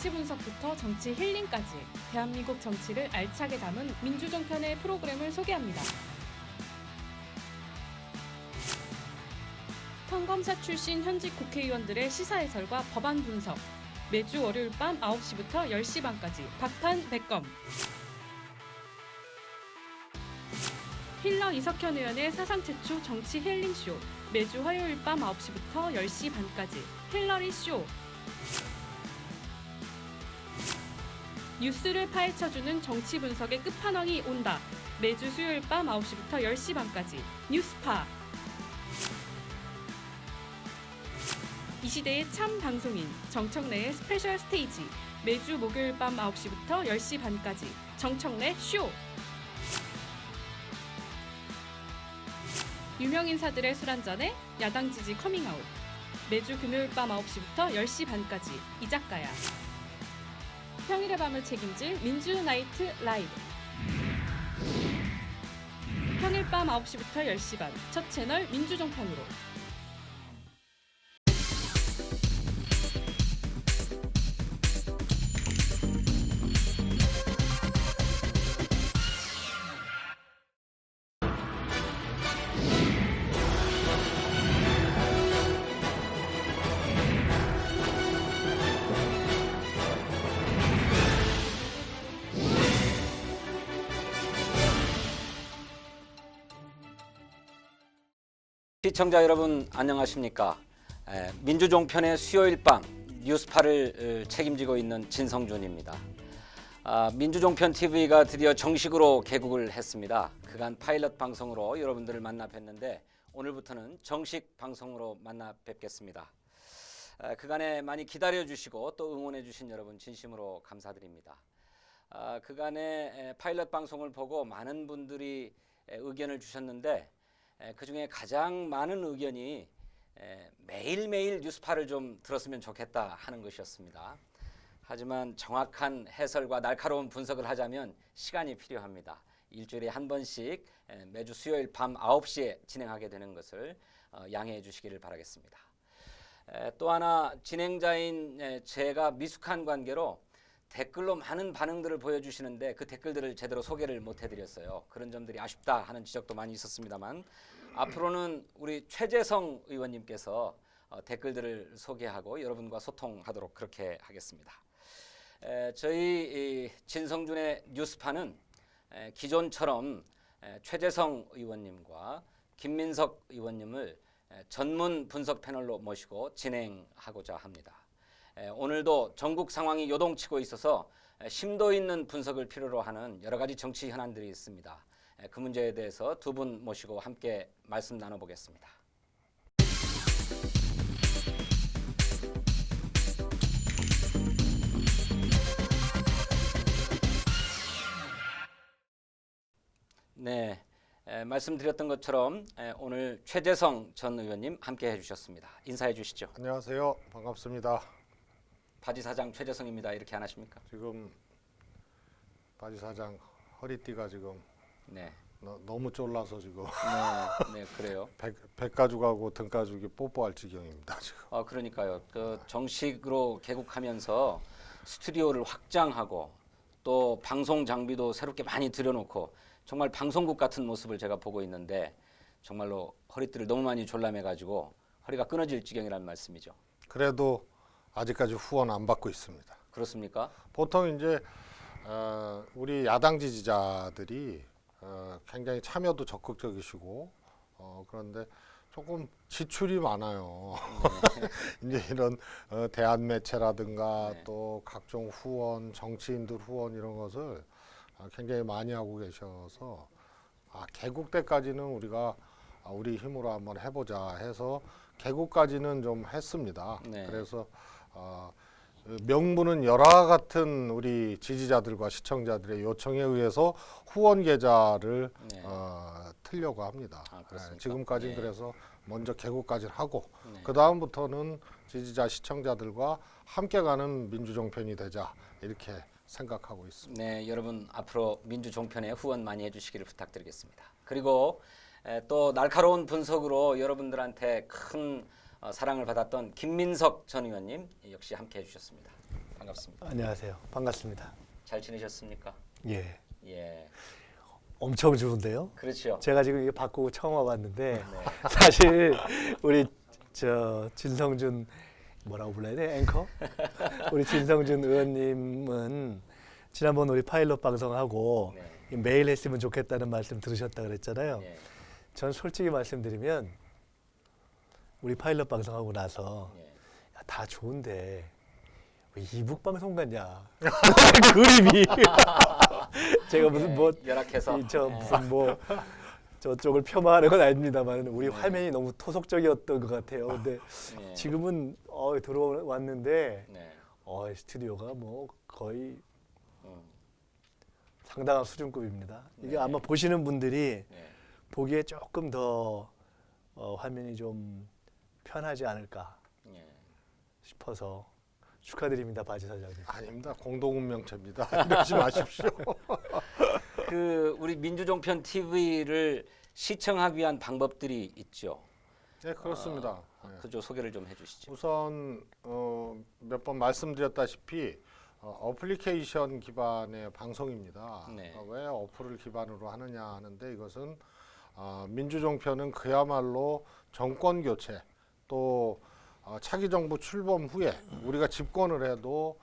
정치 분석부터 정치 힐링까지 대한민국 정치를 알차게 담은 민주종편의 프로그램을 소개합니다. 평검사 출신 현직 국회의원들의 시사 해설과 법안 분석, 매주 월요일 밤 9시부터 10시 반까지 박판백검. 힐러 이석현 의원의 사상 최초 정치 힐링쇼, 매주 화요일 밤 9시부터 10시 반까지 힐러리 쇼. 뉴스를 파헤쳐주는 정치 분석의 끝판왕이 온다. 매주 수요일 밤 9시부터 10시 반까지 뉴스파. 이 시대의 참 방송인 정청래의 스페셜 스테이지, 매주 목요일 밤 9시부터 10시 반까지 정청래 쇼. 유명 인사들의 술 한잔에 야당 지지 커밍아웃, 매주 금요일 밤 9시부터 10시 반까지 이 작가야. 평일의 밤을 책임질 민주나이트 라이브. 평일 밤 9시부터 10시 반 첫 채널 민주종편으로. 시청자 여러분 안녕하십니까? 민주종편의 수요일 밤 뉴스파를 책임지고 있는 진성준입니다. 민주종편 TV가 드디어 정식으로 개국을 했습니다. 그간 파일럿 방송으로 여러분들을 만나 뵀는데 오늘부터는 정식 방송으로 만나 뵙겠습니다. 그간에 많이 기다려주시고 또 응원해주신 여러분 진심으로 감사드립니다. 그간의 파일럿 방송을 보고 많은 분들이 의견을 주셨는데 그중에 가장 많은 의견이 매일매일 뉴스파를 좀 들었으면 좋겠다 하는 것이었습니다. 하지만 정확한 해설과 날카로운 분석을 하자면 시간이 필요합니다. 일주일에 한 번씩 매주 수요일 밤 9시에 진행하게 되는 것을 양해해 주시기를 바라겠습니다. 또 하나 진행자인 제가 미숙한 관계로 댓글로 많은 반응들을 보여주시는데 그 댓글들을 제대로 소개를 못 해드렸어요. 그런 점들이 아쉽다 하는 지적도 많이 있었습니다만 앞으로는 우리 최재성 의원님께서 댓글들을 소개하고 여러분과 소통하도록 그렇게 하겠습니다. 저희 진성준의 뉴스파는 기존처럼 최재성 의원님과 김민석 의원님을 전문 분석 패널로 모시고 진행하고자 합니다. 오늘도 전국 상황이 요동치고 있어서 심도 있는 분석을 필요로 하는 여러 가지 정치 현안들이 있습니다. 그 문제에 대해서 두 분 모시고 함께 말씀 나눠보겠습니다. 네, 말씀드렸던 것처럼 오늘 최재성 전 의원님 함께 해주셨습니다. 인사해 주시죠. 안녕하세요. 반갑습니다. 바지 사장 최재성입니다. 이렇게 안 하십니까? 지금 바지 사장 허리띠가 지금 네. 너무 쫄라서 지금 네, 그래요. 백 가죽하고 등 가죽이 뽀뽀할 지경입니다 지금. 그러니까요. 그 정식으로 개국하면서 스튜디오를 확장하고 또 방송 장비도 새롭게 많이 들여놓고 정말 방송국 같은 모습을 제가 보고 있는데 정말로 허리띠를 너무 많이 졸라매가지고 허리가 끊어질 지경이라는 말씀이죠. 그래도 아직까지 후원 안 받고 있습니다. 그렇습니까? 보통 이제 우리 야당 지지자들이 굉장히 참여도 적극적이시고 그런데 조금 지출이 많아요. 네. 이제 이런 대한매체라든가 네. 또 각종 후원, 정치인들 후원 이런 것을 굉장히 많이 하고 계셔서 개국 때까지는 우리가 우리 힘으로 한번 해보자 해서 개국까지는 좀 했습니다. 네. 그래서 명분은 여러 같은 우리 지지자들과 시청자들의 요청에 의해서 후원 계좌를 네. 틀려고 합니다. 그렇습니까? 지금까지는 네. 그래서 먼저 개국까지는 하고 네. 그 다음부터는 지지자 시청자들과 함께 가는 민주종편이 되자 이렇게 생각하고 있습니다. 네, 여러분 앞으로 민주종편에 후원 많이 해주시기를 부탁드리겠습니다. 그리고 또 날카로운 분석으로 여러분들한테 큰 사랑을 받았던 김민석 전 의원님 역시 함께 해주셨습니다. 반갑습니다. 안녕하세요. 반갑습니다. 잘 지내셨습니까? 예. 예, 엄청 좋은데요. 그렇죠. 제가 지금 이거 바꾸고 처음 와봤는데 네. 사실 우리 저 진성준 뭐라고 불러야 돼? 앵커? 우리 진성준 의원님은 지난번 우리 파일럿 방송하고 네. 매일 했으면 좋겠다는 말씀 들으셨다 그랬잖아요. 예, 전 솔직히 말씀드리면 우리 파일럿 방송하고 나서 예. 야, 다 좋은데 왜 이북 방송 같냐? 그림이 제가 무슨 뭐 열악해서 저 예. 무슨 뭐 저쪽을 폄하하는 건 아닙니다만 우리 네. 화면이 너무 토속적이었던 것 같아요. 근데 예. 지금은 들어왔는데 네. 스튜디오가 뭐 거의 음, 상당한 수준급입니다. 이게 네. 아마 보시는 분들이 예. 보기에 조금 더 화면이 좀 편하지 않을까 예. 싶어서 축하드립니다, 바지 사장님. 아닙니다. 공동운명체입니다. 이러지 마십시오. 그 우리 민주종편 TV를 시청하기 위한 방법들이 있죠. 네, 그렇습니다. 네. 그죠, 소개를 좀 해주시죠. 우선 몇 번 말씀드렸다시피 어플리케이션 기반의 방송입니다. 네. 왜 어플을 기반으로 하느냐 하는데 이것은 민주종편은 그야말로 정권 교체 또 차기 정부 출범 후에 우리가 집권을 해도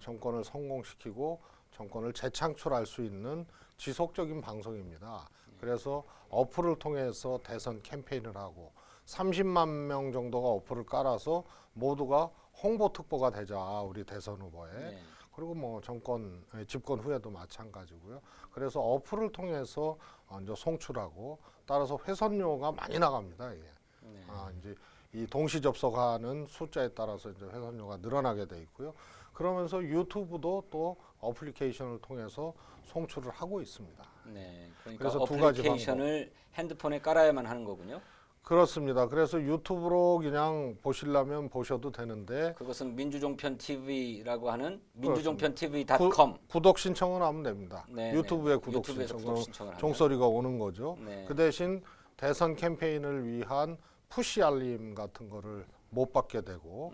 정권을 성공시키고 정권을 재창출할 수 있는 지속적인 방송입니다. 그래서 어플을 통해서 대선 캠페인을 하고 30만 명 정도가 어플을 깔아서 모두가 홍보 특보가 되자 우리 대선 후보에. 네. 그리고 뭐 정권 집권 후에도 마찬가지고요. 그래서 어플을 통해서 이제 송출하고 따라서 회선료가 많이 나갑니다. 이게. 네. 이제 이 동시 접속하는 숫자에 따라서 이제 회선료가 늘어나게 돼 있고요. 그러면서 유튜브도 또 어플리케이션을 통해서 송출을 하고 있습니다. 네. 그러니까 그래서 두 가지 어플리케이션을 핸드폰에 깔아야만 하는 거군요. 그렇습니다. 그래서 유튜브로 그냥 보시려면 보셔도 되는데 그것은 민주종편 TV라고 하는 민주종편TV.com. 구독 신청을 하면 됩니다. 네, 유튜브에 네. 구독 유튜브에서 신청으로 구독 신청을 하면. 종소리가 오는 거죠. 네. 그 대신 대선 캠페인을 위한 푸시 알림 같은 거를 못 받게 되고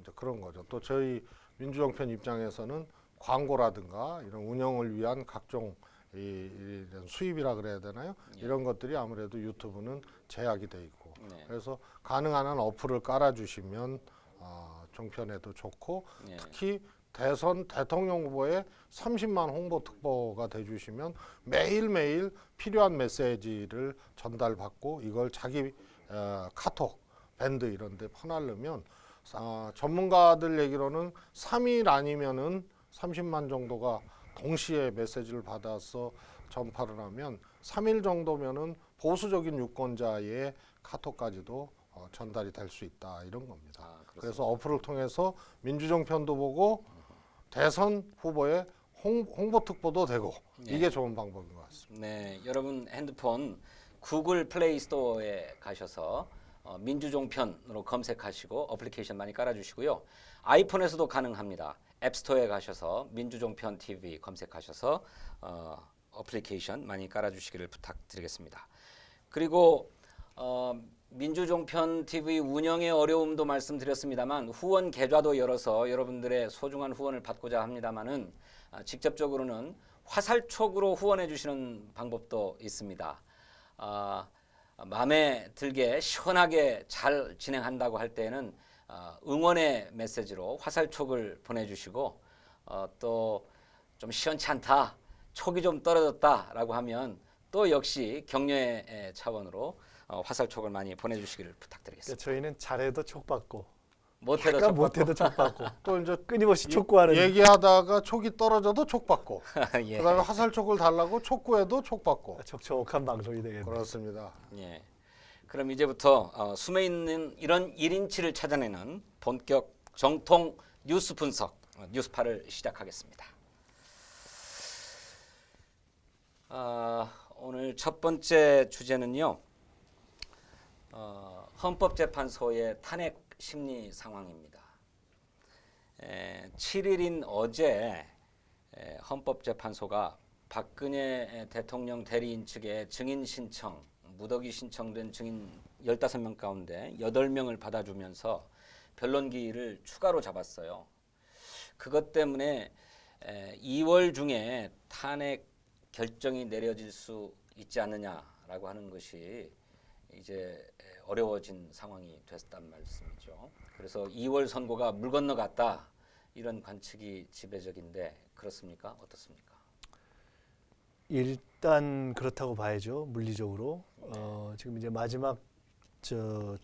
이제 그런 거죠. 또 저희 민주정편 입장에서는 광고라든가 이런 운영을 위한 각종 이런 수입이라 그래야 되나요? 예. 이런 것들이 아무래도 유튜브는 제약이 돼 있고 네. 그래서 가능한 한 어플을 깔아주시면 종편에도 좋고 예. 특히 대선 대통령 후보에 30만 홍보 특보가 돼주시면 매일매일 필요한 메시지를 전달받고 이걸 자기 카톡, 밴드 이런 데 퍼나르면 전문가들 얘기로는 3일 아니면은 30만 정도가 동시에 메시지를 받아서 전파를 하면 3일 정도면은 보수적인 유권자의 카톡까지도 전달이 될 수 있다 이런 겁니다. 그래서 어플을 통해서 민주정편도 보고 대선 후보의 홍보 특보도 되고 이게 좋은 방법인 것 같습니다. 네, 여러분 핸드폰 구글 플레이 스토어에 가셔서 민주종편으로 검색하시고 어플리케이션 많이 깔아주시고요. 아이폰에서도 가능합니다. 앱스토어에 가셔서 민주종편 TV 검색하셔서 어플리케이션 많이 깔아주시기를 부탁드리겠습니다. 그리고 민주종편 TV 운영의 어려움도 말씀드렸습니다만 후원 계좌도 열어서 여러분들의 소중한 후원을 받고자 합니다만은 직접적으로는 화살촉으로 후원해 주시는 방법도 있습니다. 마음에 들게 시원하게 잘 진행한다고 할 때는 응원의 메시지로 화살촉을 보내주시고 또 좀 시원치 않다, 촉이 좀 떨어졌다라고 하면 또 역시 격려의 차원으로 화살촉을 많이 보내주시기를 부탁드리겠습니다. 그러니까 저희는 잘해도 촉받고 못해도 약간 촉받고. 못해도 촉받고 또 이제 끊임없이 촉구하는 얘기하다가 촉이 떨어져도 촉받고 예. 그다음에 화살촉을 달라고 촉구해도 촉받고 촉촉한 방송이 되겠네요. 그렇습니다. 예. 그럼 이제부터 숨어 있는 이런 1인치를 찾아내는 본격 정통 뉴스 분석 뉴스파를 시작하겠습니다. 오늘 첫 번째 주제는요. 헌법재판소의 탄핵 심리 상황입니다. 7일인 어제 헌법재판소가 박근혜 대통령 대리인 측의 증인 신청, 무더기 신청된 증인 15명 가운데 8명을 받아주면서 변론 기일을 추가로 잡았어요. 그것 때문에 2월 중에 탄핵 결정이 내려질 수 있지 않느냐라고 하는 것이 이제 어려워진 상황이 됐단 말씀이죠. 그래서 2월 선고가 물 건너갔다 이런 관측이 지배적인데 그렇습니까? 어떻습니까? 일단 그렇다고 봐야죠. 물리적으로. 지금 이제 마지막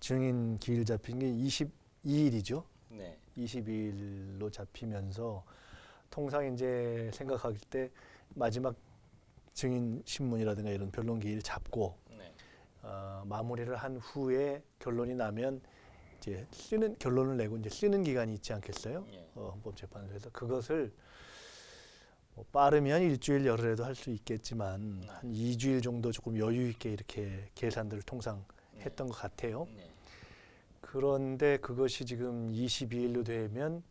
증인 기일 잡힌 게 22일이죠. 네. 22일로 잡히면서 통상 이제 생각할 때 마지막 증인 신문이라든가 이런 변론 기일 잡고 네. 마무리를 한 후에 결론이 나면 이제 쓰는 결론을 내고 이제 쓰는 기간이 있지 않겠어요? 예. 헌법재판소에서 그것을 뭐 빠르면 일주일 열흘에도 할 수 있겠지만 한 2주일 정도 조금 여유 있게 이렇게 계산들을 통상 했던 것 같아요. 네. 그런데 그것이 지금 22일로 되면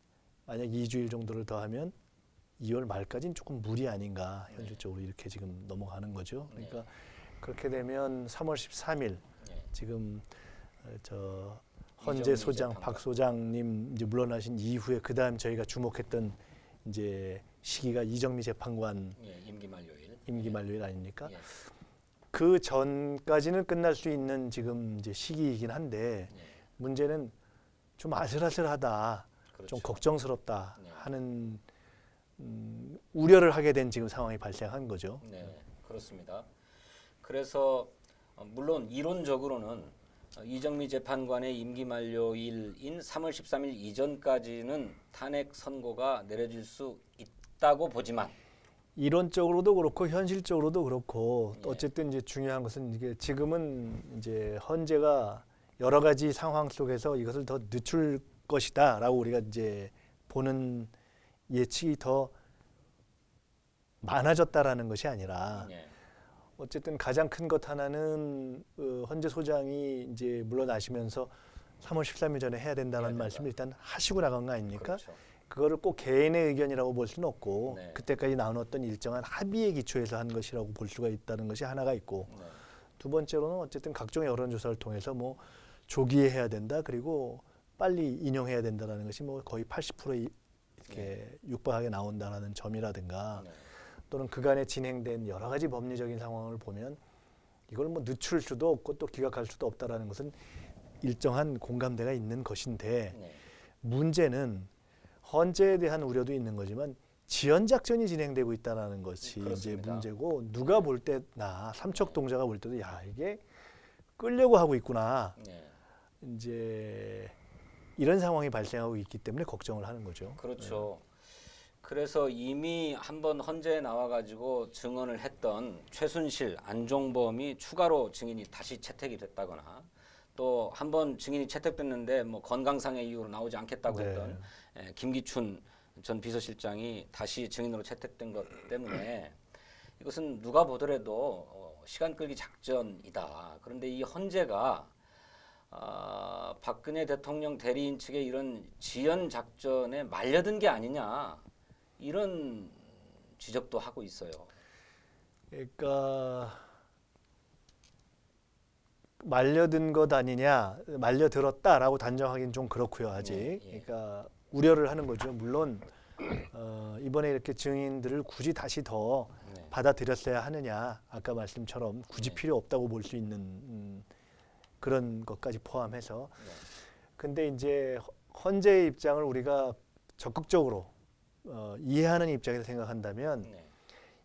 만약 2주일 정도를 더하면 2월 말까지는 조금 무리 아닌가 현실적으로 이렇게 지금 넘어가는 거죠. 그러니까 그렇게 되면 3월 13일 네. 지금 헌재 소장 재판관. 박 소장님 이제 물러나신 이후에 그다음 저희가 주목했던 이제 시기가 이정미 재판관 예, 임기 만료일. 임기 만료일 아닙니까? 예. 그 전까지는 끝날 수 있는 지금 이제 시기이긴 한데 예. 문제는 좀 아슬아슬하다, 그렇죠. 좀 걱정스럽다 네. 하는 우려를 하게 된 지금 상황이 발생한 거죠. 네, 그렇습니다. 그래서 물론 이론적으로는 이정미 재판관의 임기 만료일인 3월 13일 이전까지는 탄핵 선고가 내려질 수 있다고 보지만 이론적으로도 그렇고 현실적으로도 그렇고 예. 또 어쨌든 이제 중요한 것은 이게 지금은 이제 헌재가 여러 가지 상황 속에서 이것을 더 늦출 것이다라고 우리가 이제 보는 예측이 더 많아졌다라는 것이 아니라 예. 어쨌든 가장 큰 것 하나는 헌재 소장이 이제 물러나시면서 3월 13일 전에 해야 된다는 해야 된다. 말씀을 일단 하시고 나간 거 아닙니까? 그렇죠. 그거를 꼭 개인의 의견이라고 볼 수는 없고 네. 그때까지 나눴던 일정한 합의에 기초해서 한 것이라고 볼 수가 있다는 것이 하나가 있고 네. 두 번째로는 어쨌든 각종 여론조사를 통해서 뭐 조기에 해야 된다 그리고 빨리 인용해야 된다는 것이 뭐 거의 80% 이렇게 육박하게 나온다는 점이라든가 네. 또는 그간에 진행된 여러 가지 법리적인 상황을 보면 이걸 뭐 늦출 수도 없고 또 기각할 수도 없다라는 것은 일정한 공감대가 있는 것인데 네. 문제는 헌재에 대한 우려도 있는 거지만 지연 작전이 진행되고 있다는 것이 이제 그렇습니다. 문제고 누가 볼 때나 삼척동자가 볼 때도 야 이게 끌려고 하고 있구나 네. 이제 이런 상황이 발생하고 있기 때문에 걱정을 하는 거죠. 그렇죠. 그래서 이미 한번 헌재에 나와가지고 증언을 했던 최순실, 안종범이 추가로 증인이 다시 채택이 됐다거나 또 한번 증인이 채택됐는데 뭐 건강상의 이유로 나오지 않겠다고 네. 했던 김기춘 전 비서실장이 다시 증인으로 채택된 것 때문에 이것은 누가 보더라도 시간 끌기 작전이다. 그런데 이 헌재가 박근혜 대통령 대리인 측의 이런 지연 작전에 말려든 게 아니냐 이런 지적도 하고 있어요. 그러니까 말려든 것 아니냐, 말려들었다라고 단정하기는 좀 그렇고요 아직. 예. 그러니까 우려를 하는 거죠. 물론 이번에 이렇게 증인들을 굳이 다시 더 네. 받아들였어야 하느냐, 아까 말씀처럼 굳이 네. 필요 없다고 볼 수 있는 그런 것까지 포함해서. 네. 근데 이제 헌재의 입장을 우리가 적극적으로 이해하는 입장에서 생각한다면 네.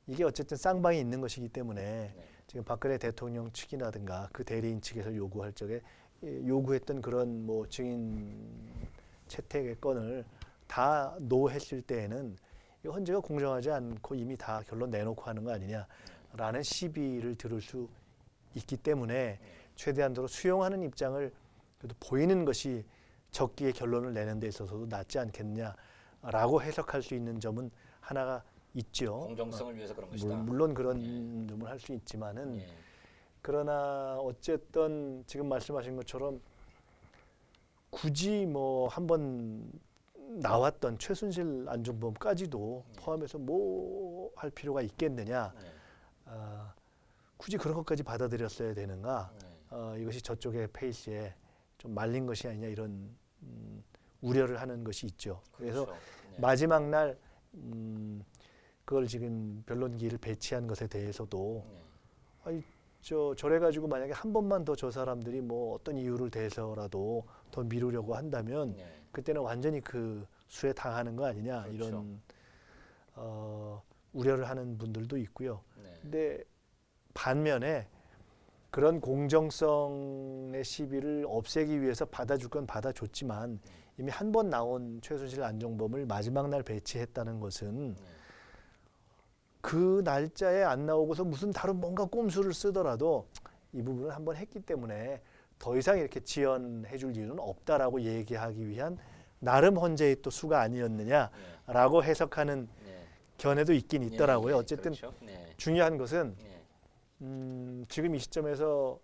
이게 어쨌든 쌍방이 있는 것이기 때문에 네. 지금 박근혜 대통령 측이라든가 그 대리인 측에서 요구할 적에 요구했던 그런 뭐 증인 채택의 건을 다 노했을 때에는 이 헌재가 공정하지 않고 이미 다 결론 내놓고 하는 거 아니냐라는 시비를 들을 수 있기 때문에 최대한도로 수용하는 입장을 그래도 보이는 것이 적기에 결론을 내는 데 있어서도 낫지 않겠냐라고 해석할 수 있는 점은 하나가 있죠. 공정성을 위해서 그런 것이다. 물론 그런 점을 할 수 있지만은 예. 그러나 어쨌든 지금 말씀하신 것처럼 굳이 뭐 한번 나왔던 최순실 안종범까지도 포함해서 뭐 할 필요가 있겠느냐? 네. 굳이 그런 것까지 받아들였어야 되는가? 네. 이것이 저쪽의 페이스에 좀 말린 것이 아니냐 이런 우려를 하는 것이 있죠. 그래서 그렇죠. 마지막 날 그걸 지금 변론기를 배치한 것에 대해서도 아니 저래 가지고 만약에 한 번만 더 저 사람들이 뭐 어떤 이유를 대해서라도 더 미루려고 한다면 그때는 완전히 그 수에 당하는 거 아니냐 그렇죠. 이런 우려를 하는 분들도 있고요. 근데 반면에 그런 공정성의 시비를 없애기 위해서 받아줄 건 받아줬지만 이미 한 번 나온 최순실 안종범을 마지막 날 배치했다는 것은 그 날짜에 안 나오고서 무슨 다른 뭔가 꼼수를 쓰더라도 이 부분을 한 번 했기 때문에 더 이상 이렇게 지연해 줄 이유는 없다라고 얘기하기 위한 나름 헌재의 또 수가 아니었느냐라고 해석하는 견해도 있긴 있더라고요. 어쨌든 그렇죠. 중요한 것은 지금 이 시점에서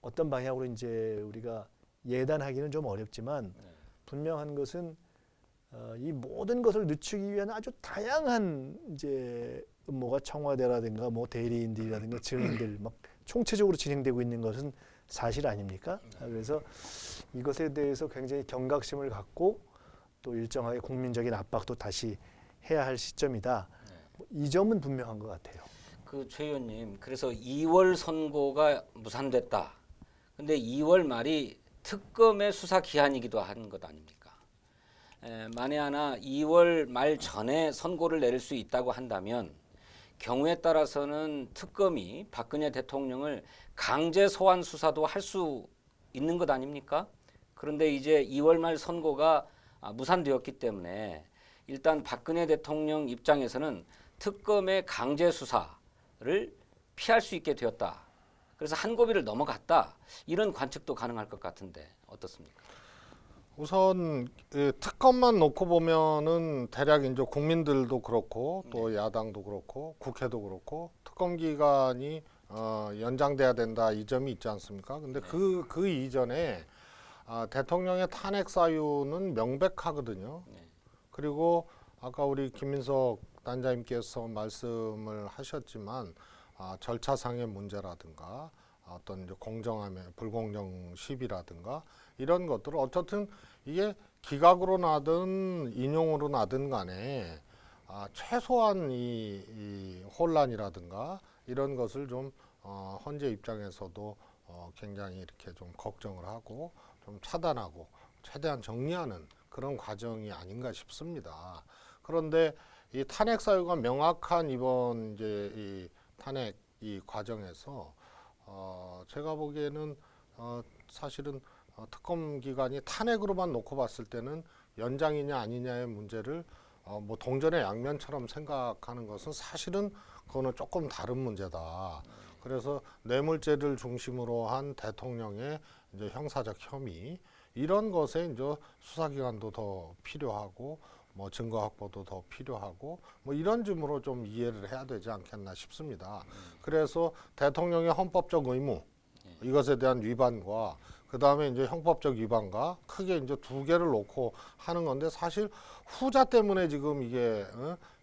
어떤 방향으로 이제 우리가 예단하기는 좀 어렵지만 분명한 것은 이 모든 것을 늦추기 위한 아주 다양한 이제 음모가 청와대라든가 뭐 대리인들이라든가 증인들 막 총체적으로 진행되고 있는 것은 사실 아닙니까? 그래서 이것에 대해서 굉장히 경각심을 갖고 또 일정하게 국민적인 압박도 다시 해야 할 시점이다. 이 점은 분명한 것 같아요. 최 의원님, 그래서 2월 선고가 무산됐다. 근데 2월 말이 특검의 수사 기한이기도 한 것 아닙니까? 만에 하나 2월 말 전에 선고를 내릴 수 있다고 한다면 경우에 따라서는 특검이 박근혜 대통령을 강제 소환 수사도 할 수 있는 것 아닙니까? 그런데 이제 2월 말 선고가 무산되었기 때문에 일단 박근혜 대통령 입장에서는 특검의 강제 수사를 피할 수 있게 되었다. 그래서 한 고비를 넘어갔다. 이런 관측도 가능할 것 같은데 어떻습니까? 우선 특검만 놓고 보면은 대략 이제 국민들도 그렇고 또 야당도 그렇고 국회도 그렇고 특검 기간이 연장돼야 된다 이 점이 있지 않습니까? 근데 그 이전에 대통령의 탄핵 사유는 명백하거든요. 그리고 아까 우리 김민석 단장님께서 말씀을 하셨지만 절차상의 문제라든가 어떤 이제 공정함의 불공정 시비라든가 이런 것들을 어쨌든 이게 기각으로 나든 인용으로 나든 간에 최소한 이 혼란이라든가 이런 것을 좀 헌재 입장에서도 굉장히 이렇게 좀 걱정을 하고 좀 차단하고 최대한 정리하는 그런 과정이 아닌가 싶습니다. 그런데 이 탄핵 사유가 명확한 이번 이제 이 탄핵 이 과정에서 제가 보기에는 사실은 특검 기간이 탄핵으로만 놓고 봤을 때는 연장이냐 아니냐의 문제를 뭐 동전의 양면처럼 생각하는 것은 사실은 그거는 조금 다른 문제다. 그래서 뇌물죄를 중심으로 한 대통령의 이제 형사적 혐의 이런 것에 이제 수사기관도 더 필요하고 뭐 증거 확보도 더 필요하고 뭐 이런 점으로 좀 이해를 해야 되지 않겠나 싶습니다. 그래서 대통령의 헌법적 의무 이것에 대한 위반과 그 다음에 이제 형법적 위반과 크게 이제 두 개를 놓고 하는 건데 사실 후자 때문에 지금 이게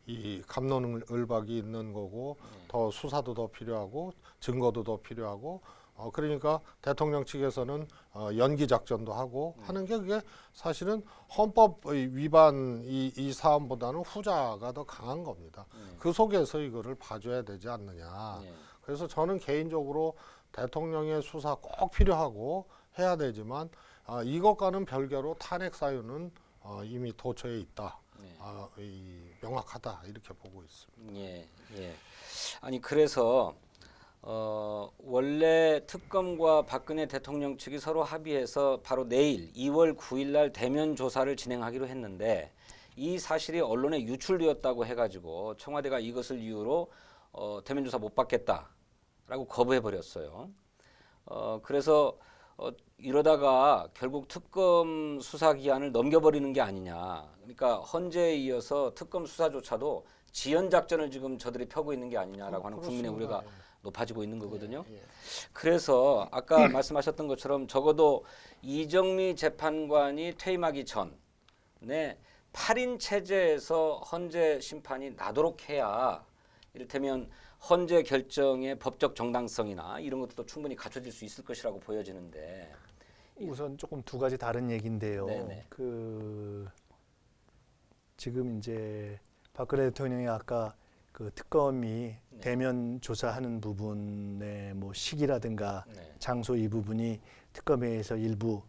이 갑론을박이 있는 거고 더 수사도 더 필요하고 증거도 더 필요하고 그러니까 대통령 측에서는 연기 작전도 하고 하는 게 그게 사실은 헌법 위반 이 사안보다는 후자가 더 강한 겁니다. 그 속에서 이거를 봐줘야 되지 않느냐. 그래서 저는 개인적으로 대통령의 수사 꼭 필요하고 해야 되지만 이것과는 별개로 탄핵 사유는 이미 도처에 있다. 명확하다 이렇게 보고 있습니다. 예. 아니 그래서 원래 특검과 박근혜 대통령 측이 서로 합의해서 바로 내일 2월 9일 날 대면 조사를 진행하기로 했는데 이 사실이 언론에 유출되었다고 해가지고 청와대가 이것을 이유로 대면 조사 못 받겠다라고 거부해 버렸어요. 그래서 이러다가 결국 특검 수사 기한을 넘겨버리는 게 아니냐. 그러니까 헌재에 이어서 특검 수사조차도 지연 작전을 지금 저들이 펴고 있는 게 아니냐라고 하는 국민의 우려가 높아지고 있는 거거든요. 그래서 아까 말씀하셨던 것처럼 적어도 이정미 재판관이 퇴임하기 전에 8인 체제에서 헌재 심판이 나도록 해야 이를테면 헌재 결정의 법적 정당성이나 이런 것도 충분히 갖춰질 수 있을 것이라고 보여지는데 우선 조금 두 가지 다른 얘기인데요. 네네. 그 지금 이제 박근혜 대통령이 아까 그 특검이 네. 대면 조사하는 부분의 뭐 시기라든가 네. 장소 이 부분이 특검회에서 일부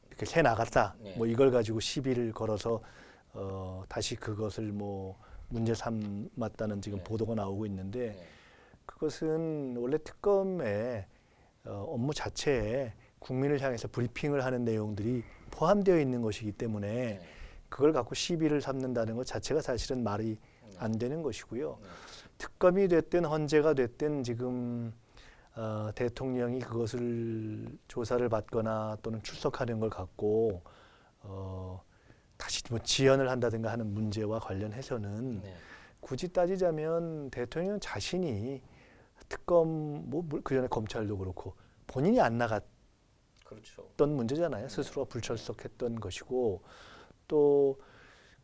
이렇게 새 나갔다. 네. 뭐 이걸 가지고 시비를 걸어서 다시 그것을 뭐 문제 삼았다는 지금 네. 보도가 나오고 있는데 네. 그것은 원래 특검의 업무 자체에 국민을 향해서 브리핑을 하는 내용들이 포함되어 있는 것이기 때문에 네. 그걸 갖고 시비를 삼는다는 것 자체가 사실은 말이 네. 안 되는 것이고요. 네. 특검이 됐든 헌재가 됐든 지금 대통령이 그것을 조사를 받거나 또는 출석하는 걸 갖고 다시 뭐 지연을 한다든가 하는 문제와 관련해서는 네. 굳이 따지자면 대통령 자신이 특검 뭐 그전에 검찰도 그렇고 본인이 안 나갔던 그렇죠. 문제잖아요. 스스로가 불출석했던 것이고 또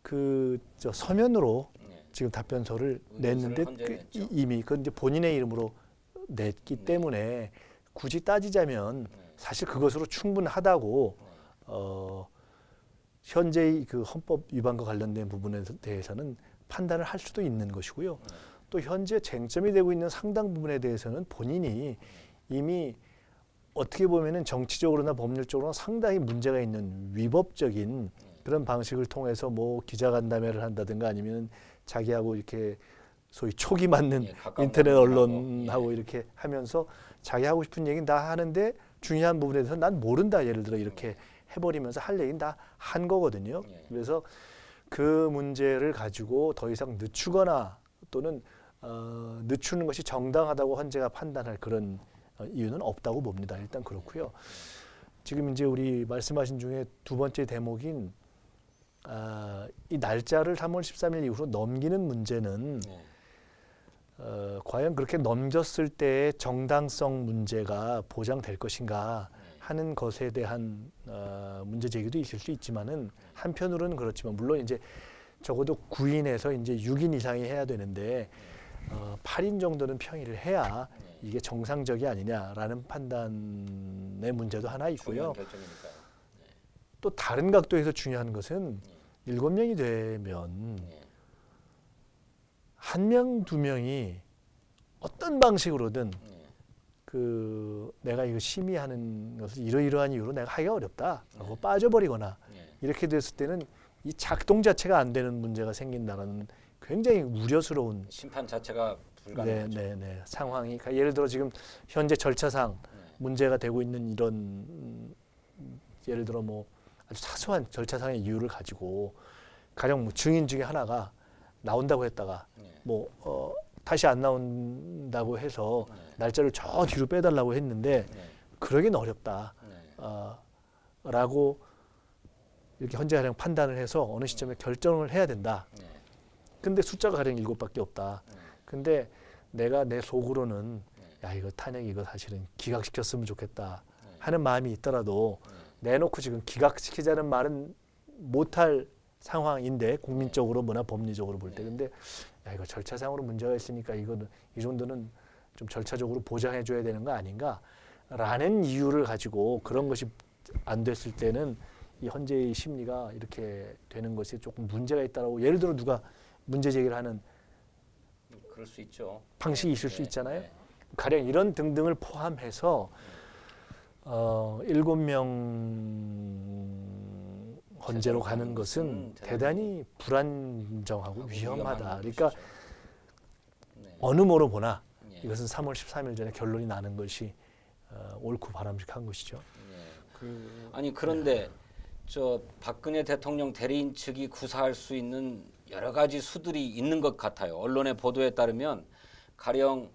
그 서면으로 네. 지금 답변서를 의견서를 냈는데 헌재에 냈죠. 이미 그건 이제 본인의 이름으로 냈기 네. 때문에 굳이 따지자면 네. 사실 그것으로 충분하다고 네. 현재의 그 헌법 위반과 관련된 부분에 대해서는 판단을 할 수도 있는 것이고요. 네. 또 현재 쟁점이 되고 있는 상당 부분에 대해서는 본인이 이미 어떻게 보면은 정치적으로나 법률적으로나 상당히 문제가 있는 위법적인 그런 방식을 통해서 뭐 기자간담회를 한다든가 아니면 자기하고 이렇게 소위 촉이 맞는 예, 가까운 인터넷 관계하고, 언론하고 예. 이렇게 하면서 자기 하고 싶은 얘기는 다 하는데 중요한 부분에 대해서 난 모른다 예를 들어 이렇게 해버리면서 할 얘기는 다 한 거거든요. 예. 그래서 그 문제를 가지고 더 이상 늦추거나 또는 늦추는 것이 정당하다고 헌재가 판단할 그런 이유는 없다고 봅니다. 일단 그렇고요. 지금 이제 우리 말씀하신 중에 두 번째 대목인 이 날짜를 3월 13일 이후로 넘기는 문제는 네. 과연 그렇게 넘겼을 때의 정당성 문제가 보장될 것인가 하는 것에 대한 문제 제기도 있을 수 있지만은 한편으로는 그렇지만 물론 이제 적어도 9인에서 이제 6인 이상이 해야 되는데 8인 정도는 평일을 해야 이게 정상적이 아니냐라는 판단의 문제도 하나 있고요. 중요한 결정이니까요. 또 다른 각도에서 중요한 것은 7명이 되면 예. 1명, 2명이 어떤 방식으로든 예. 그 내가 이거 심의하는 것을 이러이러한 이유로 내가 하기가 어렵다 하고 네. 빠져버리거나 예. 이렇게 됐을 때는 이 작동 자체가 안 되는 문제가 생긴다는 굉장히 우려스러운 심판 자체가 불가능하죠. 상황이 그러니까 예를 들어 지금 현재 절차상 네. 문제가 되고 있는 이런 예를 들어 뭐 아주 사소한 절차상의 이유를 가지고 가령 뭐 증인 중에 하나가 나온다고 했다가 네. 뭐 다시 안 나온다고 해서 네. 날짜를 저 뒤로 빼달라고 했는데 네. 그러긴 어렵다 네. 라고 이렇게 헌재 가령 판단을 해서 어느 시점에 결정을 해야 된다. 네. 근데 숫자가 가령 7밖에 없다. 네. 근데 내가 내 속으로는 네. 야 이거 탄핵 이거 사실은 기각시켰으면 좋겠다 네. 하는 마음이 있더라도 네. 내놓고 지금 기각시키자는 말은 못할 상황인데 국민적으로 뭐나 법리적으로 볼 때 네. 근데 야 이거 절차상으로 문제가 있으니까 이거는 이 정도는 좀 절차적으로 보장해 줘야 되는 거 아닌가라는 이유를 가지고 그런 것이 안 됐을 때는 이 헌재의 심리가 이렇게 되는 것이 조금 문제가 있다라고 예를 들어 누가 문제 제기를 하는 그럴 수 있죠. 방식이 있을 수 네. 있잖아요. 네. 가령 이런 등등을 포함해서 7명 헌재로 가는 것은 대단히 불안정하고 위험하다. 그러니까 네. 어느 모로 보나 예. 이것은 3월 13일 전에 결론이 나는 것이 옳고 바람직한 것이죠. 예. 아니 그런데 저 박근혜 대통령 대리인 측이 구사할 수 있는 여러 가지 수들이 있는 것 같아요. 언론의 보도에 따르면 가령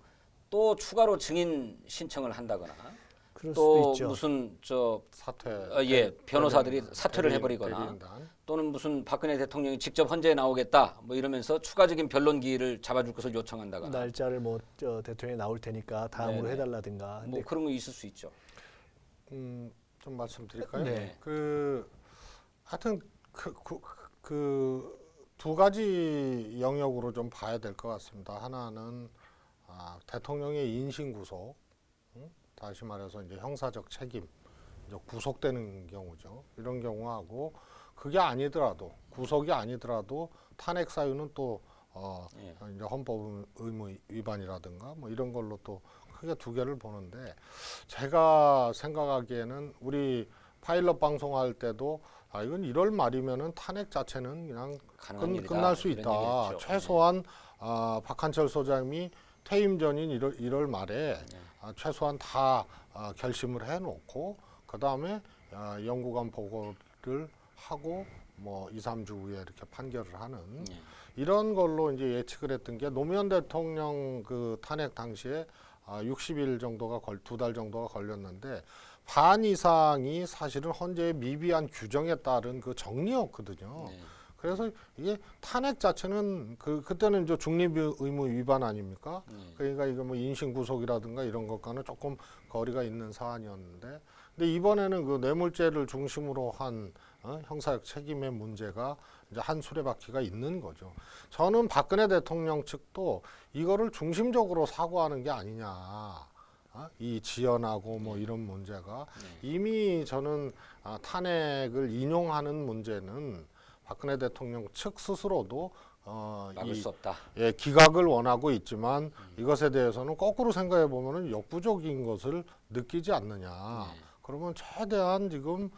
또 추가로 증인 신청을 한다거나 그럴 또 수도 있죠. 무슨 저 사퇴. 변호사들이 사퇴를 해버리거나 대리인단. 또는 무슨 박근혜 대통령이 직접 헌재에 나오겠다 뭐 이러면서 추가적인 변론 기일을 잡아줄 것을 요청한다거나 날짜를 뭐 대통령이 나올 테니까 다음으로 네네. 해달라든가. 근데 뭐 그런 거 있을 수 있죠. 좀 말씀드릴까요? 네. 하여튼 그 두 가지 영역으로 좀 봐야 될 것 같습니다. 하나는 대통령의 인신 구속, 다시 말해서 이제 형사적 책임, 이제 구속되는 경우죠. 이런 경우하고 그게 아니더라도 구속이 아니더라도 탄핵 사유는 또 예. 이제 헌법 의무 위반이라든가 뭐 이런 걸로 또 크게 두 개를 보는데 제가 생각하기에는 우리 파일럿 방송할 때도 이건 1월 말이면은 탄핵 자체는 그냥 가능한 일이다, 끝날 수 이런 있다. 얘기했죠. 최소한 박한철 소장이 퇴임 전인 1월 말에 네. 최소한 다 결심을 해놓고 그 다음에 연구관 보고를 하고 뭐 2, 3주 후에 이렇게 판결을 하는 예. 이런 걸로 이제 예측을 했던 게 노무현 대통령 그 탄핵 당시에 60일 정도가 2달 정도가 걸렸는데 반 이상이 사실은 헌재의 미비한 규정에 따른 그 정리였거든요. 네. 그래서 이게 탄핵 자체는 그때는 이제 중립 의무 위반 아닙니까? 네. 그러니까 이거 뭐 인신 구속이라든가 이런 것과는 조금 거리가 있는 사안이었는데, 근데 이번에는 그 뇌물죄를 중심으로 한 형사적 책임의 문제가 이제 한 수레바퀴가 있는 거죠. 저는 박근혜 대통령 측도 이거를 중심적으로 사고하는 게 아니냐. 이 지연하고 뭐 이런 문제가 이미 저는 탄핵을 인용하는 문제는 박근혜 대통령 측 스스로도 막을 수 없다. 예, 기각을 원하고 있지만 이것에 대해서는 거꾸로 생각해 보면은 역부족인 것을 느끼지 않느냐. 그러면 최대한 지금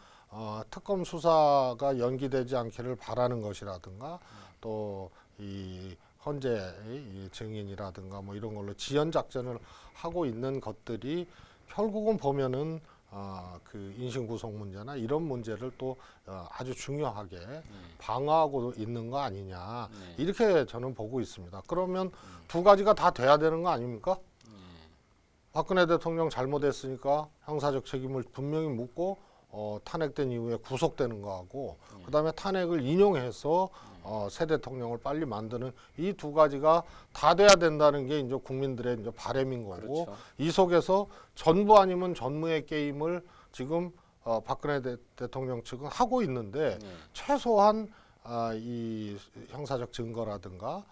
특검 수사가 연기되지 않기를 바라는 것이라든가 또 이 헌재의 이 증인이라든가 뭐 이런 걸로 지연 작전을 하고 있는 것들이 결국은 보면은 그 인신구속 문제나 이런 문제를 또 아주 중요하게 방어하고 있는 거 아니냐 이렇게 저는 보고 있습니다. 그러면 두 가지가 다 돼야 되는 거 아닙니까? 박근혜 대통령 잘못했으니까 형사적 책임을 분명히 묻고 탄핵된 이후에 구속되는 거하고 그다음에 탄핵을 인용해서 새 대통령을 빨리 만드는 이 두 가지가 다 돼야 된다는 게 이제 국민들의 이제 바람인 거고 그렇죠. 이 속에서 전부 아니면 전무의 게임을 지금 박근혜 대통령 측은 하고 있는데 최소한 이 형사적 증거라든가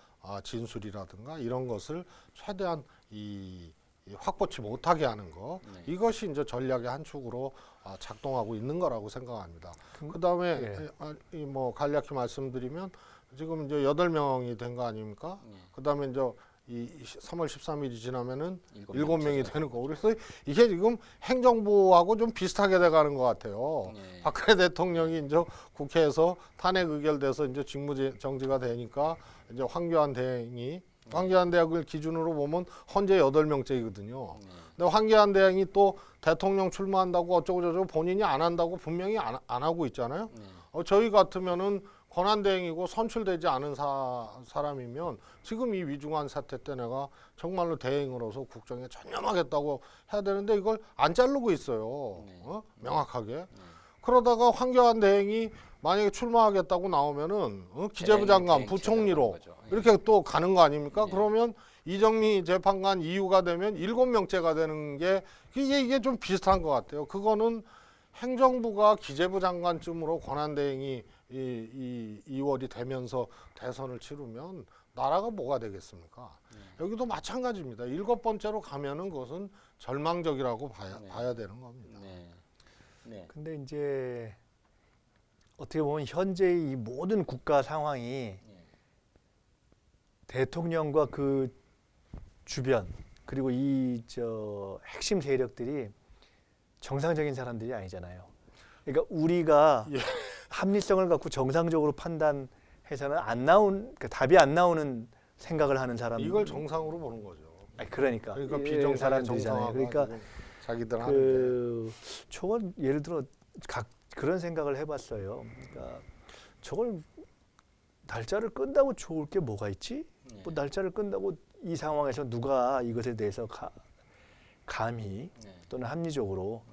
진술이라든가 이런 것을 최대한 이 확보치 못하게 하는 거 이것이 이제 전략의 한 축으로 작동하고 있는 거라고 생각합니다. 그다음에 뭐 간략히 말씀드리면 지금 이제 8명이 된 거 아닙니까? 그다음에 이제 이 3월 13일이 지나면은 7명이 되는 거고 그래서 이게 지금 행정부하고 좀 비슷하게 돼가는 것 같아요. 박근혜 대통령이 이제 국회에서 탄핵 의결돼서 이제 직무 정지가 되니까 이제 황교안 대행이 황교안 대학을 기준으로 보면 헌재 8명째이거든요. 근데 황교안 대행이 또 대통령 출마한다고 어쩌고 저쩌고 본인이 안 한다고 분명히 안 하고 있잖아요. 저희 같으면은 권한 대행이고 선출되지 않은 사람이면 지금 이 위중한 사태 때 내가 정말로 대행으로서 국정에 전념하겠다고 해야 되는데 이걸 안 자르고 있어요. 명확하게. 그러다가 황교안 대행이 만약에 출마하겠다고 나오면은 기재부 장관, 부총리로 이렇게 또 가는 거 아닙니까? 그러면 이정미 재판관 이유가 되면 7명째가 되는 게 이게 좀 비슷한 것 같아요. 그거는 행정부가 기재부 장관쯤으로 권한대행이 이 2월이 되면서 대선을 치르면 나라가 뭐가 되겠습니까? 여기도 마찬가지입니다. 7번째로 가면은 그것은 절망적이라고 봐야 되는 겁니다. 근데 이제 어떻게 보면 현재의 이 모든 국가 상황이 대통령과 그 주변 그리고 이 핵심 세력들이 정상적인 사람들이 아니잖아요. 그러니까 우리가 합리성을 갖고 정상적으로 판단해서는 답이 안 나오는 생각을 하는 사람. 이걸 정상으로 보는 거죠. 그러니까 비정상의 사람들이잖아요. 그러니까 자기들 하는 저걸 예를 들어 그런 생각을 해봤어요. 그러니까 저걸 날짜를 끈다고 좋을 게 뭐가 있지? 뭐 날짜를 끈다고 이 상황에서 누가 이것에 대해서 감히 또는 합리적으로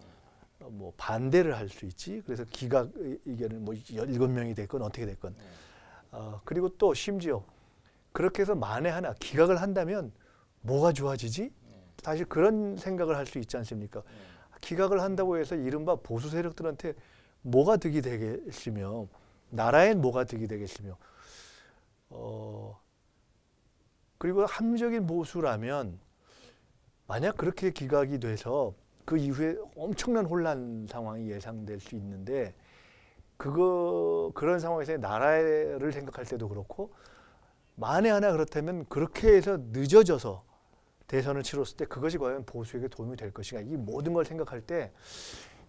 뭐 반대를 할 수 있지. 그래서 기각 의견을 뭐 7명이 됐건 어떻게 됐건. 그리고 또 심지어 그렇게 해서 만에 하나 기각을 한다면 뭐가 좋아지지? 사실 그런 생각을 할 수 있지 않습니까? 기각을 한다고 해서 이른바 보수 세력들한테 뭐가 득이 되겠으며 나라엔 뭐가 득이 되겠으며 그리고 합리적인 보수라면 만약 그렇게 기각이 돼서 그 이후에 엄청난 혼란 상황이 예상될 수 있는데 그런 상황에서 나라를 생각할 때도 그렇고 만에 하나 그렇다면 그렇게 해서 늦어져서 대선을 치렀을 때 그것이 과연 보수에게 도움이 될 것인가 이 모든 걸 생각할 때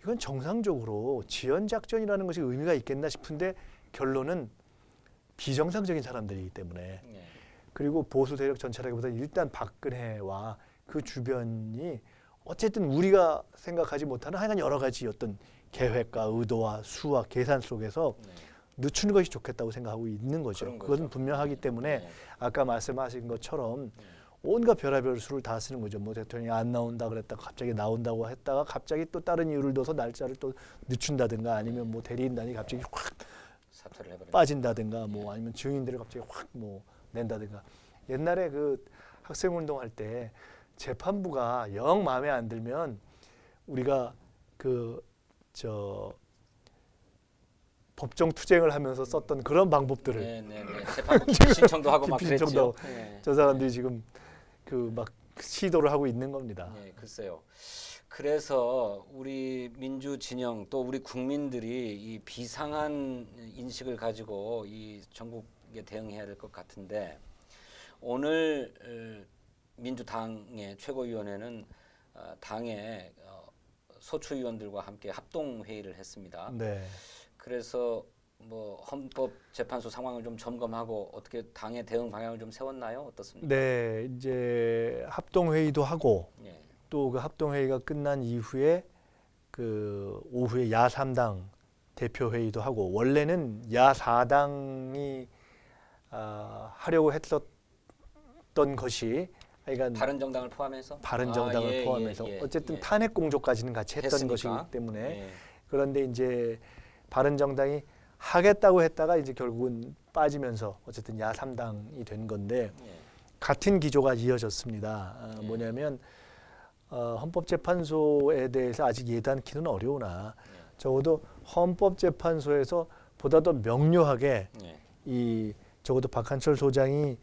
이건 정상적으로 지연작전이라는 것이 의미가 있겠나 싶은데 결론은 비정상적인 사람들이기 때문에 그리고 보수 세력 전체라기보다 일단 박근혜와 그 주변이 어쨌든 우리가 생각하지 못하는 하여간 여러 가지 어떤 계획과 의도와 수와 계산 속에서 늦추는 것이 좋겠다고 생각하고 있는 거죠. 그것은 분명하기 때문에 아까 말씀하신 것처럼 온갖 별의별 수를 다 쓰는 거죠. 뭐 대통령이 안 나온다 그랬다가 갑자기 나온다고 했다가 갑자기 또 다른 이유를 둬서 날짜를 또 늦춘다든가 아니면 뭐 대리인단이 갑자기 확 사퇴를 해버린다. 빠진다든가 뭐 아니면 증인들을 갑자기 확 뭐 낸다든가. 옛날에 그 학생운동 할 때 재판부가 영 마음에 안 들면 우리가 법정 투쟁을 하면서 썼던 그런 방법들을 네네네. 재판부 신청도 하고 막 그랬죠. 신청도 네. 저 사람들이 지금 그 막 시도를 하고 있는 겁니다. 네, 글쎄요. 그래서 우리 민주 진영 또 우리 국민들이 이 비상한 인식을 가지고 이 전국에 대응해야 될 것 같은데 오늘 민주당의 최고위원회는 당의 소추위원들과 함께 합동 회의를 했습니다. 네. 그래서 뭐 헌법재판소 상황을 좀 점검하고 어떻게 당의 대응 방향을 좀 세웠나요? 어떻습니까? 네, 이제 합동 회의도 하고 예. 또 그 합동 회의가 끝난 이후에 그 오후에 야 3당 대표 회의도 하고 원래는 야 4당이 하려고 했었던 것이 그러니까 바른정당을 포함해서 바른정당을 포함해서 어쨌든 탄핵 공조까지는 같이 했던 했으니까. 것이기 때문에 예. 그런데 이제 바른정당이 하겠다고 했다가 이제 결국은 빠지면서 어쨌든 야 3당이 된 건데 예. 같은 기조가 이어졌습니다. 뭐냐면 헌법재판소에 대해서 아직 예단키는 어려우나 적어도 헌법재판소에서 보다 더 명료하게 예. 이 적어도 박한철 소장이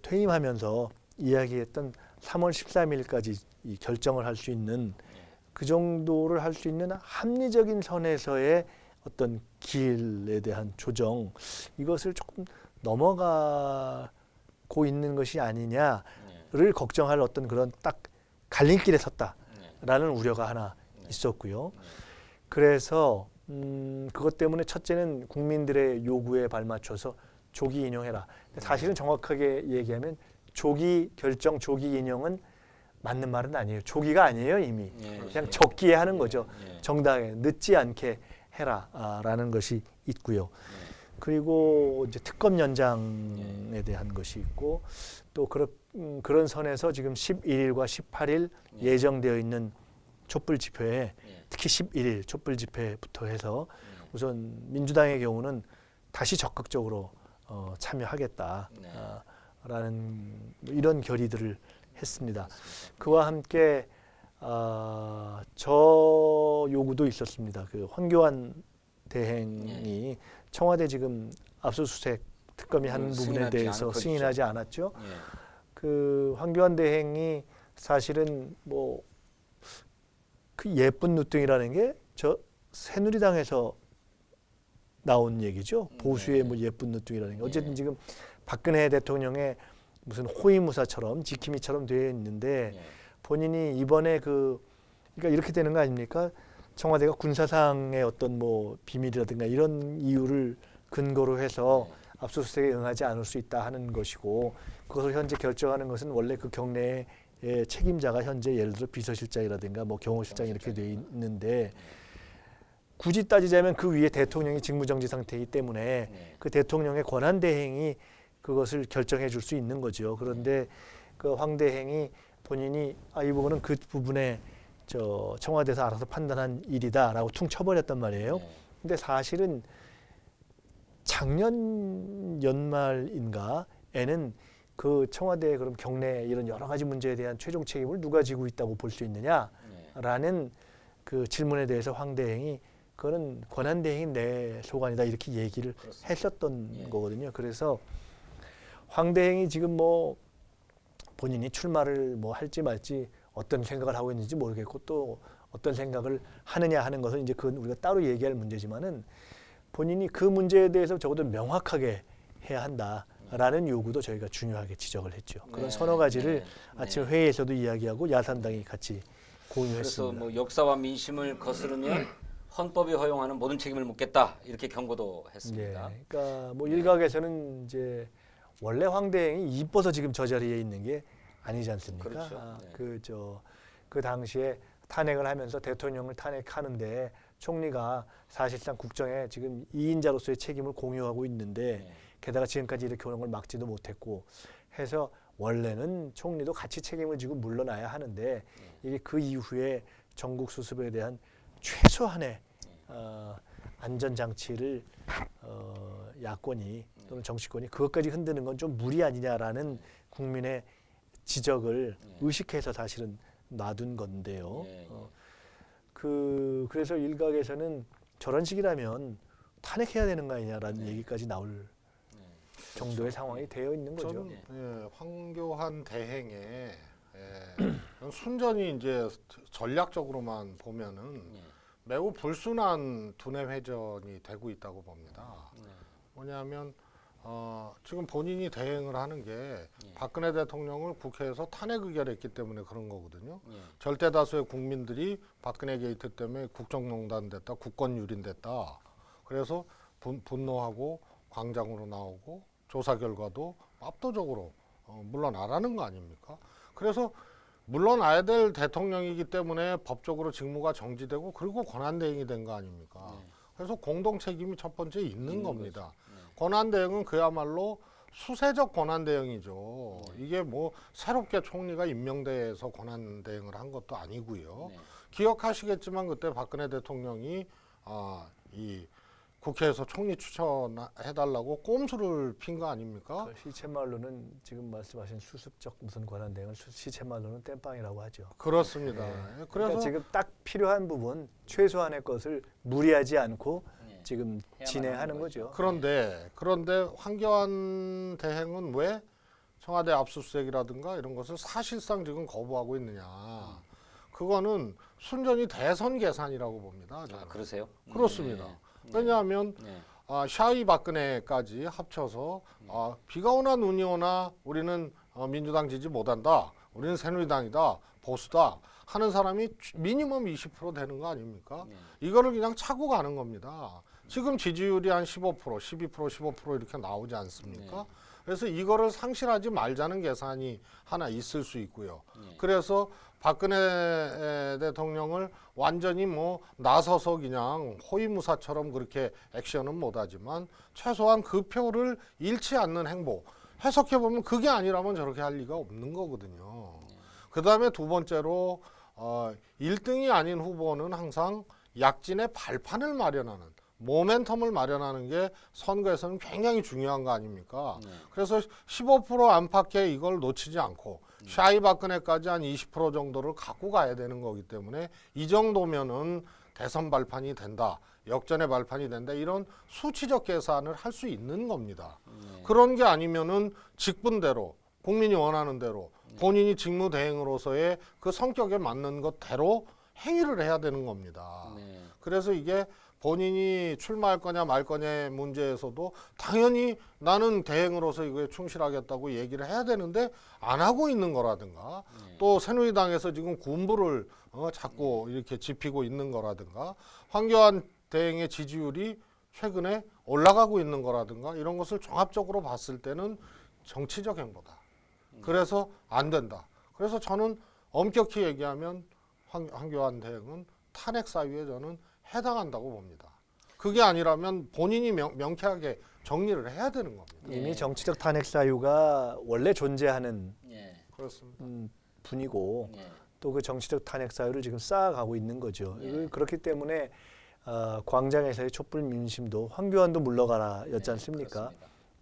퇴임하면서 이야기했던 3월 13일까지 이 결정을 할 수 있는 그 정도를 할 수 있는 합리적인 선에서의 어떤 길에 대한 조정 이것을 조금 넘어가고 있는 것이 아니냐를 걱정할 어떤 그런 딱 갈림길에 섰다라는 우려가 하나 있었고요. 그래서 그것 때문에 첫째는 국민들의 요구에 발맞춰서 조기 인용해라. 사실은 정확하게 얘기하면 조기 결정, 조기 인용은 맞는 말은 아니에요. 조기가 아니에요 이미. 그냥 적기에 하는 거죠. 정당하게 늦지 않게 해라라는 것이 있고요. 그리고 이제 특검 연장에 대한 것이 있고 또 그런 선에서 지금 11일과 18일 예정되어 있는 촛불 집회에 특히 11일 촛불 집회부터 해서 우선 민주당의 경우는 다시 적극적으로 참여하겠다라는 이런 결의들을 했습니다. 그와 함께 저 요구도 있었습니다. 그 황교안 대행이 청와대 지금 압수수색 특검이 한 부분에 대해서 승인하지 않았죠. 그 황교안 대행이 사실은 뭐 그 예쁜 누뚱이라는 게 저 새누리당에서 나온 얘기죠. 보수의 뭐 예쁜 누뚱이라는 게 어쨌든 지금 박근혜 대통령의 무슨 호위무사처럼 지킴이처럼 되어 있는데 본인이 이번에 그러니까 이렇게 되는 거 아닙니까? 청와대가 군사상의 어떤 뭐 비밀이라든가 이런 이유를 근거로 해서 압수수색에 응하지 않을 수 있다 하는 것이고 그것을 현재 결정하는 것은 원래 그 경내의 책임자가 현재 예를 들어 비서실장이라든가 뭐 경호실장 이렇게 돼 있는데 굳이 따지자면 그 위에 대통령이 직무정지 상태이기 때문에 그 대통령의 권한 대행이 그것을 결정해 줄 수 있는 거죠. 그런데 그 황 대행이 본인이 이 부분은 그 부분에 청와대에서 알아서 판단한 일이다라고 퉁 쳐버렸단 말이에요. 근데 사실은 작년 연말인가에는 그 청와대 그럼 경내 이런 여러 가지 문제에 대한 최종 책임을 누가 지고 있다고 볼 수 있느냐라는 그 질문에 대해서 황 대행이 그거는 권한 대행이 내 소관이다 이렇게 얘기를 했었던 거거든요. 그래서 황 대행이 지금 뭐 본인이 출마를 뭐 할지 말지 어떤 생각을 하고 있는지 모르겠고 또 어떤 생각을 하느냐 하는 것은 이제 그건 우리가 따로 얘기할 문제지만은 본인이 그 문제에 대해서 적어도 명확하게 해야 한다라는 요구도 저희가 중요하게 지적을 했죠. 그런 네, 서너 가지를 네, 아침 네. 회의에서도 이야기하고 야삼당이 같이 그래서 공유했습니다. 뭐 역사와 민심을 거스르면 헌법이 허용하는 모든 책임을 묻겠다 이렇게 경고도 했습니다. 네, 그러니까 뭐 네. 일각에서는 이제 원래 황대행이 이뻐서 지금 저 자리에 있는 게 아니지 않습니까? 그렇죠. 네. 그 당시에 탄핵을 하면서 대통령을 탄핵하는데 총리가 사실상 국정에 지금 2인자로서의 책임을 공유하고 있는데 네. 게다가 지금까지 이렇게 오는 걸 막지도 못했고 해서 원래는 총리도 같이 책임을 지고 물러나야 하는데 이게 그 이후에 전국 수습에 대한 최소한의 안전장치를 야권이 또는 정치권이 그것까지 흔드는 건 좀 무리 아니냐라는 국민의 지적을 의식해서 사실은 놔둔 건데요. 예, 예. 그래서 일각에서는 저런 식이라면 탄핵해야 되는 거 아니냐라는 얘기까지 나올 정도의 상황이 되어 있는 거죠. 저는 황교안 대행의 순전히 이제 전략적으로만 보면은 매우 불순한 두뇌 회전이 되고 있다고 봅니다. 뭐냐면 지금 본인이 대행을 하는 게 박근혜 대통령을 국회에서 탄핵 의결했기 때문에 그런 거거든요. 절대 다수의 국민들이 박근혜 게이트 때문에 국정농단 됐다, 국권 유린됐다. 그래서 분노하고 광장으로 나오고 조사 결과도 압도적으로 물러나라는 거 아닙니까? 그래서 물러나야 될 대통령이기 때문에 법적으로 직무가 정지되고 그리고 권한대행이 된 거 아닙니까? 그래서 공동 책임이 첫 번째 있는 겁니다. 권한대행은 그야말로 수세적 권한대행이죠. 이게 뭐 새롭게 총리가 임명돼서 권한대행을 한 것도 아니고요. 기억하시겠지만 그때 박근혜 대통령이 이 국회에서 총리 추천해달라고 꼼수를 핀 거 아닙니까? 그 시쳇말로는 지금 말씀하신 수습적 무슨 권한대행을 시쳇말로는 땜빵이라고 하죠. 그렇습니다. 그래서 그래서 지금 딱 필요한 부분 최소한의 것을 무리하지 않고 지금 진행하는 거죠. 그런데 황교안 대행은 왜 청와대 압수수색이라든가 이런 것을 사실상 지금 거부하고 있느냐? 그거는 순전히 대선 계산이라고 봅니다. 저는. 그러세요? 그렇습니다. 왜냐하면 샤이 박근혜까지 합쳐서 비가 오나 눈이 오나 우리는 민주당 지지 못한다. 우리는 새누리당이다. 보수다. 하는 사람이 미니멈 20% 되는 거 아닙니까? 이거를 그냥 차고 가는 겁니다. 지금 지지율이 한 15%, 12%, 15% 이렇게 나오지 않습니까? 그래서 이거를 상실하지 말자는 계산이 하나 있을 수 있고요. 그래서 박근혜 대통령을 완전히 뭐 나서서 그냥 호위무사처럼 그렇게 액션은 못하지만 최소한 그 표를 잃지 않는 행보. 해석해보면 그게 아니라면 저렇게 할 리가 없는 거거든요. 그 다음에 두 번째로 1등이 아닌 후보는 항상 약진의 발판을 마련하는 모멘텀을 마련하는 게 선거에서는 굉장히 중요한 거 아닙니까? 그래서 15% 안팎에 이걸 놓치지 않고 샤이 박근혜까지 한 20% 정도를 갖고 가야 되는 거기 때문에 이 정도면은 대선 발판이 된다. 역전의 발판이 된다. 이런 수치적 계산을 할 수 있는 겁니다. 그런 게 아니면은 직분대로 국민이 원하는 대로 본인이 직무대행으로서의 그 성격에 맞는 것대로 행위를 해야 되는 겁니다. 그래서 이게 본인이 출마할 거냐 말 거냐의 문제에서도 당연히 나는 대행으로서 이거에 충실하겠다고 얘기를 해야 되는데 안 하고 있는 거라든가 또 새누리당에서 지금 군부를 자꾸 이렇게 짚히고 있는 거라든가 황교안 대행의 지지율이 최근에 올라가고 있는 거라든가 이런 것을 종합적으로 봤을 때는 정치적 행보다. 그래서 안 된다. 그래서 저는 엄격히 얘기하면 황교안 대행은 탄핵 사유에 저는 해당한다고 봅니다. 그게 아니라면 본인이 명쾌하게 정리를 해야 되는 겁니다. 이미 정치적 탄핵 사유가 원래 존재하는 그렇습니다. 분이고 또 그 정치적 탄핵 사유를 지금 쌓아가고 있는 거죠. 그렇기 때문에 광장에서의 촛불 민심도 황교안도 물러가라였지 않습니까?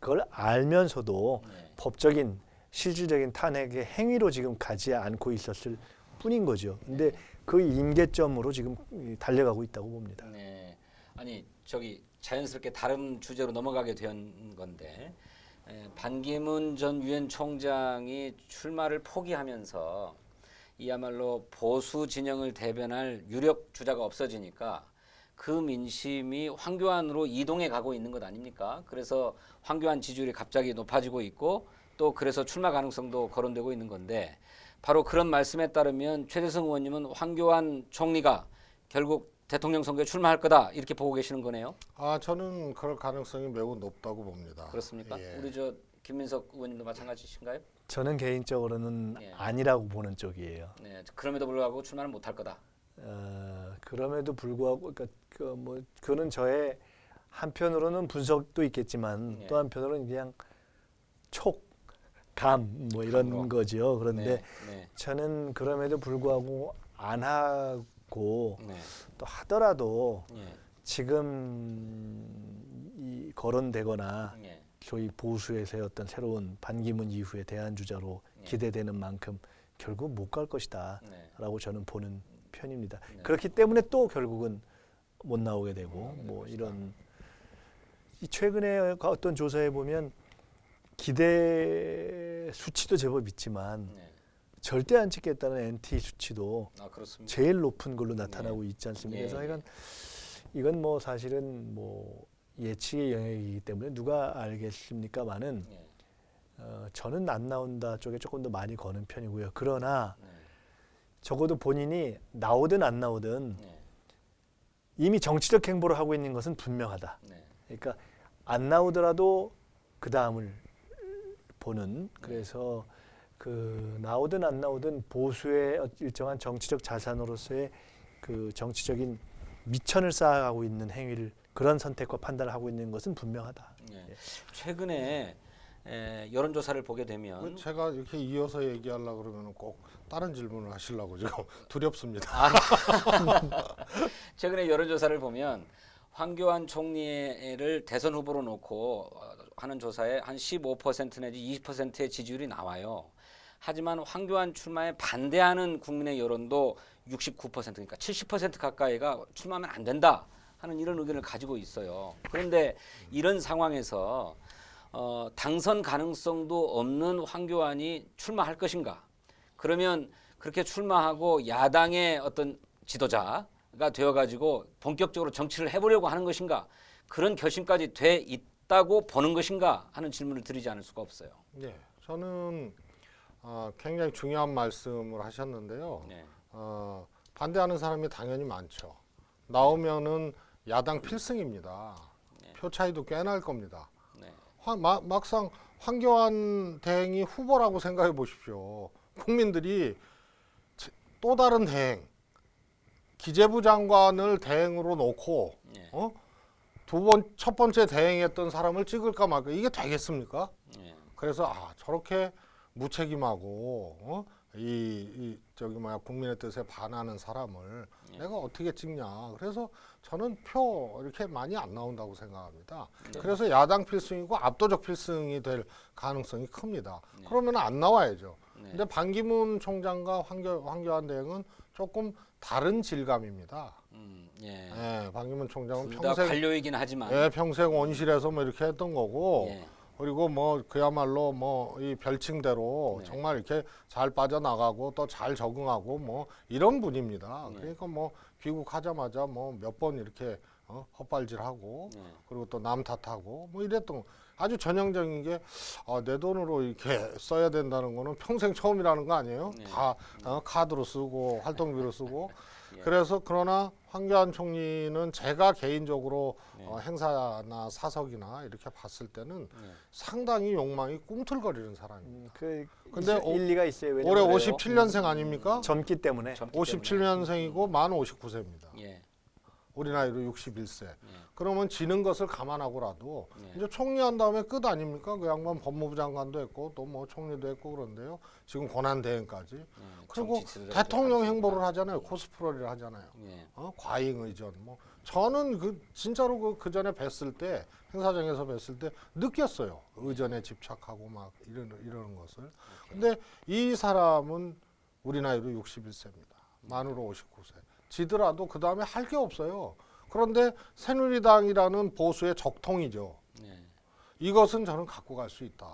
그걸 알면서도 법적인 실질적인 탄핵의 행위로 지금 가지 않고 있었을 뿐인 거죠. 근데 그 임계점으로 지금 달려가고 있다고 봅니다. 네. 아니 저기 자연스럽게 다른 주제로 넘어가게 된 건데 반기문 전 유엔 총장이 출마를 포기하면서 이야말로 보수 진영을 대변할 유력 주자가 없어지니까 그 민심이 황교안으로 이동해 가고 있는 것 아닙니까? 그래서 황교안 지지율이 갑자기 높아지고 있고 또 그래서 출마 가능성도 거론되고 있는 건데 바로 그런 말씀에 따르면 최재성 의원님은 황교안 총리가 결국 대통령 선거에 출마할 거다 이렇게 보고 계시는 거네요. 저는 그럴 가능성이 매우 높다고 봅니다. 그렇습니까? 예. 우리 저 김민석 의원님도 마찬가지신가요? 저는 개인적으로는 예. 아니라고 보는 쪽이에요. 네, 그럼에도 불구하고 출마는 못할 거다. 그럼에도 불구하고 그거는 저의 한편으로는 분석도 있겠지만 예. 또 한편으로는 그냥 촉감 뭐 이런 감으로. 거죠. 그런데 네, 저는 그럼에도 불구하고 안 하고 네, 또 하더라도 네, 지금 이 거론되거나 네, 소위 보수에서의 어떤 새로운 반기문 이후의 대안 주자로 네. 기대되는 만큼 결국 못 갈 것이다라고 네. 저는 보는 편입니다. 네. 그렇기 때문에 또 결국은 못 나오게 되고 뭐 것이다. 이런 이 최근에 어떤 조사에 보면 기대 수치도 제법 있지만 네. 절대 안 찍겠다는 NT 수치도 아 그렇습니다. 제일 높은 걸로 나타나고 있지 않습니까? 예, 그래서 예. 이건 뭐 사실은 뭐 예측의 영역이기 때문에 누가 알겠습니까만은 네, 저는 안 나온다 쪽에 조금 더 많이 거는 편이고요. 그러나 네, 적어도 본인이 나오든 안 나오든 네, 이미 정치적 행보를 하고 있는 것은 분명하다. 네, 그러니까 안 나오더라도 그 다음을 보는 그래서 그 나오든 안 나오든 보수의 일정한 정치적 자산으로서의 그 정치적인 미천을 쌓아가고 있는 행위를 그런 선택과 판단을 하고 있는 것은 분명하다. 네. 최근에 여론조사를 보게 되면 제가 이렇게 이어서 얘기하려고 그러면 꼭 다른 질문을 하시려고 지금 두렵습니다. 최근에 여론조사를 보면 황교안 총리를 대선 후보로 놓고 하는 조사에 한 15% 내지 20%의 지지율이 나와요. 하지만 황교안 출마에 반대하는 국민의 여론도 69% 그러니까 70% 가까이가 출마하면 안 된다 하는 이런 의견을 가지고 있어요. 그런데 이런 상황에서 당선 가능성도 없는 황교안이 출마할 것인가? 그러면 그렇게 출마하고 야당의 어떤 지도자가 되어가지고 본격적으로 정치를 해보려고 하는 것인가? 그런 결심까지 돼 있다고 보는 것인가? 하는 질문을 드리지 않을 수가 없어요. 네, 저는 굉장히 중요한 말씀을 하셨는데요. 네. 반대하는 사람이 당연히 많죠. 나오면은 야당 필승입니다. 네. 표 차이도 꽤 날 겁니다. 네. 막상 황교안 대행이 후보라고 생각해 보십시오. 국민들이 또 다른 대행, 기재부 장관을 대행으로 놓고 네. 첫 번째 대행했던 사람을 찍을까 말까 이게 되겠습니까? 네. 그래서 저렇게 무책임하고 국민의 뜻에 반하는 사람을 예. 내가 어떻게 찍냐. 그래서 저는 표 이렇게 많이 안 나온다고 생각합니다. 네. 그래서 야당 필승이고 압도적 필승이 될 가능성이 큽니다. 네. 그러면 안 나와야죠. 네. 근데 반기문 총장과 황교안 대행은 조금 다른 질감입니다. 예. 예, 반기문 총장은 둘 다 평생 관료이긴 하지만 평생 원실에서 뭐 이렇게 했던 거고 예. 그리고 뭐 그야말로 이 별칭대로 네. 정말 이렇게 잘 빠져나가고 또 잘 적응하고 뭐 이런 분입니다. 네. 그러니까 뭐 귀국하자마자 뭐 몇 번 이렇게 헛발질하고 네. 그리고 또 남 탓하고 뭐 이랬던 아주 전형적인 게 내 돈으로 이렇게 써야 된다는 거는 평생 처음이라는 거 아니에요? 네. 다 카드로 쓰고 활동비로 쓰고 예. 그래서 그러나 황교안 총리는 제가 개인적으로 네. 행사나 사석이나 이렇게 봤을 때는 네. 상당히 욕망이 꿈틀거리는 사람입니다. 근데 일리가 있어요. 올해 왜냐면 57년생 아닙니까? 젊기 때문에 젊기 때문에. 57년생이고 만 59세입니다. 예. 우리 나이로 61세. 예. 그러면 지는 것을 감안하고라도 예. 이제 총리한 다음에 끝 아닙니까? 그 양반 법무부 장관도 했고 또 뭐 총리도 했고 그런데요. 지금 권한대행까지. 예. 그리고 정치 지도자가 대통령 될 행보를 하잖아요. 코스프레를 하잖아요. 예. 과잉 의전 뭐 저는 진짜로 그 전에 뵀을 때 행사장에서 뵀을 때 느꼈어요. 의전에 집착하고 막 이러는 것을. 근데 이 사람은 우리 나이로 61세입니다. 만으로 59세. 지더라도 그 다음에 할 게 없어요. 그런데 새누리당이라는 보수의 적통이죠. 예. 이것은 저는 갖고 갈 수 있다.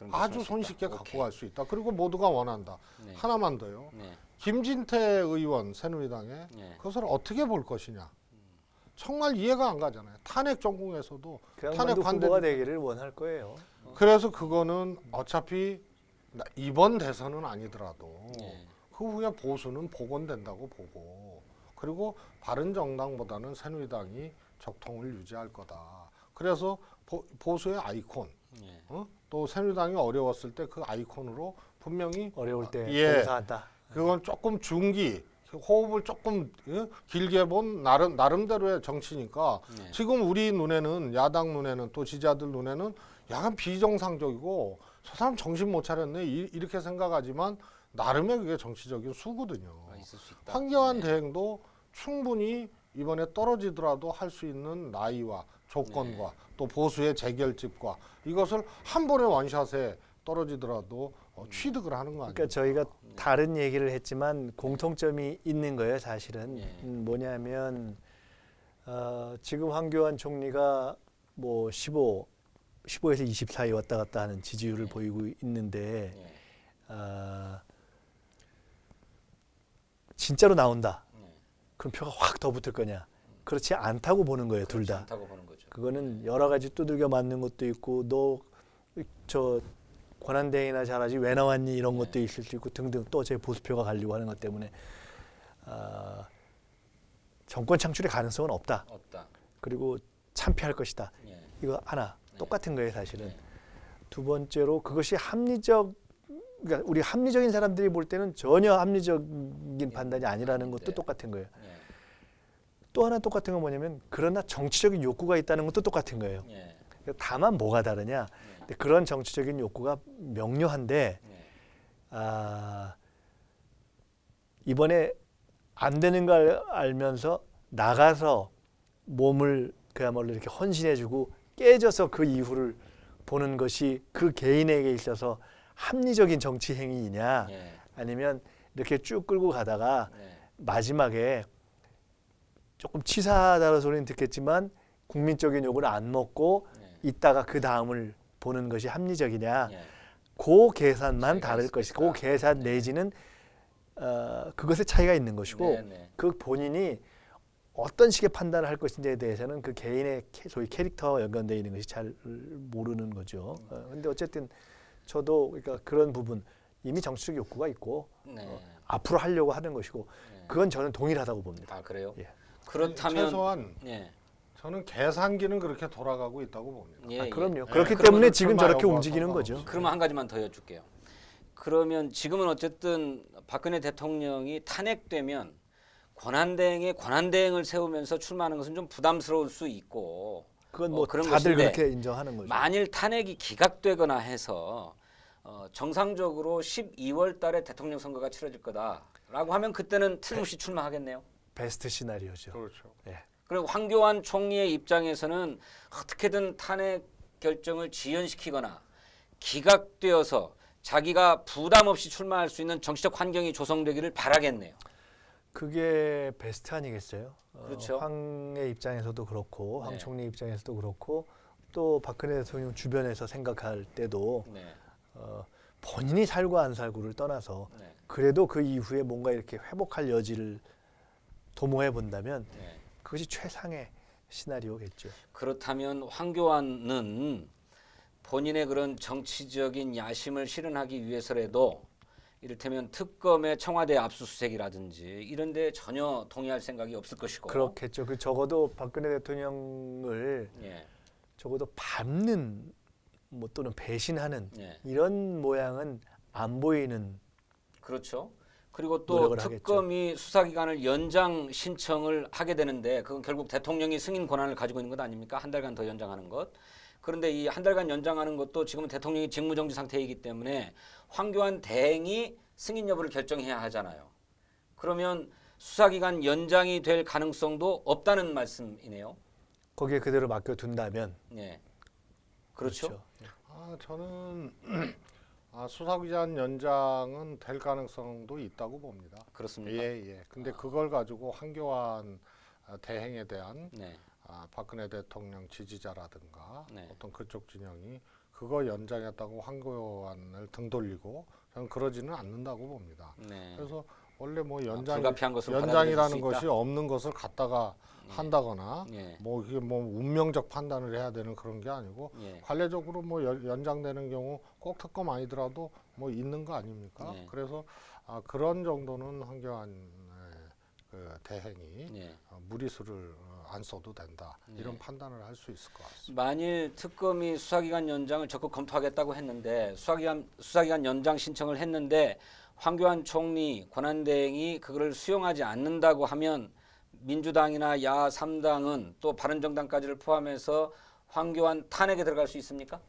그런 거 아주 쓸수 손쉽게 있다. 갖고 오케이. 갈 수 있다. 그리고 모두가 원한다. 네. 하나만 더요. 네. 김진태 의원 새누리당에 네. 그것을 어떻게 볼 것이냐. 정말 이해가 안 가잖아요. 탄핵 전국에서도 그 탄핵 양반도 반대. 후보가 되기를 원할 거예요. 그래서 그거는 어차피 이번 대선은 아니더라도 네. 그 후에 보수는 복원된다고 보고 그리고 바른정당보다는 새누리당이 적통을 유지할 거다. 그래서 보수의 아이콘 네. 또 새누리당이 어려웠을 때 그 아이콘으로 분명히 어려울 때 예. 봉사한다. 그건 조금 중기 호흡을 조금 길게 본 나름대로의 정치니까 네. 지금 우리 눈에는 야당 눈에는 또 지지자들 눈에는 약간 비정상적이고 저 사람 정신 못 차렸네 이렇게 생각하지만 나름의 그게 정치적인 수거든요. 있을 수 있다. 황교안 네. 대행도 충분히 이번에 떨어지더라도 할 수 있는 나이와 조건과 네. 또 보수의 재결집과 이것을 한 번에 원샷에 떨어지더라도 취득을 하는 거 아니에요? 그러니까 저희가 다른 얘기를 했지만 공통점이 있는 거예요, 사실은. 예. 뭐냐면 지금 황교안 총리가 뭐 15에서 20 사이 왔다 갔다 하는 지지율을 예. 보이고 있는데 예. 진짜로 나온다. 예. 그럼 표가 확 더 붙을 거냐? 그렇지 않다고 보는 거예요, 둘 그렇지 다. 않다고 보는 거죠. 그거는 여러 가지 두들겨 맞는 것도 있고 너 저 권한대행이나 잘하지 왜 나왔니 이런 것도 있을 수 있고 등등 또 제 보수표가 가려고 하는 것 때문에 정권 창출의 가능성은 없다. 없다. 그리고 참패할 것이다. 예. 이거 하나 똑같은 거예요 사실은. 네. 두 번째로 그것이 그러니까 우리 합리적인 사람들이 볼 때는 전혀 합리적인 판단이 아니라는 것도 아닌데. 똑같은 거예요. 예. 또 하나 똑같은 건 뭐냐면 그러나 정치적인 욕구가 있다는 것도 똑같은 거예요. 예. 다만 뭐가 다르냐? 근데 그런 정치적인 욕구가 명료한데 예. 이번에 안 되는 걸 알면서 나가서 몸을 그야말로 이렇게 헌신해주고 깨져서 그 이후를 보는 것이 그 개인에게 있어서 합리적인 정치 행위이냐 예. 아니면 이렇게 쭉 끌고 가다가 예. 마지막에 조금 치사하다는 소리는 듣겠지만 국민적인 욕을 안 먹고 예. 있다가 그 다음을 보는 것이 합리적이냐 예. 그 계산만 차이가 다를 있을 것이고 것이다. 그 계산 네. 내지는 그것의 차이가 있는 것이고 네, 네. 그 본인이 어떤 식의 판단을 할 것인지에 대해서는 그 개인의 소위 캐릭터와 연관되어 있는 것이 잘 모르는 거죠. 근데 어쨌든 저도 그러니까 그런 부분 이미 정치적 욕구가 있고 네. 앞으로 하려고 하는 것이고 네. 그건 저는 동일하다고 봅니다. 아 그래요? 예. 그렇다면 최소한 예. 저는 계산기는 그렇게 돌아가고 있다고 봅니다. 예, 예. 그럼요. 예. 그렇기 그러면은 때문에 지금 출마 저렇게 여부와 움직이는 상관없이. 거죠. 그러면 한 가지만 더 여쭐게요. 그러면 지금은 어쨌든 박근혜 대통령이 탄핵되면 권한대행의 권한대행을 세우면서 출마하는 것은 좀 부담스러울 수 있고 그건 뭐 그런 다들 것인데 그렇게 인정하는 거죠. 만일 탄핵이 기각되거나 해서 정상적으로 12월 달에 대통령 선거가 치러질 거다라고 하면 그때는 틀림없이 출마하겠네요. 베스트 시나리오죠. 그렇죠. 예. 그리고 황교안 총리의 입장에서는 어떻게든 탄핵 결정을 지연시키거나 기각되어서 자기가 부담 없이 출마할 수 있는 정치적 환경이 조성되기를 바라겠네요. 그게 베스트 아니겠어요? 그렇죠. 황의 입장에서도 그렇고 황 네. 총리 입장에서도 그렇고 또 박근혜 대통령 주변에서 생각할 때도 네. 본인이 살고 안 살고를 떠나서 네. 그래도 그 이후에 뭔가 이렇게 회복할 여지를 도모해 본다면 네. 그것이 최상의 시나리오겠죠. 그렇다면 황교안은 본인의 그런 정치적인 야심을 실현하기 위해서라도 이를테면 특검의 청와대 압수수색이라든지 이런 데 전혀 동의할 생각이 없을 것이고 그렇겠죠. 그 적어도 박근혜 대통령을 예. 적어도 밟는 뭐 또는 배신하는 예. 이런 모양은 안 보이는 그렇죠. 그리고 또 노력을 특검이 수사기간을 연장 신청을 하게 되는데 그건 결국 대통령이 승인 권한을 가지고 있는 것 아닙니까? 한 달간 더 연장하는 것. 그런데 이 한 달간 연장하는 것도 지금은 대통령이 직무정지 상태이기 때문에 황교안 대행이 승인 여부를 결정해야 하잖아요. 그러면 수사기간 연장이 될 가능성도 없다는 말씀이네요. 거기에 그대로 맡겨둔다면 예. 그렇죠. 저는 수사기간 연장은 될 가능성도 있다고 봅니다. 그렇습니까? 예. 근데 그걸 가지고 황교안 대행에 대한 네. 박근혜 대통령 지지자라든가 네. 어떤 그쪽 진영이 그거 연장했다고 황교안을 등 돌리고 저는 그러지는 않는다고 봅니다. 네. 그래서 원래 뭐 불가피한 것을 연장이라는 받아들일 수 것이 있다? 없는 것을 갖다가 한다거나 예. 뭐 이게 뭐 운명적 판단을 해야 되는 그런 게 아니고 예. 관례적으로 뭐 연장되는 경우 꼭 특검 아니더라도 뭐 있는 거 아닙니까? 예. 그래서 그런 정도는 황교안의 그 대행이 예. 무리수를 안 써도 된다 이런 예. 판단을 할 수 있을 것 같습니다. 만일 특검이 수사기간 연장을 적극 검토하겠다고 했는데 수사기간 연장 신청을 했는데 황교안 총리 권한대행이 그거를 수용하지 않는다고 하면 민주당이나 야 3당은 또 바른정당까지를 포함해서 황교안 탄핵에 들어갈 수 있습니까?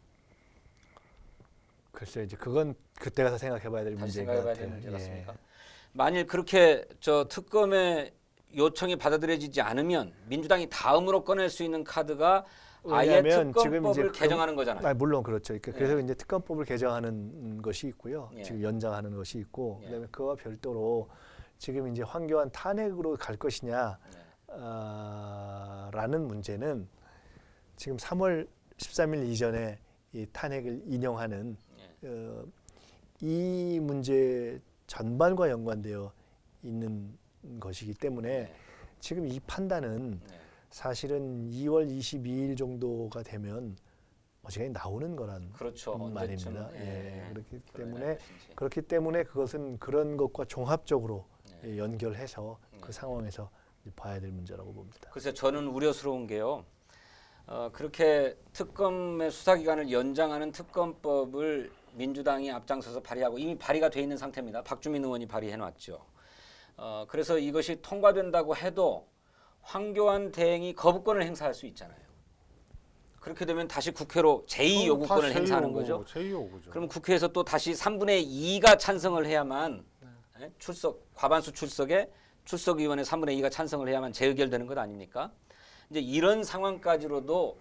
글쎄 이제 그건 그때 가서 생각해봐야 될 다시 문제인 것 생각해봐야 같아요. 되는 문제 같습니까? 예. 만일 그렇게 저 특검의 요청이 받아들여지지 않으면 민주당이 다음으로 꺼낼 수 있는 카드가 아예 왜냐하면 지금 특검법을 이제 개정하는 거잖아요. 아, 물론 그렇죠. 그래서 예. 이제 특검법을 개정하는 것이 있고요. 예. 지금 연장하는 것이 있고, 예. 그다음에 그와 별도로 지금 이제 황교안 탄핵으로 갈 것이냐 네. 라는 문제는 지금 3월 13일 이전에 이 탄핵을 인용하는 예. 이 문제 전반과 연관되어 있는 것이기 때문에 네. 지금 이 판단은 네. 사실은 2월 22일 정도가 되면 어지간히 나오는 거란 그렇죠. 언제쯤, 말입니다. 예. 그렇기 그러네, 때문에 진짜. 그것은 그런 것과 종합적으로 네. 연결해서 그 네. 상황에서 봐야 될 문제라고 봅니다. 글쎄 저는 우려스러운 게요. 그렇게 특검의 수사기간을 연장하는 특검법을 민주당이 앞장서서 발의하고 이미 발의가 돼 있는 상태입니다. 박주민 의원이 발의해놨죠. 그래서 이것이 통과된다고 해도 황교안 대행이 거부권을 행사할 수 있잖아요. 그렇게 되면 다시 국회로 제2 요구권을 행사하는 거죠. 제2 요구죠. 그럼 국회에서 또 다시 3분의 2가 찬성을 해야만 과반수 출석에 출석위원회 3분의 2가 찬성을 해야만 재의결되는 것 아닙니까? 이제 이런 상황까지로도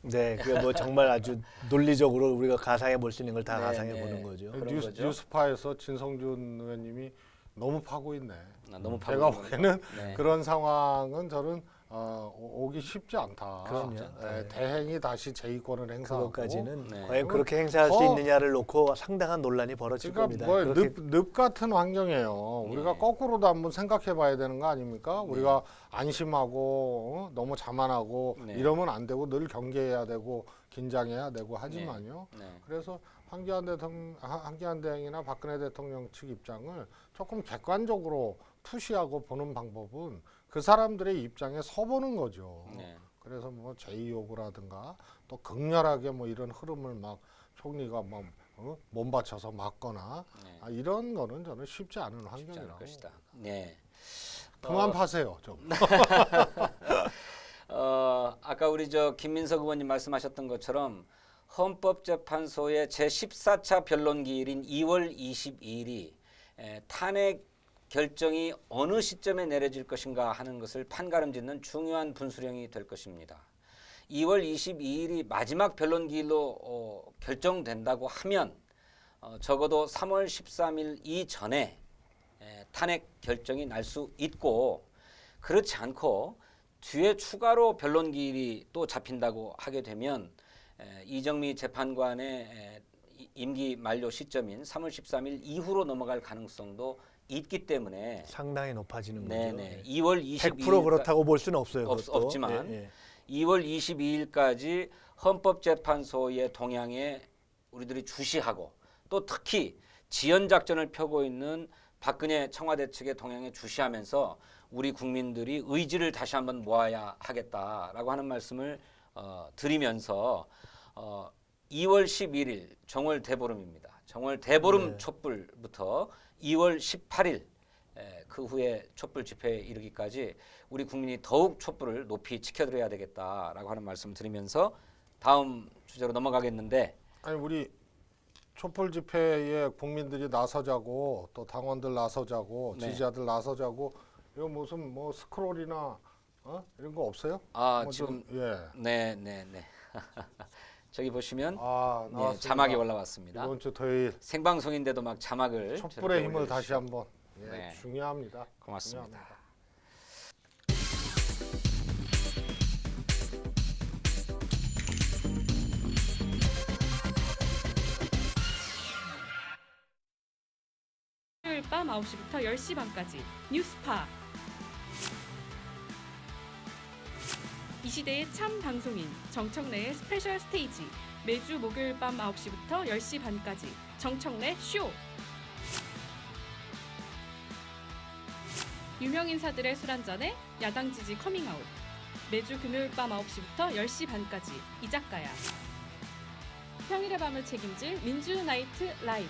네, 그게 뭐 정말 아주 논리적으로 우리가 가상해 볼 수 있는 걸 다 네, 가상해 네. 보는 거죠. 그런 거죠. 뉴스파에서 진성준 의원님이 너무 파고 있네. 너무 제가 파고 보기에는 네. 그런 상황은 저는 오기 쉽지 않다. 그럼요. 네, 대행이 다시 제2권을 행사하고 그것까지는 네. 과연 그렇게 행사할 수 더- 있느냐를 놓고 상당한 논란이 벌어질 그러니까 겁니다. 뭐 그렇게 늪 같은 환경이에요. 우리가 네. 거꾸로도 한번 생각해봐야 되는 거 아닙니까? 우리가 안심하고 너무 자만하고 네. 이러면 안 되고 늘 경계해야 되고 긴장해야 되고 하지만요. 네. 그래서 황교안 대행이나 박근혜 대통령 측 입장을 조금 객관적으로 투시하고 보는 방법은 그 사람들의 입장에 서보는 거죠. 네. 그래서 뭐 제2요구라든가 또 극렬하게 뭐 이런 흐름을 막 총리가 막 몸바쳐서 막거나 네. 이런 거는 저는 쉽지 않은 쉽지 않을 환경이라고. 것이다. 네. 그만 파세요 좀. 아까 우리 김민석 의원님 말씀하셨던 것처럼 헌법재판소의 제14차 변론기일인 2월 22일이 탄핵 결정이 어느 시점에 내려질 것인가 하는 것을 판가름짓는 중요한 분수령이 될 것입니다. 2월 22일이 마지막 변론기일로 결정된다고 하면 적어도 3월 13일 이전에 탄핵 결정이 날 수 있고, 그렇지 않고 뒤에 추가로 변론기일이 또 잡힌다고 하게 되면 이정미 재판관의 임기 만료 시점인 3월 13일 이후로 넘어갈 가능성도 있기 때문에 상당히 높아지는 거죠. 네네. 2월 22일 100% 그렇다고 볼 수는 없어요. 그것도. 없지만 예, 예. 2월 22일까지 헌법재판소의 동향에 우리들이 주시하고, 또 특히 지연 작전을 펴고 있는 박근혜 청와대 측의 동향에 주시하면서 우리 국민들이 의지를 다시 한번 모아야 하겠다라고 하는 말씀을 드리면서 2월 11일 정월 대보름입니다. 정월 대보름 네. 촛불부터 2월 18일 그 후에 촛불 집회에 이르기까지 우리 국민이 더욱 촛불을 높이 지켜드려야 되겠다라고 하는 말씀을 드리면서 다음 주제로 넘어가겠는데, 아니 우리 촛불 집회에 국민들이 나서자고 또 당원들 나서자고 네. 지지자들 나서자고 이거 무슨 뭐 스크롤이나 이런 거 없어요? 뭐 지금 예. 네네네 저기 보시면 나왔습니다. 자막이 올라왔습니다. 이번 주 토요일 생방송인데도 막 자막을 촛불의 저렇게 힘을 다시 올려주시죠. 한번 네. 중요합니다. 고맙습니다. 중요합니다. 금요일 밤 9시부터 10시 반까지 뉴스파. 이 시대의 참 방송인 정청래의 스페셜 스테이지. 매주 목요일 밤 9시부터 10시 반까지 정청래 쇼. 유명 인사들의 술 한잔에 야당 지지 커밍아웃. 매주 금요일 밤 9시부터 10시 반까지 이작가야. 평일의 밤을 책임질 민주 나이트 라이브.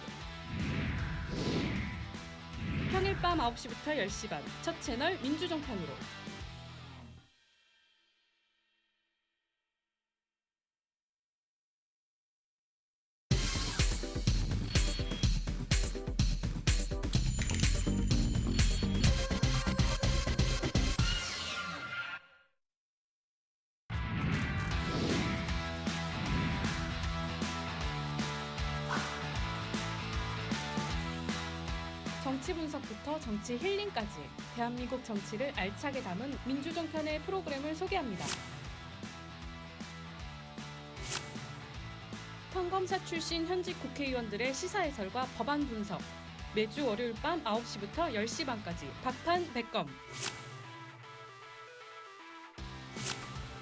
평일 밤 9시부터 10시 반 첫 채널 민주종편으로. 정치 분석부터 정치 힐링까지 대한민국 정치를 알차게 담은 민주종편의 프로그램을 소개합니다. 평검사 출신 현직 국회의원들의 시사 해설과 법안 분석. 매주 월요일 밤 9시부터 10시 반까지 박판 백검.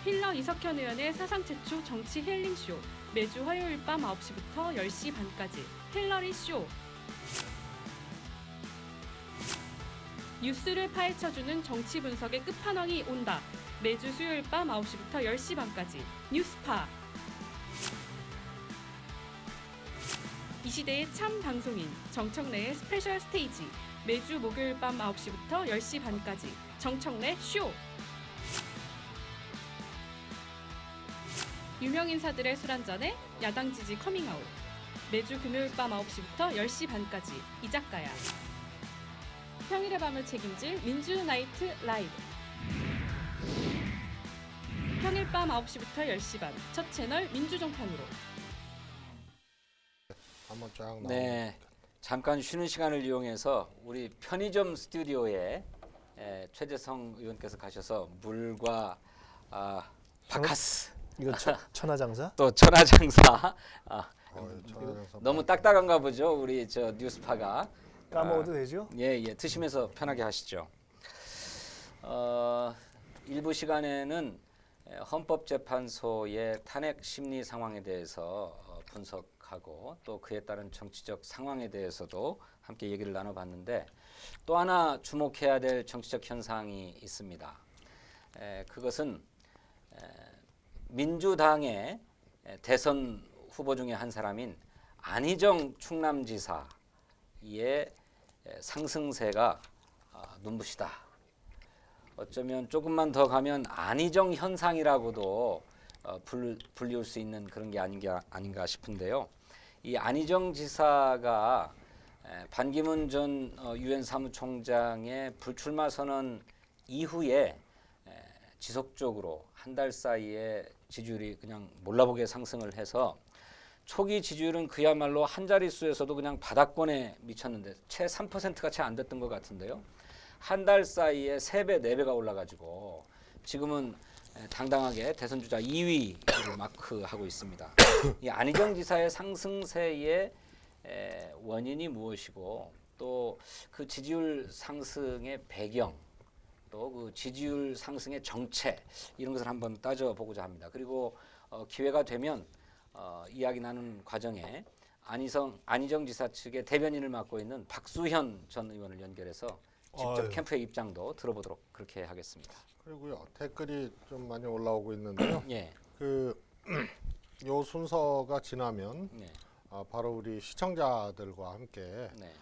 힐러 이석현 의원의 사상 최초 정치 힐링쇼. 매주 화요일 밤 9시부터 10시 반까지 힐러리 쇼. 뉴스를 파헤쳐주는 정치 분석의 끝판왕이 온다. 매주 수요일 밤 9시부터 10시 반까지 뉴스파. 이 시대의 참 방송인 정청래의 스페셜 스테이지. 매주 목요일 밤 9시부터 10시 반까지 정청래 쇼. 유명 인사들의 술 한잔에 야당 지지 커밍아웃. 매주 금요일 밤 9시부터 10시 반까지 이작가야. 평일의 밤을 책임질 민주 나이트 라이브. 평일 밤 9시부터 10시 반 첫 채널 민주종편으로. 한번 쫙 나오면 네, 잠깐 쉬는 시간을 이용해서 우리 편의점 스튜디오에 최재성 의원께서 가셔서 물과 바카스 이거 천하장사? 또 천하장사 천하장사 너무 딱딱한가 보죠 우리 저 뉴스파가. 까먹어도 되죠? 예, 드시면서 편하게 하시죠. 일부 시간에는 헌법재판소의 탄핵 심리 상황에 대해서 분석하고 또 그에 따른 정치적 상황에 대해서도 함께 얘기를 나눠봤는데 또 하나 주목해야 될 정치적 현상이 있습니다. 그것은 민주당의 대선 후보 중에 한 사람인 안희정 충남지사의 상승세가 눈부시다. 어쩌면 조금만 더 가면 안희정 현상이라고도 불리울 수 있는 그런 게 아닌가 싶은데요. 이 안희정 지사가 반기문 전 유엔 사무총장의 불출마 선언 이후에 지속적으로 한 달 사이에 지지율이 그냥 몰라보게 상승을 해서 초기 지지율은 그야말로 한 자릿수에서도 그냥 바닥권에 미쳤는데 채 3%가 채 안 됐던 것 같은데요. 한 달 사이에 3배, 4배가 올라가지고 지금은 당당하게 대선 주자 2위를 마크하고 있습니다. 이 안희정 지사의 상승세의 원인이 무엇이고 또 그 지지율 상승의 배경 또 그 지지율 상승의 정체 이런 것을 한번 따져보고자 합니다. 그리고 기회가 되면 이야기 나누는 과정에 안희정 지사 측의 대변인을 맡고 있는 박수현 전 의원을 연결해서 직접 캠프의 입장도 들어보도록 그렇게 하겠습니다. 그리고요 댓글이 좀 많이 올라오고 있는데요. 예. 요 순서가 지나면 네. 바로 우리 시청자들과 함께 네.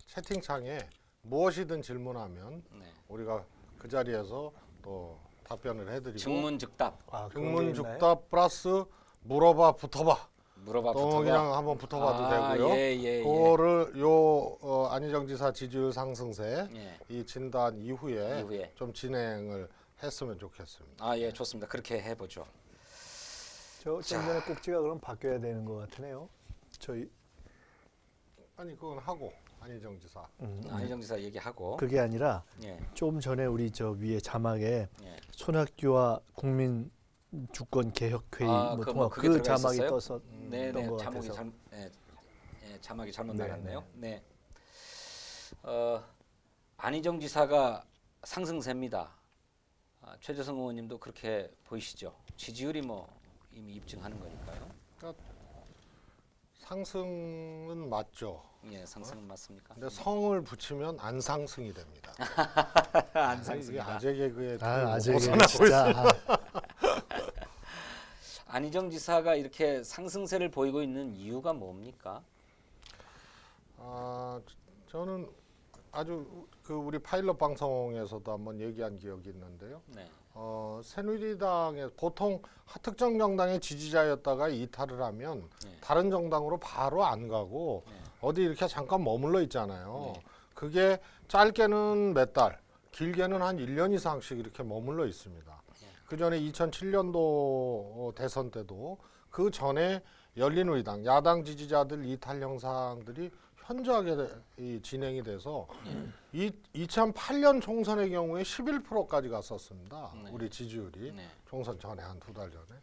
채팅창에 무엇이든 질문하면 네. 우리가 그 자리에서 또 답변을 해드리고 증문즉답. 그런 게 있나요? 증문즉답 플러스 물어봐 붙어봐 물어봐 또 붙어봐. 그냥 한번 붙어봐도 되고요. 예. 그거를 안희정 지사 지지율 상승세 예. 이 진단 이후에 이후에. 좀 진행을 했으면 좋겠습니다. 예, 좋습니다. 그렇게 해보죠. 좀 전에 꼭지가 그럼 바뀌어야 되는 것 같으네요. 저희 아니 그건 하고 안희정 지사. 안희정 지사 얘기하고. 그게 아니라 예. 좀 전에 우리 저 위에 자막에 예. 손학규와 국민 주권 개혁 회의 그거 통합 그게 그 들어가 자막이 있었어요? 떴었던 네, 것 자막이 같아서. 자막이 잘못 네, 나갔네요. 네. 안희정 지사가 상승세입니다. 최재성 의원님도 그렇게 보이시죠? 지지율이 뭐 이미 입증하는 거니까요. 상승은 맞죠. 예, 상승은 맞습니까? 근데 성을 붙이면 안 상승이 됩니다. 안 이게 상승이다. 아재 개그의 아재 벗어나고 진짜. 안희정 지사가 이렇게 상승세를 보이고 있는 이유가 뭡니까? 저는 아주 우리 파일럿 방송에서도 한번 얘기한 기억이 있는데요. 네. 새누리당에 보통 특정 정당의 지지자였다가 이탈을 하면 네. 다른 정당으로 바로 안 가고 네. 어디 이렇게 잠깐 머물러 있잖아요. 네. 그게 짧게는 몇 달, 길게는 한 1년 이상씩 이렇게 머물러 있습니다. 네. 그 전에 2007년도 대선 때도 그 전에 열린우리당 야당 지지자들 이탈 현상들이 현저하게 진행이 돼서 2008년 총선의 경우에 11%까지 갔었습니다. 네. 우리 지지율이 네. 총선 전에 한 2달 전에.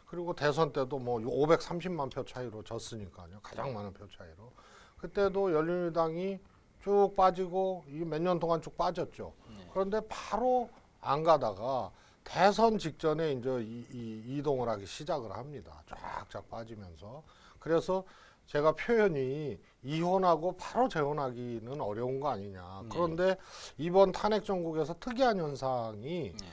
그리고 대선 때도 뭐 530만 표 차이로 졌으니까요. 가장 많은 표 차이로. 그때도 열린우리당이 쭉 빠지고 몇 년 동안 쭉 빠졌죠. 네. 그런데 바로 안 가다가 대선 직전에 이제 이동을 하기 시작을 합니다. 쫙쫙 빠지면서. 그래서 제가 표현이 이혼하고 바로 재혼하기는 어려운 거 아니냐. 네. 그런데 이번 탄핵 정국에서 특이한 현상이 네.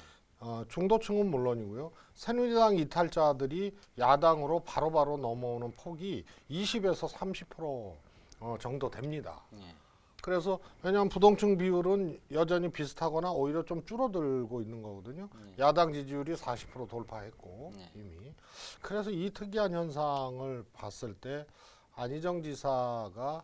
중도층은 물론이고요. 새누리당 이탈자들이 야당으로 바로바로 넘어오는 폭이 20에서 30% 정도 됩니다. 네. 그래서 왜냐하면 부동층 비율은 여전히 비슷하거나 오히려 좀 줄어들고 있는 거거든요. 야당 지지율이 40% 돌파했고 네. 이미. 그래서 이 특이한 현상을 봤을 때 안희정 지사가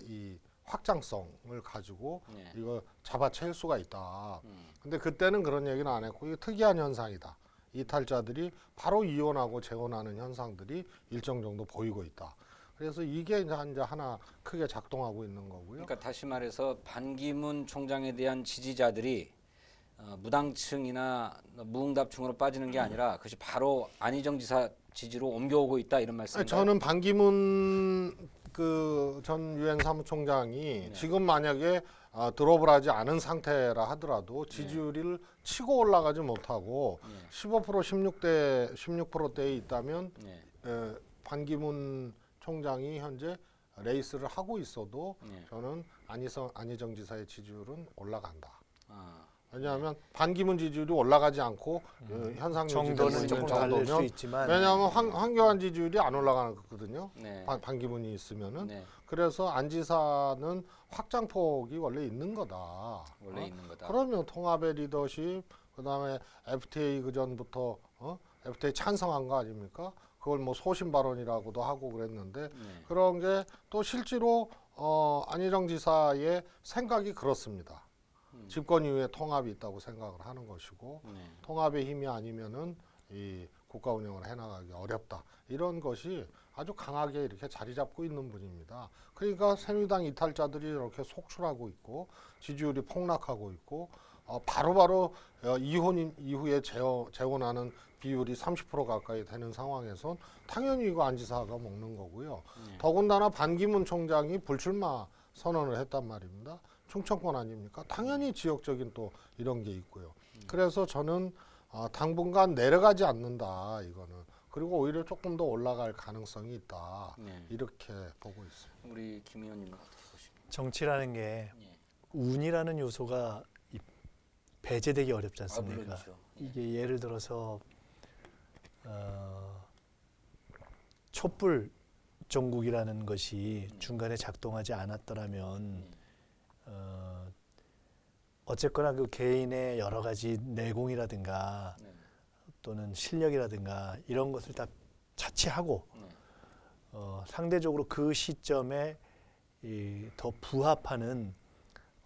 이 확장성을 가지고 네. 이거 잡아챌 수가 있다. 근데 그때는 그런 얘기는 안 했고 이게 특이한 현상이다. 이탈자들이 바로 이혼하고 재혼하는 현상들이 일정 정도 보이고 있다. 그래서 이게 이제 하나 크게 작동하고 있는 거고요. 그러니까 다시 말해서 반기문 총장에 대한 지지자들이 무당층이나 무응답층으로 빠지는 게 아니라 그것이 바로 안희정 지사 지지로 옮겨오고 있다 이런 말씀인가요? 저는 반기문 전 유엔 사무총장이 네. 지금 만약에 드롭을 하지 않은 상태라 하더라도 지지율을 치고 올라가지 못하고 네. 16%대에 있다면 네. 반기문 총장이 현재 레이스를 하고 있어도 네. 저는 안희정 지사의 지지율은 올라간다. 아, 왜냐하면 반기문 지지율이 올라가지 않고 현상 유지되고 정도는 있는 조금 다를 수 정도면 있지만 왜냐하면 황교안 지지율이 안 올라가는 거거든요. 네. 반기문이 있으면은 네. 그래서 안 지사는 확장폭이 원래 있는 거다. 원래 있는 거다. 그러면 통합의 리더십 그다음에 FTA 그 전부터 FTA 찬성한 거 아닙니까? 그걸 뭐 소신 발언이라고도 하고 그랬는데 네. 그런 게 또 실제로 안희정 지사의 생각이 그렇습니다. 집권 이후에 통합이 있다고 생각을 하는 것이고 네. 통합의 힘이 아니면은 이 국가 운영을 해나가기 어렵다. 이런 것이 아주 강하게 이렇게 자리 잡고 있는 분입니다. 그러니까 새누리당 이탈자들이 이렇게 속출하고 있고 지지율이 폭락하고 있고 바로바로 이혼 이후에 재혼하는 비율이 30% 가까이 되는 상황에선 당연히 이거 안 지사가 먹는 거고요. 더군다나 반기문 총장이 불출마 선언을 했단 말입니다. 충청권 아닙니까? 당연히 지역적인 또 이런 게 있고요. 그래서 저는 당분간 내려가지 않는다 이거는. 그리고 오히려 조금 더 올라갈 가능성이 있다. 네. 이렇게 보고 있습니다. 우리 김 의원님은 어떻게 보십니까? 정치라는 게 예. 운이라는 요소가 배제되기 어렵지 않습니까? 물론이죠. 예. 이게 예를 들어서 촛불 정국이라는 것이 중간에 작동하지 않았더라면 어쨌거나 그 개인의 여러 가지 내공이라든가 네. 또는 실력이라든가 이런 것을 다 차치하고 네. 상대적으로 그 시점에 더 부합하는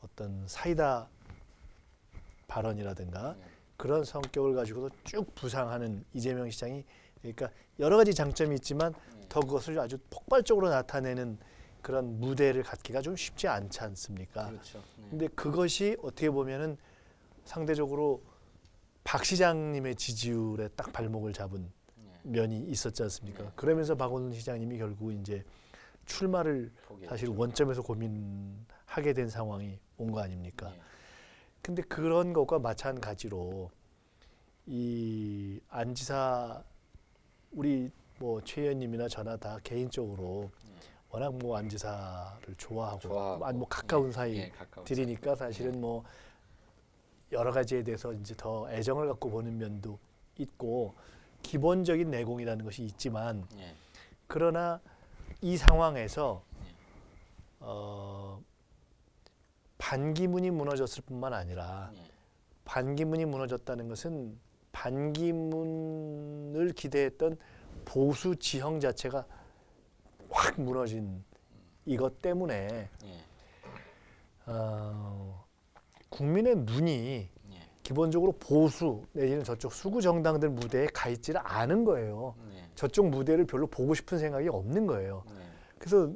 어떤 사이다 발언이라든가 네. 그런 성격을 가지고도 쭉 부상하는 이재명 시장이 그러니까 여러 가지 장점이 있지만 더 그것을 아주 폭발적으로 나타내는 그런 무대를 갖기가 좀 쉽지 않지 않습니까? 그렇죠. 네. 근데 그것이 어떻게 보면은 상대적으로 박 시장님의 지지율에 딱 발목을 잡은 네. 면이 있었지 않습니까? 네. 그러면서 박원순 시장님이 결국 이제 출마를 포기했죠. 사실 원점에서 고민한 하게 된 상황이 온 거 아닙니까? 예. 근데 그런 것과 마찬가지로 이 안지사 우리 뭐 최 의원님이나 저나 다 개인적으로 워낙 뭐 안지사를 좋아하고 뭐 가까운 사이들이니까 사실은 뭐 여러 가지에 대해서 이제 더 애정을 갖고 보는 면도 있고 기본적인 내공이라는 것이 있지만 그러나 이 상황에서 반기문이 무너졌을 뿐만 아니라 반기문이 무너졌다는 것은 반기문을 기대했던 보수 지형 자체가 확 무너진 이것 때문에 국민의 눈이 기본적으로 보수 내지는 저쪽 수구 정당들 무대에 가 있지를 않은 거예요. 저쪽 무대를 별로 보고 싶은 생각이 없는 거예요. 그래서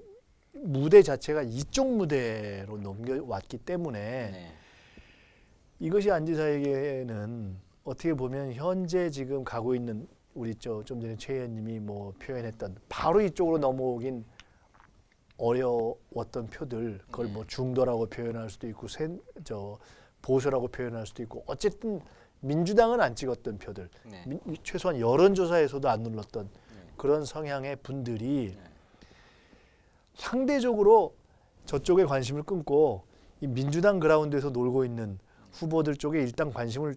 무대 자체가 이쪽 무대로 넘겨왔기 때문에 이것이 안 지사에게는 어떻게 보면 현재 지금 가고 있는 우리 좀 전에 최 의원님이 뭐 표현했던 바로 이쪽으로 넘어오긴 어려웠던 표들 그걸 뭐 중도라고 표현할 수도 있고 보수라고 표현할 수도 있고 어쨌든 민주당은 안 찍었던 표들 최소한 여론조사에서도 안 눌렀던 그런 성향의 분들이 상대적으로 저쪽에 관심을 끊고 이 민주당 그라운드에서 놀고 있는 후보들 쪽에 일단 관심을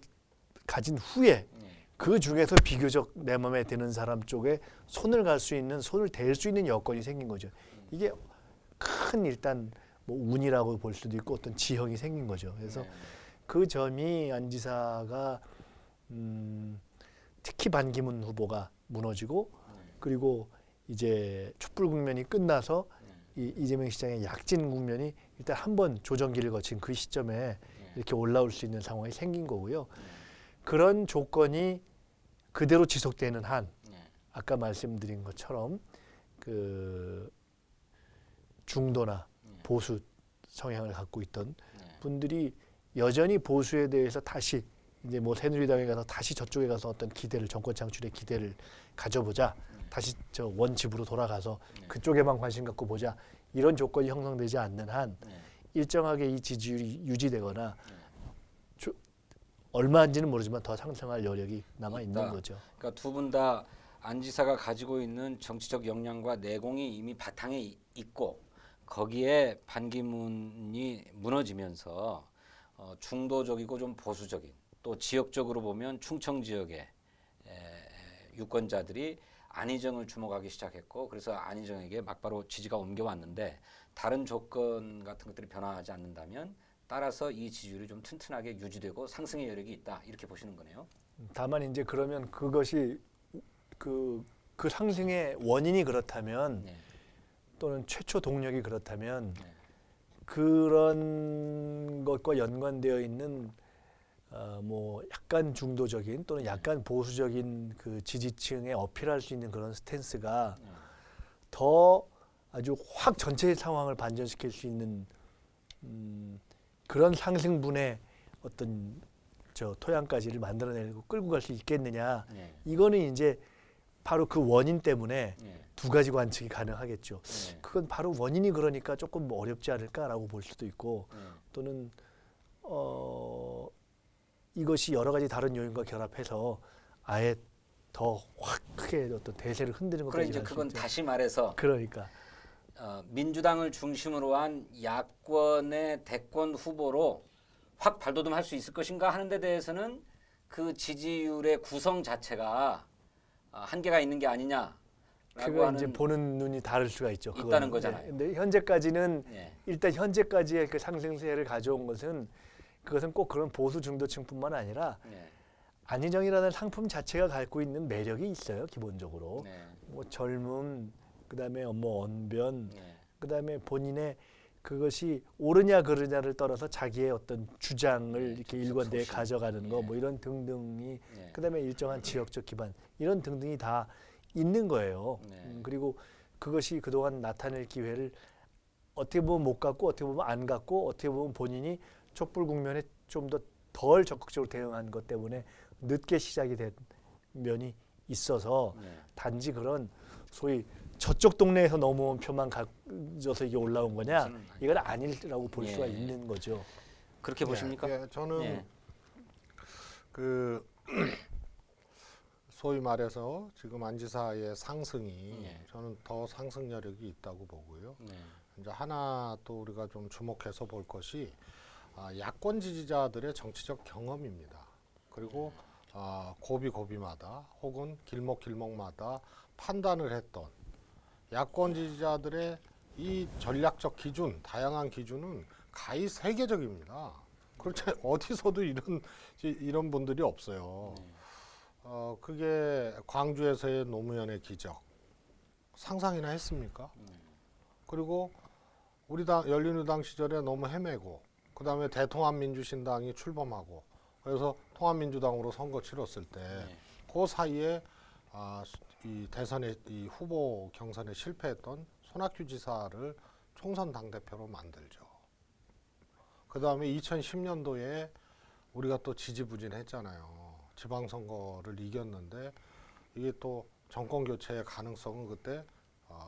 가진 후에 그 중에서 비교적 내 마음에 드는 사람 쪽에 손을 댈 수 있는 여건이 생긴 거죠. 이게 큰 일단 뭐 운이라고 볼 수도 있고 어떤 지형이 생긴 거죠. 그래서 그 점이 안 지사가 특히 반기문 후보가 무너지고 그리고 이제 촛불 국면이 끝나서 이재명 시장의 약진 국면이 일단 한번 조정기를 거친 그 시점에 이렇게 올라올 수 있는 상황이 생긴 거고요. 그런 조건이 그대로 지속되는 한 아까 말씀드린 것처럼 그 중도나 보수 성향을 갖고 있던 분들이 여전히 보수에 대해서 다시 이제 뭐 새누리당에 가서 다시 저쪽에 가서 어떤 기대를 정권 창출의 기대를 가져보자. 다시 저 원집으로 돌아가서 그쪽에만 관심 갖고 보자. 이런 조건이 형성되지 않는 한 일정하게 이 지지율이 유지되거나 얼마인지는 모르지만 더 상승할 여력이 남아 있는 거죠. 그러니까 두 분 다 안 지사가 가지고 있는 정치적 역량과 내공이 이미 바탕에 있고 거기에 반기문이 무너지면서 중도적이고 좀 보수적인 또 지역적으로 보면 충청 지역의 유권자들이 안희정을 주목하기 시작했고 그래서 안희정에게 막바로 지지가 옮겨왔는데 다른 조건 같은 것들이 변화하지 않는다면 따라서 이 지지율이 좀 튼튼하게 유지되고 상승의 여력이 있다 이렇게 보시는 거네요. 다만 이제 그러면 그것이 그 상승의 원인이 그렇다면 또는 최초 동력이 그렇다면 그런 것과 연관되어 있는 뭐 약간 중도적인 또는 약간 보수적인 그 지지층에 어필할 수 있는 그런 스탠스가 더 아주 확 전체의 상황을 반전시킬 수 있는 그런 상승분의 어떤 저 토양까지를 만들어내고 끌고 갈 수 있겠느냐. 이거는 이제 바로 그 원인 때문에 두 가지 관측이 가능하겠죠. 그건 바로 원인이 그러니까 조금 어렵지 않을까라고 볼 수도 있고 또는 이것이 여러 가지 다른 요인과 결합해서 아예 더 확 크게 어떤 대세를 흔드는 것까지. 그래 이제 그건 다시 말해서 그러니까 민주당을 중심으로 한 야권의 대권 후보로 확 발돋움할 수 있을 것인가 하는 데 대해서는 그 지지율의 구성 자체가 한계가 있는 게 아니냐라고 그거 하는 이제 보는 눈이 다를 수가 있죠. 있다는 거잖아요. 근데 현재까지는 일단 현재까지의 그 상승세를 가져온 것은 그것은 꼭 그런 보수 중도층뿐만 아니라 안희정이라는 상품 자체가 갖고 있는 매력이 있어요. 기본적으로 뭐 젊음, 그다음에 뭐 언변, 그다음에 본인의 그것이 옳으냐 그르냐를 떠나서 자기의 어떤 주장을 이렇게 일관되게 가져가는 거 뭐 이런 등등이 그다음에 일정한 지역적 기반 이런 등등이 다 있는 거예요. 그리고 그것이 그동안 나타낼 기회를 어떻게 보면 못 갖고 어떻게 보면 안 갖고 어떻게 보면 본인이 촛불 국면에 좀 더 덜 적극적으로 대응한 것 때문에 늦게 시작이 된 면이 있어서 단지 그런 소위 저쪽 동네에서 넘어온 표만 가져서 이게 올라온 거냐? 그것은 아니- 이건 아니라고 볼 수가 예. 있는 거죠. 그렇게 보십니까? 예, 저는 예. 그 소위 말해서 지금 안지사의 상승이 예. 저는 더 상승 여력이 있다고 보고요. 네. 이제 하나 또 우리가 좀 주목해서 볼 것이 야권 지지자들의 정치적 경험입니다. 그리고 고비고비마다 혹은 길목길목마다 판단을 했던 야권 지지자들의 이 전략적 기준, 다양한 기준은 가히 세계적입니다. 그렇지 어디서도 이런 분들이 없어요. 그게 광주에서의 노무현의 기적 상상이나 했습니까? 그리고 우리 당 열린우리당 시절에 너무 헤매고 그 다음에 대통합민주신당이 출범하고 그래서 통합민주당으로 선거 치렀을 때 그 사이에 이 대선에 이 후보 경선에 실패했던 손학규 지사를 총선 당대표로 만들죠. 그 다음에 2010년도에 우리가 또 지지부진했잖아요. 지방선거를 이겼는데 이게 또 정권 교체의 가능성은 그때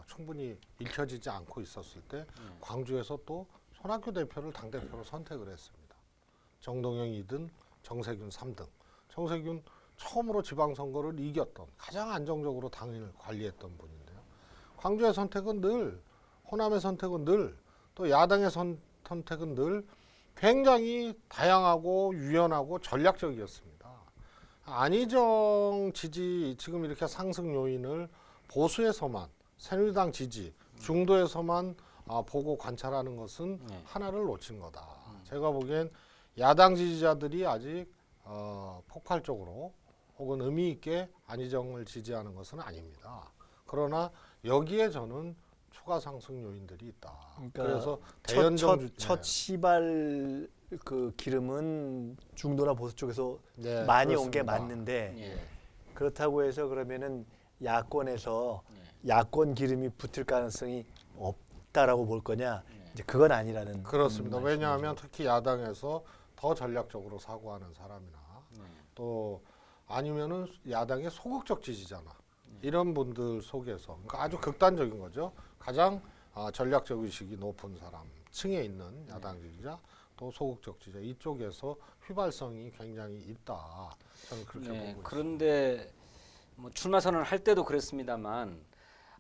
충분히 읽혀지지 않고 있었을 때 광주에서 또 손학규 대표를 당대표로 선택을 했습니다. 정동영 2등, 정세균 3등. 정세균 처음으로 지방선거를 이겼던 가장 안정적으로 당을 관리했던 분인데요. 광주의 선택은 늘, 호남의 선택은 늘, 또 야당의 선택은 늘 굉장히 다양하고 유연하고 전략적이었습니다. 안희정 지지 지금 이렇게 상승 요인을 보수에서만 새누리당 지지 중도에서만 보고 관찰하는 것은 하나를 놓친 거다. 제가 보기엔 야당 지지자들이 아직 폭발적으로 혹은 의미 있게 안희정을 지지하는 것은 아닙니다. 그러나 여기에 저는 추가 상승 요인들이 있다. 그러니까 그래서 대연정 첫 시발 그 기름은 중도나 보수 쪽에서 네, 많이 온 게 그렇습니다. 맞는데 예. 그렇다고 해서 그러면은 야권에서 야권 기름이 붙을 가능성이 없다라고 볼 거냐? 이제 그건 아니라는. 그렇습니다. 말씀이죠. 왜냐하면 특히 야당에서 더 전략적으로 사고하는 사람이나 또 아니면은 야당의 소극적 지지자나 이런 분들 속에서 그러니까 아주 극단적인 거죠. 가장 전략적 의식이 높은 사람 층에 있는 야당 지지자 또 소극적 지지자 이쪽에서 휘발성이 굉장히 있다. 저는 그렇게 보고 있습니다. 그런데 뭐 출마 선언을 할 때도 그랬습니다만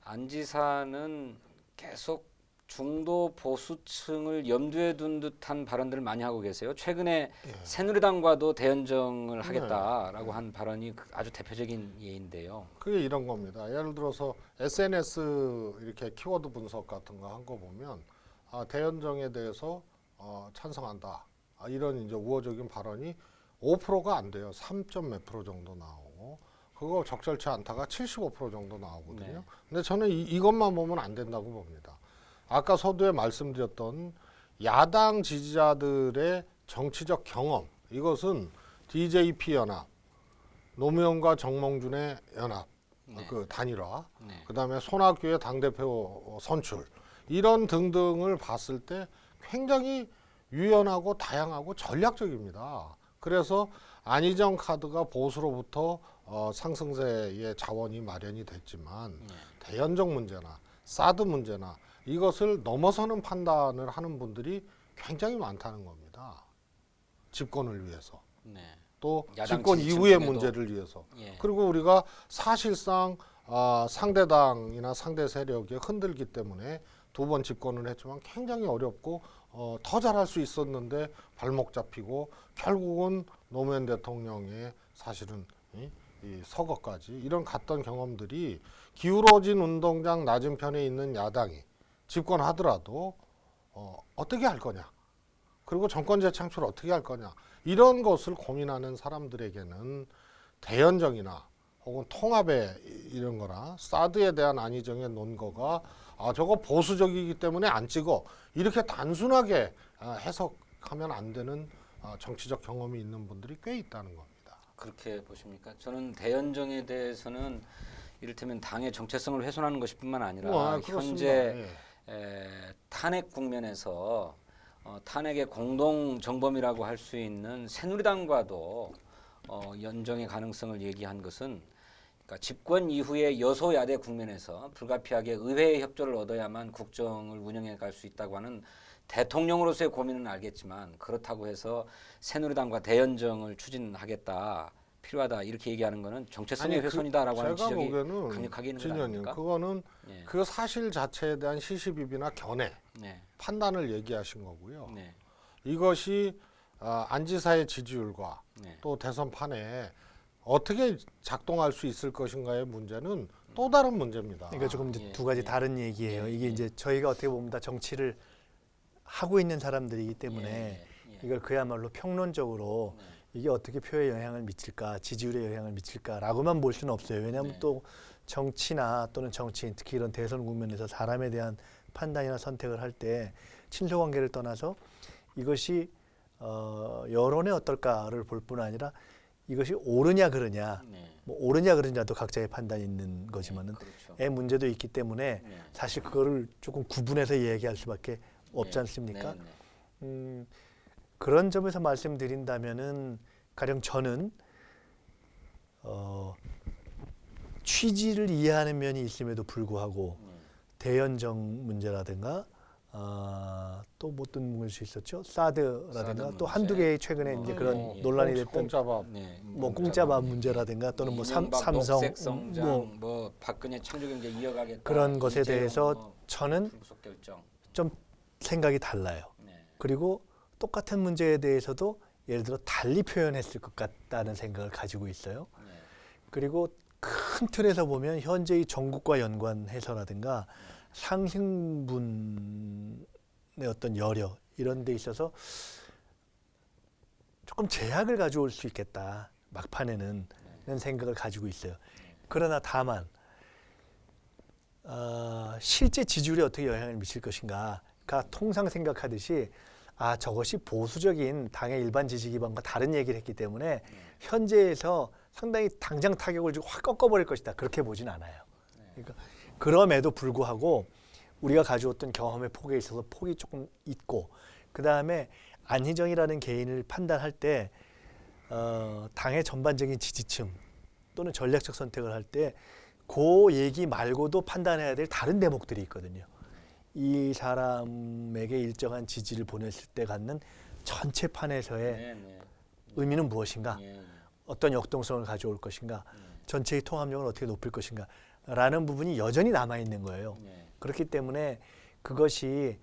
안 지사는 계속 중도 보수층을 염두에 둔 듯한 발언들을 많이 하고 계세요. 최근에 새누리당과도 대연정을 하겠다라고 한 발언이 아주 대표적인 예인데요. 그게 이런 겁니다. 예를 들어서 SNS 이렇게 키워드 분석 같은 거 한 거 보면 대연정에 대해서 찬성한다. 이런 이제 우호적인 발언이 5%가 안 돼요. 3몇 프로 정도 나오고 그거 적절치 않다가 75% 정도 나오거든요. 네. 근데 저는 이것만 보면 안 된다고 봅니다. 아까 서두에 말씀드렸던 야당 지지자들의 정치적 경험 이것은 DJP 연합, 노무현과 정몽준의 연합, 그 단일화, 그다음에 손학규의 당대표 선출 이런 등등을 봤을 때 굉장히 유연하고 다양하고 전략적입니다. 그래서 안희정 카드가 보수로부터 상승세의 자원이 마련이 됐지만 대연정 문제나 사드 문제나 이것을 넘어서는 판단을 하는 분들이 굉장히 많다는 겁니다. 집권을 위해서. 또 야당 집권 지지층 이후의 중에도. 문제를 위해서. 예. 그리고 우리가 사실상 상대당이나 상대 세력에 흔들기 때문에 두 번 집권을 했지만 굉장히 어렵고 더 잘할 수 있었는데 발목 잡히고 결국은 노무현 대통령의 사실은 이 서거까지 이런 갔던 경험들이 기울어진 운동장 낮은편에 있는 야당이 집권하더라도 어떻게 할 거냐 그리고 정권 재창출 어떻게 할 거냐 이런 것을 고민하는 사람들에게는 대연정이나 혹은 통합의 이런 거나 사드에 대한 안희정의 논거가 저거 보수적이기 때문에 안 찍어 이렇게 단순하게 해석하면 안 되는 정치적 경험이 있는 분들이 꽤 있다는 겁니다. 그렇게 보십니까? 저는 대연정에 대해서는 이를테면 당의 정체성을 훼손하는 것뿐만 아니라 현재 탄핵 국면에서 탄핵의 공동 정범이라고 할 수 있는 새누리당과도 연정의 가능성을 얘기한 것은 그러니까 집권 이후에 여소야대 국면에서 불가피하게 의회의 협조를 얻어야만 국정을 운영해 갈 수 있다고 하는 대통령으로서의 고민은 알겠지만 그렇다고 해서 새누리당과 대연정을 추진하겠다. 필요하다 이렇게 얘기하는 거는 정체성의 훼손이다라고 하는 제가 지적이 보기에는 강력하게 있는 거 진현님 아닙니까? 그거는 네. 그 사실 자체에 대한 시시비비나 견해 네. 판단을 얘기하신 거고요. 네. 이것이 안 지사의 지지율과 네. 또 대선판에 어떻게 작동할 수 있을 것인가의 문제는 또 다른 문제입니다. 그러니까 조금 이제 예, 두 가지 예. 다른 얘기예요. 예, 이게 예. 이제 저희가 어떻게 보면 다 정치를 하고 있는 사람들이기 때문에 예, 예. 이걸 그야말로 평론적으로 네. 이게 어떻게 표에 영향을 미칠까, 지지율에 영향을 미칠까라고만 볼 수는 없어요. 왜냐하면 네. 또 정치나 또는 정치인, 특히 이런 대선 국면에서 사람에 대한 판단이나 선택을 할 때 친소 관계를 떠나서 이것이 여론에 어떨까를 볼 뿐 아니라 이것이 옳으냐 그르냐, 네. 뭐 옳으냐 그르냐도 각자의 판단이 있는 거지만은 그렇죠. 의 문제도 있기 때문에 네. 사실 그거를 조금 구분해서 얘기할 수밖에 없지 네. 않습니까? 네, 네. 그런 점에서 말씀드린다면은 가령 저는 취지를 이해하는 면이 있음에도 불구하고 대연정 문제라든가 또 뭐 어떤 문제일 수 있었죠? 사드라든가 사드 또 문제. 한두 개의 최근에 이제 네, 그런 네. 논란이 됐던 공짜밥 네. 뭐 공짜밥 문제라든가 또는 뭐 이명박 삼성 녹색성장, 뭐 박근혜 창조경제 이어가겠다 그런 것에 이재용 대해서 뭐 저는 불구속 결정. 좀 생각이 달라요. 네. 그리고 똑같은 문제에 대해서도 예를 들어 달리 표현했을 것 같다는 생각을 가지고 있어요. 네. 그리고 큰 틀에서 보면 현재의 전국과 연관해서라든가 상승분의 어떤 여려 이런 데 있어서 조금 제약을 가져올 수 있겠다. 막판에는 는 생각을 가지고 있어요. 그러나 다만 실제 지지율에 어떻게 영향을 미칠 것인가가 통상 생각하듯이 저것이 보수적인 당의 일반 지지 기반과 다른 얘기를 했기 때문에 현재에서 상당히 당장 타격을 주고 확 꺾어버릴 것이다. 그렇게 보진 않아요. 그러니까 그럼에도 불구하고 우리가 가져왔던 경험의 폭에 있어서 폭이 조금 있고 그 다음에 안희정이라는 개인을 판단할 때 당의 전반적인 지지층 또는 전략적 선택을 할 때 그 얘기 말고도 판단해야 될 다른 대목들이 있거든요. 이 사람에게 일정한 지지를 보냈을 때 갖는 전체 판에서의 네, 네. 의미는 무엇인가? 예, 예. 어떤 역동성을 가져올 것인가? 전체의 통합력을 어떻게 높일 것인가? 라는 부분이 여전히 남아있는 거예요. 네. 그렇기 때문에 그것이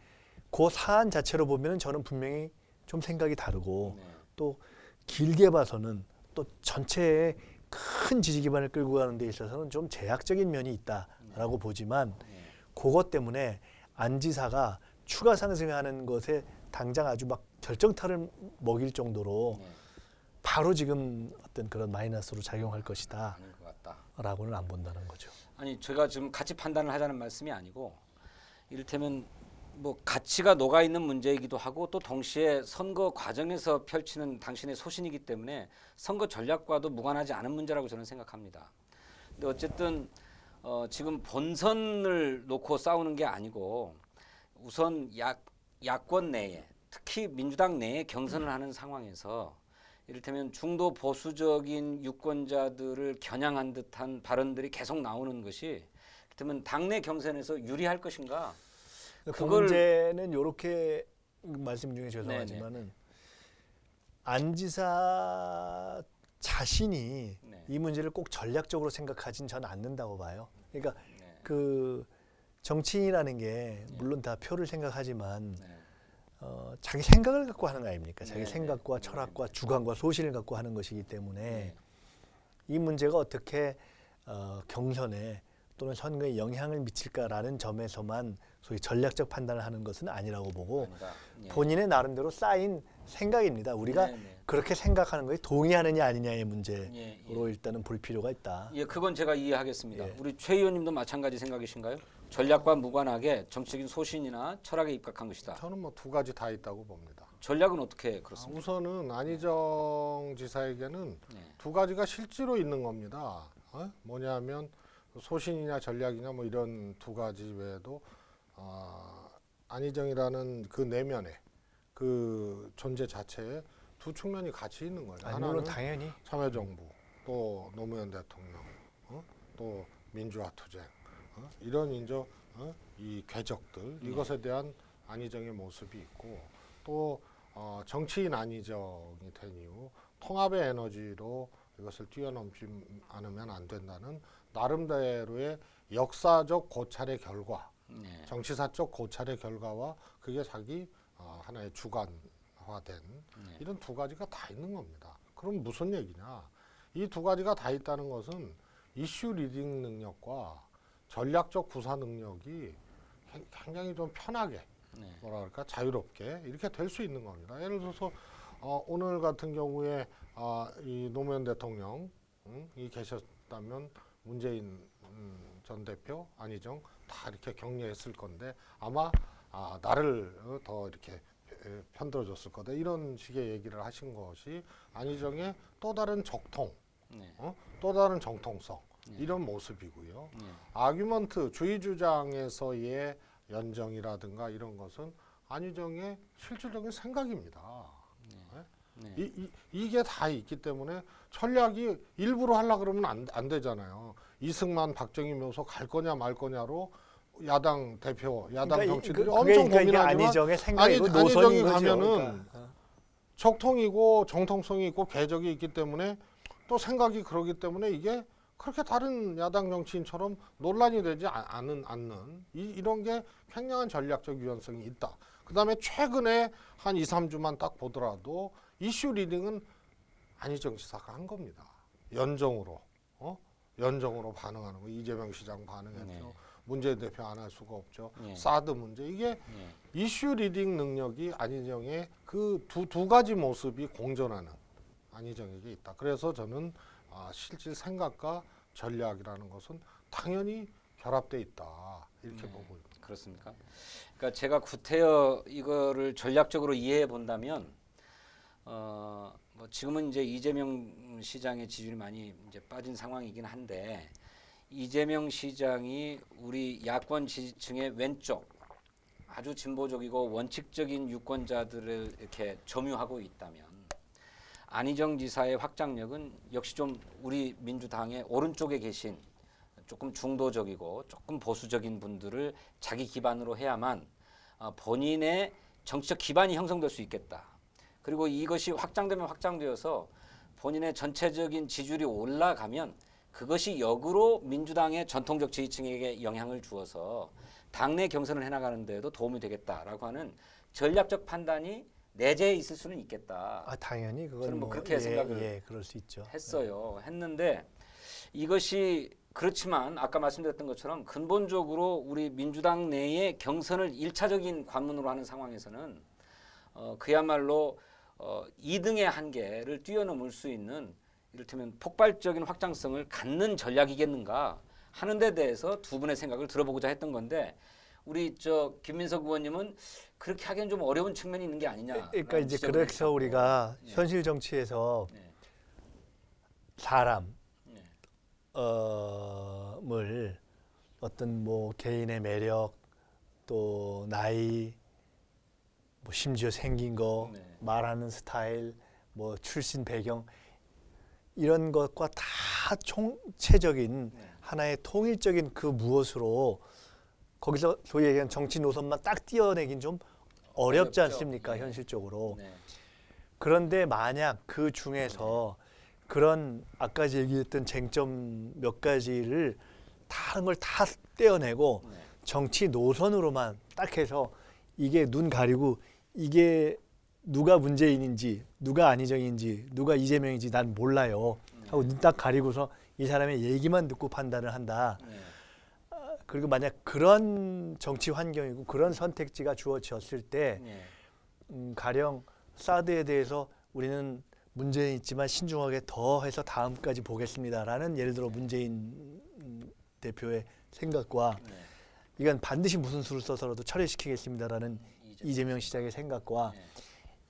그 사안 자체로 보면 저는 분명히 좀 생각이 다르고 네. 또 길게 봐서는 또 전체의 큰 지지 기반을 끌고 가는 데 있어서는 좀 제약적인 면이 있다라고 보지만 네. 그것 때문에 안 지사가 추가 상승하는 것에 당장 아주 막 결정타를 먹일 정도로 네. 바로 지금 어떤 그런 마이너스로 작용할 것이다 아닌 것 같다. 라고는 안 본다는 거죠. 아니 제가 지금 같이 판단을 하자는 말씀이 아니고 이를테면 뭐 가치가 녹아 있는 문제이기도 하고 또 동시에 선거 과정에서 펼치는 당신의 소신이기 때문에 선거 전략과도 무관하지 않은 문제라고 저는 생각합니다. 근데 어쨌든 지금 본선을 놓고 싸우는 게 아니고 우선 야권 내에 특히 민주당 내에 경선을 하는 상황에서 이를테면 중도 보수적인 유권자들을 겨냥한 듯한 발언들이 계속 나오는 것이 그렇다면 당내 경선에서 유리할 것인가? 그 그걸- 문제는 이렇게 말씀 중에 죄송하지만은 안 지사 자신이 네. 이 문제를 꼭 전략적으로 생각하진 저는 않는다고 봐요. 그러니까 네. 그 정치인이라는 게 물론 다 표를 생각하지만 네. 자기 생각을 갖고 하는 거 아닙니까? 자기 네, 생각과 네. 철학과 주관과 소신을 갖고 하는 것이기 때문에 네. 이 문제가 어떻게 경선에 또는 선거에 영향을 미칠까라는 점에서만 소위 전략적 판단을 하는 것은 아니라고 보고 아니다. 예. 본인의 나름대로 쌓인 생각입니다. 우리가 네, 네. 그렇게 생각하는 것에 동의하느냐 아니냐의 문제로 예, 일단은 볼 필요가 있다. 예, 그건 제가 이해하겠습니다. 예. 우리 최 의원님도 마찬가지 생각이신가요? 전략과 무관하게 정치적인 소신이나 철학에 입각한 것이다. 저는 뭐 두 가지 다 있다고 봅니다. 전략은 어떻게 그렇습니까? 우선은 안희정 지사에게는 네. 두 가지가 실제로 있는 겁니다. 뭐냐면 소신이냐 전략이냐 뭐 이런 두 가지 외에도 안희정이라는 그 내면에 그 존재 자체에 두 측면이 같이 있는 거예요. 아니, 물론 당연히 참여정부 또 노무현 대통령 또 민주화 투쟁, 이런 이제 이 궤적들 이것에 대한 안희정의 모습이 있고 또 정치인 안희정이 된 이후 통합의 에너지로 이것을 뛰어넘지 않으면 안 된다는 나름대로의 역사적 고찰의 결과, 네. 정치사적 고찰의 결과와 그게 자기 하나의 주관화된 이런 두 가지가 다 있는 겁니다. 그럼 무슨 얘기냐? 이 두 가지가 다 있다는 것은 이슈 리딩 능력과 전략적 구사 능력이 굉장히 좀 편하게 뭐라 그럴까 자유롭게 이렇게 될 수 있는 겁니다. 예를 들어서 오늘 같은 경우에 이 노무현 대통령이 계셨다면 문재인 전 대표, 안희정 다 이렇게 격려했을 건데 아마 나를 더 이렇게 편들어줬을 거다 이런 식의 얘기를 하신 것이 안희정의 또 다른 적통, 또 다른 정통성 이런 모습이고요. 아규먼트 주의 주장에서의 연정이라든가 이런 것은 안희정의 실질적인 생각입니다. 이게 다 있기 때문에 전략이 일부러 하려 그러면 안 되잖아요. 이승만, 박정희 묘소 갈 거냐 말 거냐로 야당 대표, 야당 정치들이 엄청 고민하지만 안희정의 생각이고 안희정이 노선인 거죠. 가면은 적통이고 정통성이 있고 궤적이 있기 때문에 또 생각이 그러기 때문에 이게 그렇게 다른 야당 정치인처럼 논란이 되지 않는 이런 게 굉장한 전략적 유연성이 있다. 그다음에 최근에 한 2, 3주만 딱 보더라도 이슈 리딩은 안희정 지사가 한 겁니다. 연정으로 반응하는 거. 이재명 시장 반응했죠. 문재인 대표 안 할 수가 없죠. 사드 문제. 이게 이슈 리딩 능력이 안희정의 그 두 가지 모습이 공존하는 안희정에게 있다. 그래서 저는 실질 생각과 전략이라는 것은 당연히 결합돼 있다. 이렇게 보고 있습니다. 그렇습니까? 그러니까 제가 구태여 이거를 전략적으로 이해해 본다면 뭐 지금은 이제 이재명 시장의 지지율이 많이 이제 빠진 상황이긴 한데 이재명 시장이 우리 야권 지지층의 왼쪽 아주 진보적이고 원칙적인 유권자들을 이렇게 점유하고 있다면 안희정 지사의 확장력은 역시 좀 우리 민주당의 오른쪽에 계신 조금 중도적이고 조금 보수적인 분들을 자기 기반으로 해야만 본인의 정치적 기반이 형성될 수 있겠다. 그리고 이것이 확장되면 확장되어서 본인의 전체적인 지지율이 올라가면 그것이 역으로 민주당의 전통적 지지층에게 영향을 주어서 당내 경선을 해나가는 데에도 도움이 되겠다라고 하는 전략적 판단이 내재해 있을 수는 있겠다. 당연히 그건 저는 뭐 그렇게 생각을 그럴 수 있죠. 했어요. 했는데 이것이 그렇지만 아까 말씀드렸던 것처럼 근본적으로 우리 민주당 내의 경선을 1차적인 관문으로 하는 상황에서는 그야말로 2등의 한계를 뛰어넘을 수 있는 이를테면 폭발적인 확장성을 갖는 전략이겠는가 하는 데 대해서 두 분의 생각을 들어보고자 했던 건데 우리 김민석 의원님은 그렇게 하기엔 좀 어려운 측면이 있는 게 아니냐. 그러니까 이제 그래서 우리가 현실 정치에서 사람을 어떤 뭐 개인의 매력 또 나이 뭐 심지어 생긴 거 말하는 스타일 뭐 출신 배경 이런 것과 다 총체적인 하나의 통일적인 그 무엇으로 거기서 소위 얘기하는 정치 노선만 딱 띄어내긴 좀 어렵지 않습니까? 현실적으로. 그런데 만약 그 중에서 그런 아까 얘기했던 쟁점 몇 가지를 다른 걸 다 떼어내고 정치 노선으로만 딱 해서 이게 눈 가리고 이게 누가 문재인인지 누가 안희정인지 누가 이재명인지 난 몰라요 하고 눈 딱 가리고서 이 사람의 얘기만 듣고 판단을 한다. 그리고 만약 그런 정치 환경이고 그런 선택지가 주어졌을 때 가령 사드에 대해서 우리는 문제는 있지만 신중하게 더 해서 다음까지 보겠습니다라는 예를 들어 문재인 대표의 생각과 이건 반드시 무슨 수를 써서라도 처리시키겠습니다라는 이재명 시장의 생각과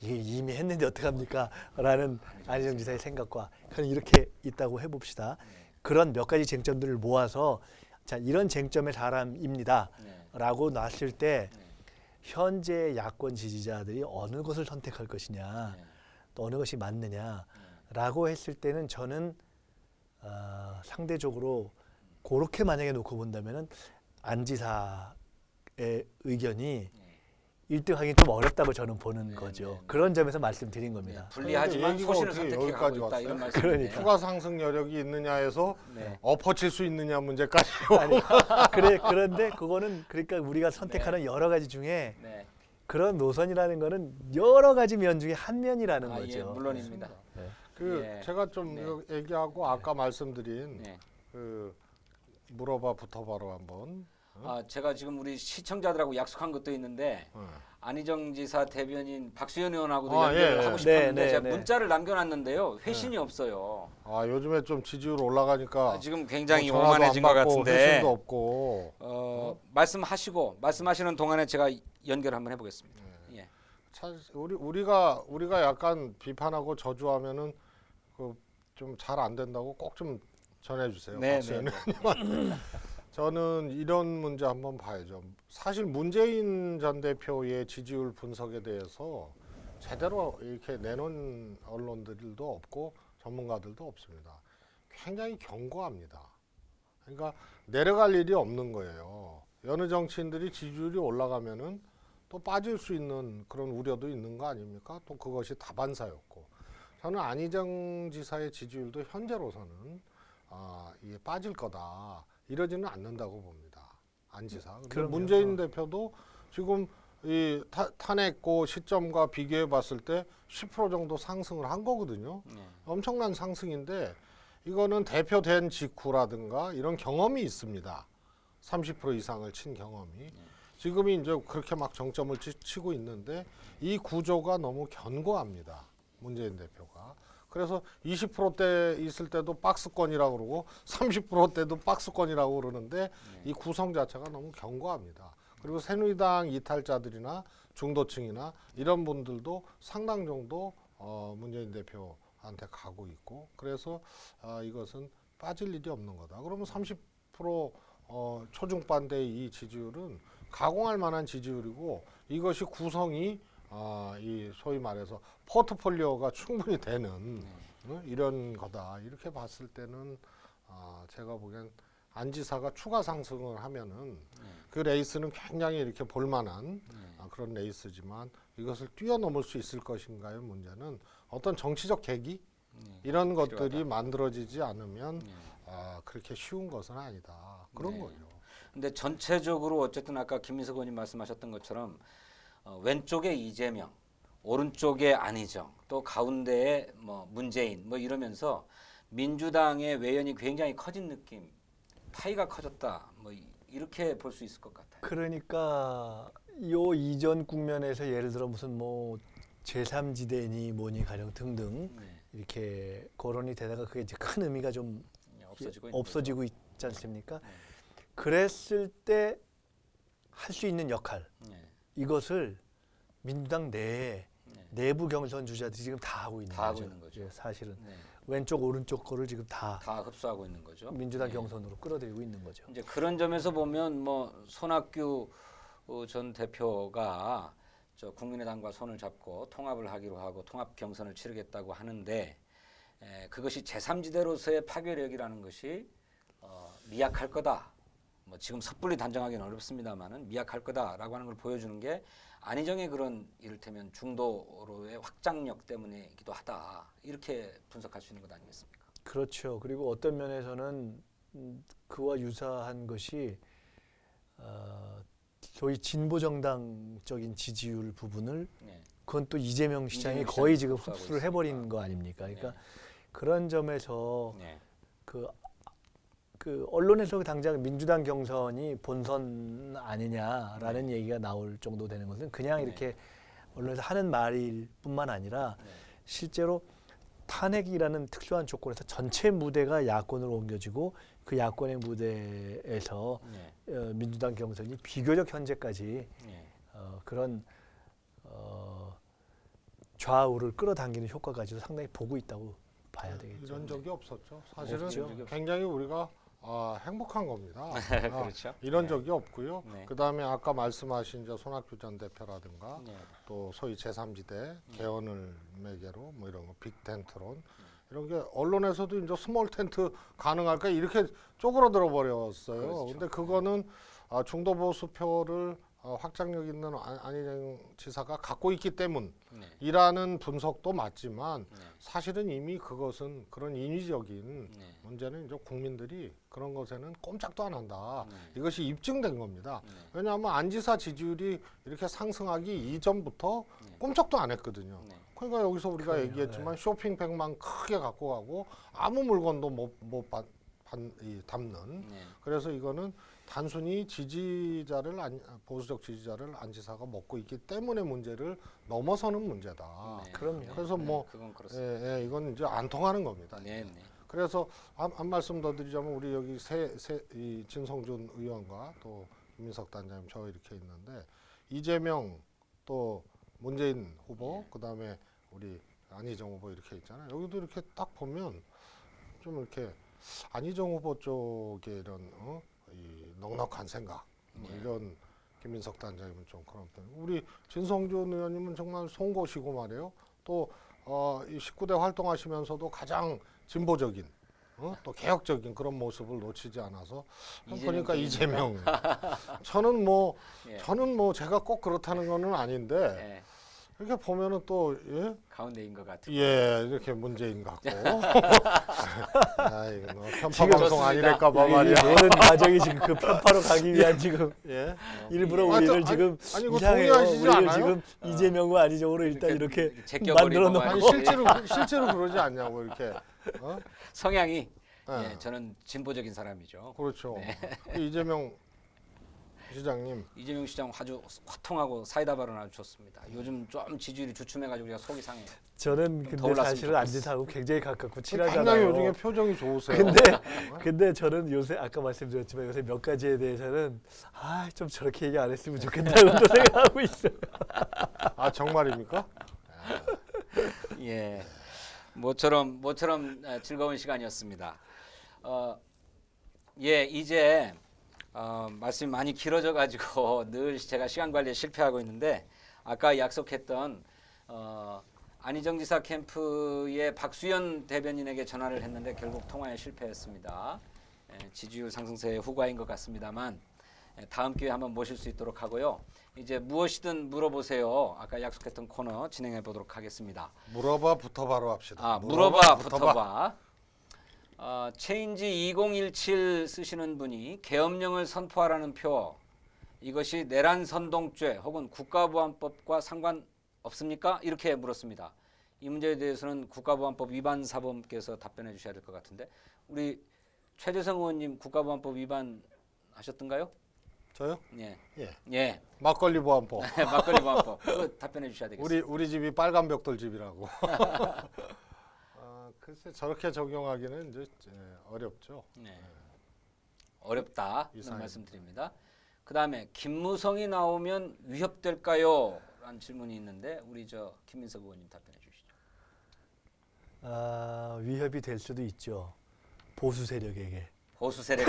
이게 이미 했는데 어떡합니까? 라는 안희정 지사의 생각과 그냥 이렇게 있다고 해봅시다. 그런 몇 가지 쟁점들을 모아서 자 이런 쟁점의 사람입니다. 라고 놨을 때 현재 야권 지지자들이 어느 것을 선택할 것이냐 또 어느 것이 맞느냐 라고 했을 때는 저는 상대적으로 그렇게 만약에 놓고 본다면은 안 지사의 의견이 1등하기 좀 어렵다고 저는 보는 거죠. 그런 점에서 말씀드린 겁니다. 불리하지만 얘기가 소신을 어떻게 선택해 여기까지 가고 있다 왔어요? 이런 말씀이네요. 그러니까. 추가 상승 여력이 있느냐에서 네. 엎어칠 수 있느냐 문제까지. 아니, 그런데 그거는 그러니까 우리가 선택하는 여러 가지 중에 네. 그런 노선이라는 거는 여러 가지 면 중에 한 면이라는 아, 거죠. 예, 물론입니다. 예. 제가 좀 네. 이거 얘기하고 아까 말씀드린 네. 그 물어봐 붙어봐로 한번. 제가 지금 우리 시청자들하고 약속한 것도 있는데 안희정 지사 대변인 박수현 의원하고도 연결을 예. 하고 싶었는데 네, 제가 네. 문자를 남겨놨는데요. 회신이 없어요. 요즘에 좀 지지율 올라가니까 지금 굉장히 뭐 전화도 오만해진 안 것 받고 같은데 회신도 없고. 말씀하시는 동안에 제가 연결 한번 해보겠습니다. 예. 참 우리가 약간 비판하고 저주하면은 그 좀 잘 안 된다고 꼭 좀 전해주세요. 네, 박수현 네. 의원님한테. 저는 이런 문제 한번 봐야죠. 사실 문재인 전 대표의 지지율 분석에 대해서 제대로 이렇게 내놓은 언론들도 없고 전문가들도 없습니다. 굉장히 견고합니다. 그러니까 내려갈 일이 없는 거예요. 여느 정치인들이 지지율이 올라가면은 또 빠질 수 있는 그런 우려도 있는 거 아닙니까? 또 그것이 다반사였고, 저는 안희정 지사의 지지율도 현재로서는 이게 빠질 거다 이러지는 않는다고 봅니다. 안 지사. 그럼요. 문재인 대표도 지금 이 탄핵고 시점과 비교해 봤을 때 10% 정도 상승을 한 거거든요. 엄청난 상승인데 이거는 대표된 직후라든가 이런 경험이 있습니다. 30% 이상을 친 경험이. 지금이 이제 그렇게 막 정점을 치고 있는데 이 구조가 너무 견고합니다. 문재인 대표가. 그래서 20%대 있을 때도 박스권이라고 그러고 30%대도 박스권이라고 그러는데 이 구성 자체가 너무 견고합니다. 그리고 새누리당 이탈자들이나 중도층이나 이런 분들도 상당 정도 문재인 대표한테 가고 있고, 그래서 이것은 빠질 일이 없는 거다. 그러면 30% 초중반대의 이 지지율은 가공할 만한 지지율이고, 이것이 구성이 이 소위 말해서 포트폴리오가 충분히 되는 이런 거다. 이렇게 봤을 때는 제가 보기엔 안 지사가 추가 상승을 하면은 그 레이스는 굉장히 이렇게 볼만한 그런 레이스지만, 이것을 뛰어넘을 수 있을 것인가요? 문제는 어떤 정치적 계기 이런 것들이 필요하다. 만들어지지 않으면 그렇게 쉬운 것은 아니다. 그런 네. 거죠. 근데 전체적으로 어쨌든 아까 김민석 의원님 말씀하셨던 것처럼 왼쪽에 이재명, 오른쪽에 안희정, 또 가운데에 뭐 문재인 뭐 이러면서 민주당의 외연이 굉장히 커진 느낌, 파이가 커졌다. 뭐 이렇게 볼 수 있을 것 같아요. 그러니까 요 이전 국면에서 예를 들어 무슨 뭐 제3지대니 뭐니 가령 등등 이렇게 거론이 되다가 그게 이제 큰 의미가 좀 없어지고 있지 않습니까? 그랬을 때 할 수 있는 역할, 이것을 민주당 내에 내부 경선 주자들이 지금 다 하고 있는 거죠. 예, 사실은 왼쪽 오른쪽 거를 지금 다 흡수하고 있는 거죠. 민주당 경선으로 끌어들이고 있는 거죠. 이제 그런 점에서 보면 뭐 손학규 전 대표가 국민의당과 손을 잡고 통합을 하기로 하고 통합 경선을 치르겠다고 하는데, 그것이 제3지대로서의 파괴력이라는 것이 미약할 거다. 뭐 지금 섣불리 단정하기는 어렵습니다만은 미약할 거다라고 하는 걸 보여주는 게 안희정의 그런 이를테면 중도로의 확장력 때문이기도 하다. 이렇게 분석할 수 있는 것 아니겠습니까? 그렇죠. 그리고 어떤 면에서는 그와 유사한 것이 소위 진보 정당적인 지지율 부분을 그건 또 이재명 시장이 거의 지금 흡수를 해버린 거 아닙니까? 그러니까 그런 점에서 그 언론에서 당장 민주당 경선이 본선 아니냐라는 얘기가 나올 정도 되는 것은 그냥 이렇게 언론에서 하는 말일 뿐만 아니라 실제로 탄핵이라는 특수한 조건에서 전체 무대가 야권으로 옮겨지고 그 야권의 무대에서 민주당 경선이 비교적 현재까지 그런 좌우를 끌어당기는 효과까지도 상당히 보고 있다고 봐야 되겠죠. 이런 적이 없었죠. 사실은 없죠. 굉장히 우리가 행복한 겁니다. 그렇죠. 이런 적이 없고요. 네. 그다음에 아까 말씀하신 이제 손학규 전 대표라든가 또 소위 제3지대 개헌을 매개로 뭐 이런 거 빅텐트론 이런 게 언론에서도 이제 스몰 텐트 가능할까 이렇게 쪼그러들어 버렸어요. 그렇죠. 근데 그거는 중도 보수표를 확장력 있는 안희정 지사가 갖고 있기 때문이라는 분석도 맞지만 사실은 이미 그것은 그런 인위적인 문제는 이제 국민들이 그런 것에는 꼼짝도 안 한다. 이것이 입증된 겁니다. 왜냐하면 안 지사 지지율이 이렇게 상승하기 이전부터 꼼짝도 안 했거든요. 그러니까 여기서 우리가 그래요, 얘기했지만 쇼핑백만 크게 갖고 가고 아무 물건도 못 담는. 그래서 이거는 단순히 보수적 지지자를 안 지사가 먹고 있기 때문에 문제를 넘어서는 문제다. 그럼요. 그래서 뭐 그건 그렇습니다. 예, 이건 이제 안 통하는 겁니다. 네, 네. 그래서 한 말씀 더 드리자면 우리 여기 이 진성준 의원과 또 김민석 단장님 저 이렇게 있는데 이재명 또 문재인 후보 그다음에 우리 안희정 후보 이렇게 있잖아요. 여기도 이렇게 딱 보면 좀 이렇게 안희정 후보 쪽에 이런 이 넉넉한 생각 뭐 이런 김민석 단장님은 좀 그런 편. 우리 진성준 의원님은 정말 송곳이고 말이에요. 또 이 19대 활동하시면서도 가장 진보적인 또 개혁적인 그런 모습을 놓치지 않아서 보니까 이재명. 저는 뭐 제가 꼭 그렇다는 거는 아닌데 이렇게 보면은 또 가운데인 것 같은. 이렇게 문재인 같고. 이거 뭐 편파 방송 아니랄까봐 말이야. 모든 과정이 지금 그 편파로 가기 위한 지금 일부러 우리를 지금 이거 이상해요. 동의하시지 우리를 않아요? 지금 이재명과 안희정으로 일단 이렇게 제껴버리고 만들어 아니 놓고 실제로 그러지 않냐고 이렇게. 성향이 네. 저는 진보적인 사람이죠. 그렇죠. 이재명 시장님. 이재명 시장 아주 화통하고 사이다 발언 아주 좋습니다. 요즘 좀 지지율이 주춤해가지고 우리가 속이 상해요. 저는 근데 더 사실은 안지사하고 굉장히 가깝고 굉장히 친하잖아요. 요즘에 표정이 좋으세요. 근데 저는 요새 아까 말씀드렸지만 요새 몇 가지에 대해서는 좀 저렇게 얘기 안 했으면 좋겠다는 또 생각하고 있어요. 정말입니까? 예, 모처럼 즐거운 시간이었습니다. 이제 말씀이 많이 길어져 가지고 늘 제가 시간 관리에 실패하고 있는데 아까 약속했던 안희정 지사 캠프의 박수현 대변인에게 전화를 했는데 결국 통화에 실패했습니다. 지지율 상승세의 후과인 것 같습니다만 다음 기회에 한번 모실 수 있도록 하고요. 이제 무엇이든 물어보세요. 아까 약속했던 코너 진행해 보도록 하겠습니다. 물어봐 붙어봐로 합시다. 물어봐 붙어봐. 체인지 2017 쓰시는 분이 계엄령을 선포하라는 표, 이것이 내란 선동죄 혹은 국가보안법과 상관없습니까? 이렇게 물었습니다. 이 문제에 대해서는 국가보안법 위반 사범께서 답변해 주셔야 될 것 같은데 우리 최재성 의원님 국가보안법 위반하셨던가요? 저요? 예. 막걸리 보안법. 막걸리 보안법. 그거 답변해 주셔야 되겠습니다. 우리 집이 빨간 벽돌 집이라고. 글쎄 저렇게 적용하기는 이제 어렵죠. 어렵다 이런 이상입니다. 말씀드립니다. 그 다음에 김무성이 나오면 위협될까요? 라는 질문이 있는데 우리 김민석 의원님 답변해 주시죠. 위협이 될 수도 있죠. 보수 세력에게. 보수 세력.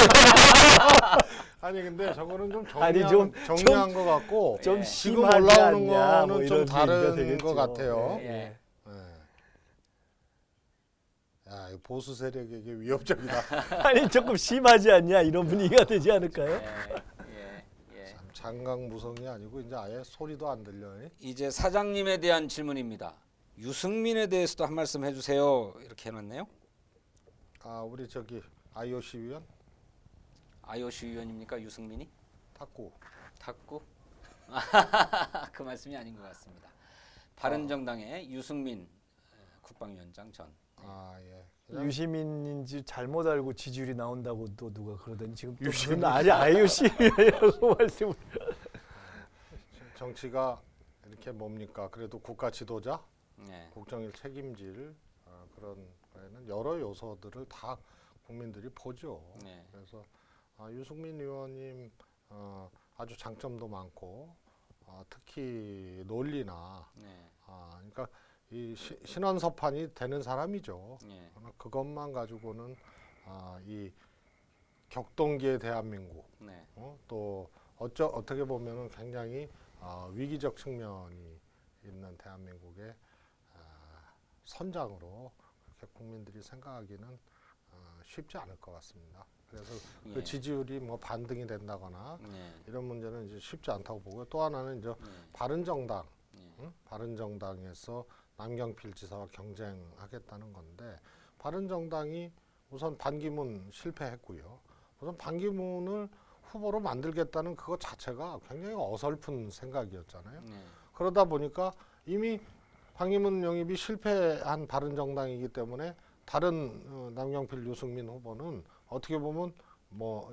아니 근데 저거는 좀 정리한 것 같고 좀 지금 심하지 올라오는 않냐, 거는 뭐 좀 이런 다른 얘기가 되겠죠. 것 같아요. 예. 이거 보수 세력에게 위협적이다. 아니 조금 심하지 않냐 이런 분위기가 되지 않을까요? 참 장강무성이 아니고 이제 아예 소리도 안 들려요. 이제 사장님에 대한 질문입니다. 유승민에 대해서도 한 말씀 해주세요. 이렇게 해놨네요. 우리 IOC 위원 IOC 위원입니까 유승민이? 탁구. 그 말씀이 아닌 것 같습니다. 바른정당의 유승민 국방위원장 전. 예. 유시민인지 잘못 알고 지지율이 나온다고 또 누가 그러더니 지금 그건 IOC라고 말씀을. 정치가 이렇게 뭡니까? 그래도 국가 지도자, 국정을 책임질 그런 거에는 여러 요소들을 다 국민들이 보죠. 그래서 유승민 의원님 아주 장점도 많고 특히 논리나 그러니까 이 신원서판이 되는 사람이죠. 그것만 가지고는 이 격동기의 대한민국 또 어떻게 보면은 굉장히 위기적 측면이 있는 대한민국의 선장으로 이렇게 국민들이 생각하기는 쉽지 않을 것 같습니다. 그래서 예. 그 지지율이 뭐 반등이 된다거나 예. 이런 문제는 이제 쉽지 않다고 보고요. 또 하나는 이제 바른정당, 바른정당에서 남경필 지사와 경쟁하겠다는 건데 바른정당이 우선 반기문 실패했고요. 우선 반기문을 후보로 만들겠다는 그것 자체가 굉장히 어설픈 생각이었잖아요. 그러다 보니까 이미 반기문 영입이 실패한 바른정당이기 때문에 다른 남경필, 유승민 후보는 어떻게 보면 뭐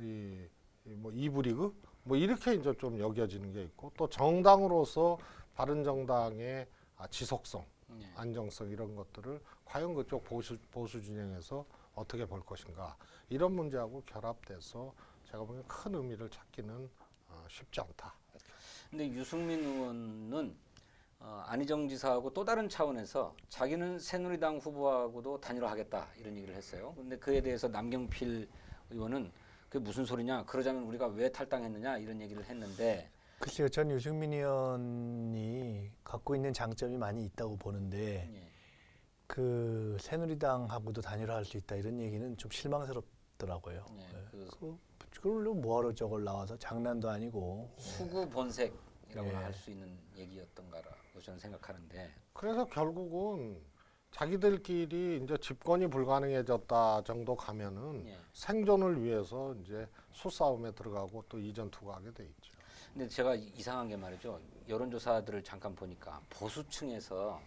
이부 리그 뭐 이렇게 이제 좀 여겨지는 게 있고 또 정당으로서 바른정당의 지속성, 안정성 이런 것들을 과연 그쪽 보수 진영에서 어떻게 볼 것인가 이런 문제하고 결합돼서 제가 보기엔 큰 의미를 찾기는 쉽지 않다. 근데 유승민 의원은 안희정 지사하고 또 다른 차원에서 자기는 새누리당 후보하고도 단일화하겠다 이런 얘기를 했어요. 근데 그에 대해서 남경필 의원은 그게 무슨 소리냐? 그러자면 우리가 왜 탈당했느냐 이런 얘기를 했는데 글쎄요, 전 유승민 의원이 갖고 있는 장점이 많이 있다고 보는데 그 새누리당하고도 단일화할 수 있다 이런 얘기는 좀 실망스럽더라고요. 그걸로 뭐하러 저걸 나와서 장난도 아니고 수구 본색이라고 예. 할 수 있는 얘기였던가라고 저는 생각하는데 그래서 결국은 자기들끼리 이제 집권이 불가능해졌다 정도 가면은 생존을 위해서 이제 수싸움에 들어가고 또 이전 투구하게 돼 있죠. 근데 제가 이상한 게 말이죠. 여론조사들을 잠깐 보니까 보수층에서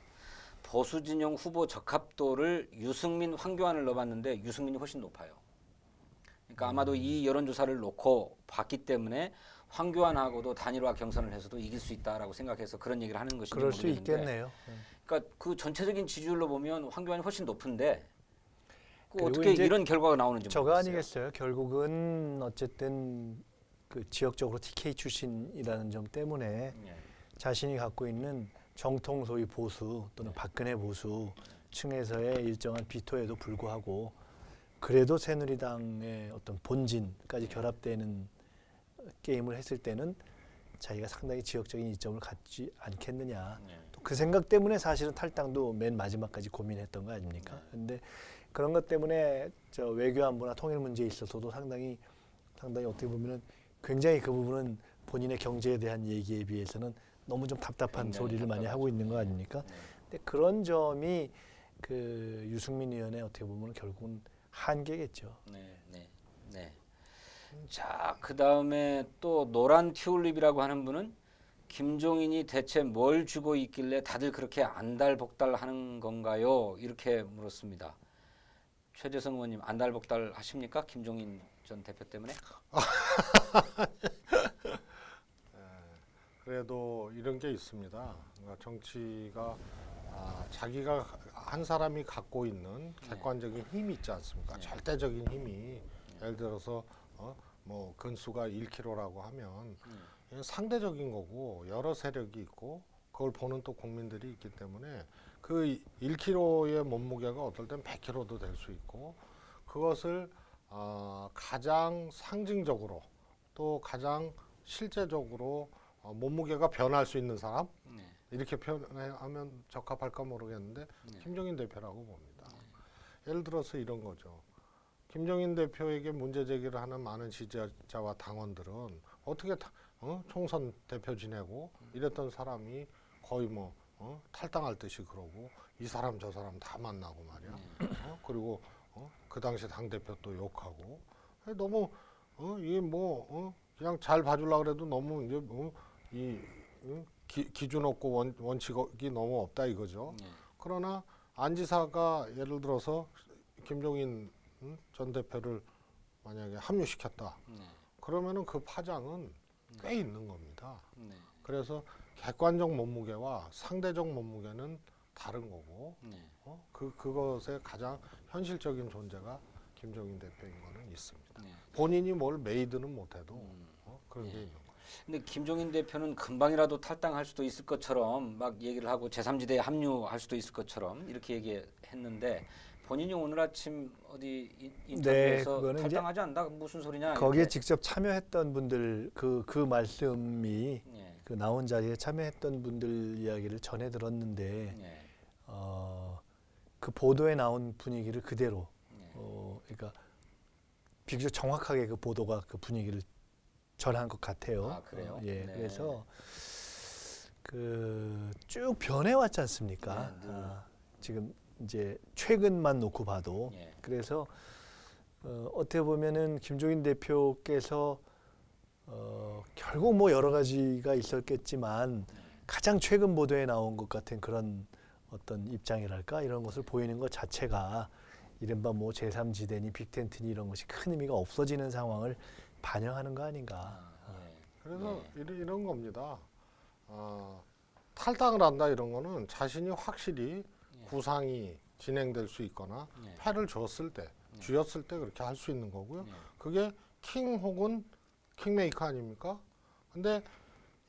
보수 진영 후보 적합도를 유승민, 황교안을 넣어봤는데 유승민이 훨씬 높아요. 그러니까 아마도 이 여론조사를 놓고 봤기 때문에 황교안하고도 단일화 경선을 해서도 이길 수 있다라고 생각해서 그런 얘기를 하는 것인지 그럴 수 모르겠는데 있겠네요. 그러니까 그 전체적인 지지율로 보면 황교안이 훨씬 높은데 그 그리고 어떻게 이제 이런 결과가 나오는지 저거 모르겠어요. 아니겠어요? 결국은 어쨌든 그 지역적으로 TK 출신이라는 점 때문에 자신이 갖고 있는 정통 소위 보수 또는 박근혜 보수 층에서의 일정한 비토에도 불구하고 그래도 새누리당의 어떤 본진까지 결합되는 게임을 했을 때는 자기가 상당히 지역적인 이점을 갖지 않겠느냐. 또 그 생각 때문에 사실은 탈당도 맨 마지막까지 고민했던 거 아닙니까? 그런데 그런 것 때문에 저 외교 안보나 통일 문제에 있어서도 상당히 어떻게 보면은 굉장히 그 부분은 본인의 경제에 대한 얘기에 비해서는 너무 좀 답답한 소리를 많이 하고 있는 거 아닙니까? 근데 그런 점이 그 유승민 의원의 어떻게 보면 결국은 한계겠죠. 네. 자, 그 다음에 또 노란 튤립이라고 하는 분은 김종인이 대체 뭘 주고 있길래 다들 그렇게 안달복달 하는 건가요? 이렇게 물었습니다. 최재성 의원님 안달복달 하십니까? 김종인 전 대표 때문에? 그래도 이런 게 있습니다. 그러니까 정치가 자기가 한 사람이 갖고 있는 객관적인 힘이 있지 않습니까? 절대적인 힘이 예를 들어서 뭐 근수가 1km라고 하면 상대적인 거고 여러 세력이 있고 그걸 보는 또 국민들이 있기 때문에 그 1km의 몸무게가 어떨 땐 100kg도 될 수 있고 그것을 가장 상징적으로 또 가장 실제적으로 몸무게가 변할 수 있는 사람 이렇게 표현하면 적합할까 모르겠는데 김종인 대표라고 봅니다. 예를 들어서 이런 거죠. 김종인 대표에게 문제 제기를 하는 많은 지지자와 당원들은 어떻게 총선 대표 지내고 이랬던 사람이 거의 뭐 탈당할 듯이 그러고 이 사람 저 사람 다 만나고 말이야. 그리고 그 당시 당 대표 또 욕하고 너무 이게 뭐 그냥 잘 봐주려고 그래도 너무 이제 기준 없고 원칙이 너무 없다 이거죠. 그러나 안 지사가 예를 들어서 김종인 전 대표를 만약에 합류시켰다. 그러면은 그 파장은 꽤 있는 겁니다. 그래서 객관적 몸무게와 상대적 몸무게는 다른 거고 그것의 가장 현실적인 존재가 김종인 대표인 거는 있습니다. 본인이 뭘 메이드는 못해도 그런 게 있는 거예요. 근데 김종인 대표는 금방이라도 탈당할 수도 있을 것처럼 막 얘기를 하고 제3지대에 합류할 수도 있을 것처럼 이렇게 얘기했는데 본인이 오늘 아침 어디 인터뷰에서 탈당하지 않는다 무슨 소리냐 거기에 이렇게. 직접 참여했던 분들 그 말씀이 그 나온 자리에 참여했던 분들 이야기를 전해 들었는데 그 보도에 나온 분위기를 그대로 네. 그러니까 비교적 정확하게 그 보도가 그 분위기를 전한 것 같아요. 아, 그래요? 예, 네. 그래서 그 쭉 변해왔지 않습니까? 네, 늘. 지금 이제 최근만 놓고 봐도 예. 그래서 어떻게 보면은 김종인 대표께서 결국 뭐 여러 가지가 있었겠지만 가장 최근 보도에 나온 것 같은 그런 어떤 입장이랄까 이런 것을 보이는 것 자체가 이른바 뭐 제3지대니 빅텐트니 이런 것이 큰 의미가 없어지는 상황을 반영하는 거 아닌가. 예. 그래서 네. 이런 겁니다. 탈당을 한다 이런 거는 자신이 확실히 예. 구상이 진행될 수 있거나 예. 패를 줬을 때, 예. 쥐었을 때 그렇게 할 수 있는 거고요. 예. 그게 킹 혹은 킹메이커 아닙니까? 근데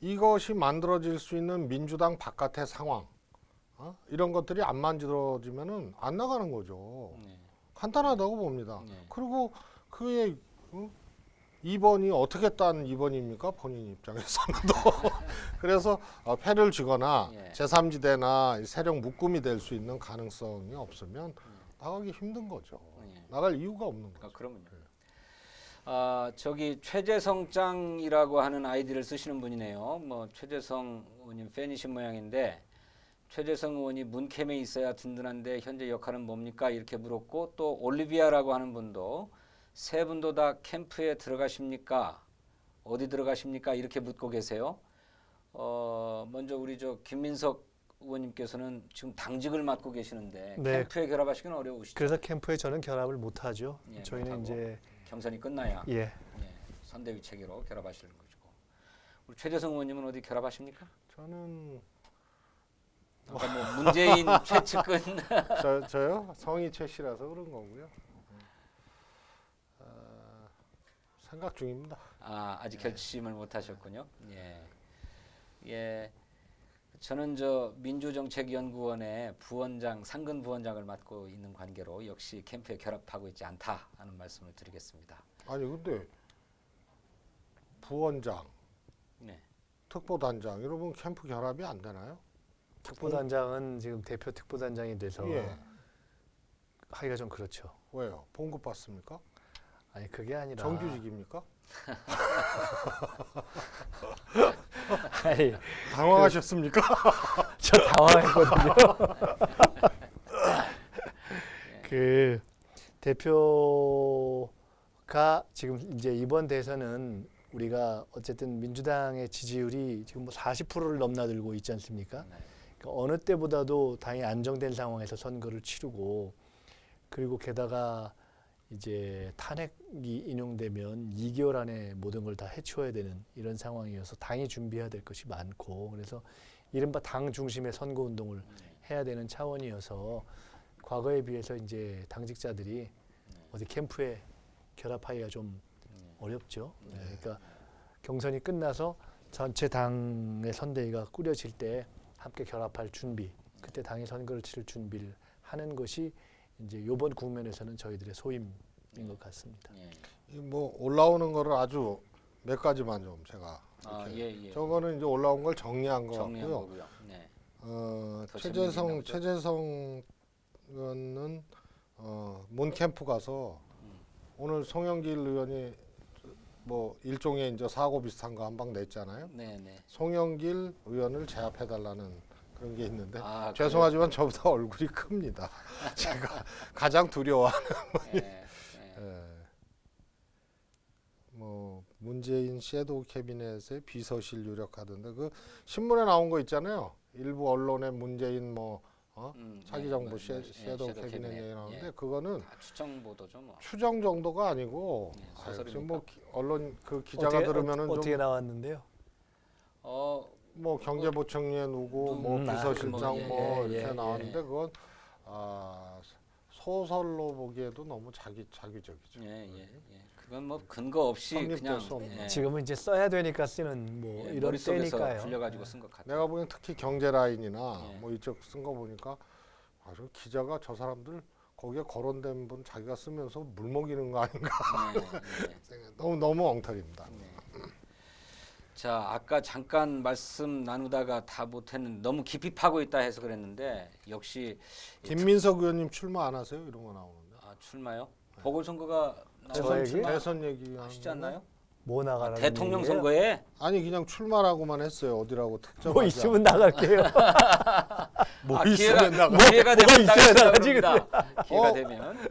이것이 만들어질 수 있는 민주당 바깥의 상황, 이런 것들이 안 만들어지면은 안 나가는 거죠. 예. 간단하다고 봅니다. 예. 그리고 그의 2번이 어떻게 딴 2번입니까? 본인 입장에서는 또. 그래서 패를 쥐거나 예. 제3지대나 세력 묶음이 될 수 있는 가능성이 없으면 나가기 힘든 거죠. 예. 나갈 이유가 없는 거죠. 그러면요. 저기 최재성짱이라고 하는 아이디를 쓰시는 분이네요. 뭐 최재성 의원님 팬이신 모양인데 최재성 의원이 문캠에 있어야 든든한데 현재 역할은 뭡니까? 이렇게 물었고 또 올리비아라고 하는 분도 세 분도 다 캠프에 들어가십니까? 어디 들어가십니까? 이렇게 묻고 계세요. 먼저 우리 저 김민석 의원님께서는 지금 당직을 맡고 계시는데 네. 캠프에 결합하시기는 어려우시죠? 그래서 캠프에 저는 결합을 못 하죠. 예, 저희는 못하고. 이제 경선이 끝나야 예. 선대위 체계로 결합하시는 거고. 우리 최재성 의원님은 어디 결합하십니까? 저는 아까 뭐 문재인 최측근 저요? 성이 최 씨라서 그런 거고요. 생각 중입니다. 아직 결심을 못 하셨군요. 예. 예. 저는 저 민주정책연구원의 부원장, 상근 부원장을 맡고 있는 관계로 역시 캠프에 결합하고 있지 않다 하는 말씀을 드리겠습니다. 아니 근데 부원장, 네. 특보단장 이러면 캠프 결합이 안 되나요? 특보단장은 지금 대표 특보단장이 돼서 예. 하기가 좀 그렇죠. 왜요? 봉급 받습니까? 아니 그게 아니라 정규직입니까? 아니 당황하셨습니까? 저 당황했거든요. 그 대표가 지금 이제 이번 대선은 우리가 어쨌든 민주당의 지지율이 지금 뭐 40%를 넘나들고 있지 않습니까? 네. 그러니까 어느 때보다도 당이 안정된 상황에서 선거를 치르고 그리고 게다가 이제 탄핵이 인용되면 2개월 안에 모든 걸 다 해치워야 되는 이런 상황이어서 당이 준비해야 될 것이 많고 그래서 이른바 당 중심의 선거 운동을 해야 되는 차원이어서 과거에 비해서 이제 당직자들이 어디 캠프에 결합하기가 좀 어렵죠. 네, 그러니까 경선이 끝나서 전체 당의 선대위가 꾸려질 때 함께 결합할 준비, 그때 당이 선거를 치를 준비를 하는 것이 이제 이번 국면에서는 저희들의 소임인 것 같습니다. 예. 뭐 올라오는 거를 아주 몇 가지만 좀 제가 예. 저거는 이제 올라온 걸 정리한 거 정리한 같고요. 거고요. 네. 더 최재성 재밌는 의원은 문 캠프 가서 오늘 송영길 의원이 뭐 일종의 이제 사고 비슷한 거 한 방 냈잖아요. 네. 송영길 의원을 제압해달라는 그런 게 있는데 그래요? 죄송하지만 저보다 얼굴이 큽니다. 제가 가장 두려워하는 예. 뭐 문재인 섀도우 캐비넷의 비서실 유력하던데 그 신문에 나온 거 있잖아요. 일부 언론에 문재인 뭐 차기 정부 섀도우 캐비넷 얘기 나오는데 그거는 추정 보도죠 뭐. 추정 정도가 아니고 소설입니까? 지금 뭐 언론 그 기자가 들으면은 어떻게 좀 나왔는데요? 뭐 경제부총리에 누구 뭐 비서실장 뭐 이렇게 나왔는데 그건 소설로 보기에도 너무 자기적이죠. 예. 그건 뭐 근거 없이 성립될 그냥 수 없는. 지금은 이제 써야 되니까 쓰는 뭐 이런 머릿속에서 때니까요. 불려가지고 쓴 것 같아요. 내가 보기엔 특히 경제 라인이나 예. 뭐 이쪽 쓴 거 보니까 저 기자가 저 사람들 거기에 거론된 분 자기가 쓰면서 물 먹이는 거 아닌가 네. 너무 엉터리입니다. 자, 아까 잠깐 말씀 나누다가 다 못했는데 너무 깊이 파고 있다 해서 그랬는데 역시 김민석 의원님 출마 안 하세요? 이런 거 나오는데. 출마요? 보궐선거가 저에게? 출마 대선 얘기 하시지 않나요? 뭐 나가라는 대통령 얘기예요? 선거에 아니 그냥 출마라고만 했어요. 어디라고 특정하지 뭐 있으면 나갈게요. 뭐 기회가, 있으면 나가. 기회가 되면 있어야 나가시다 나가지, 그럽니다. 기회가 어. 되면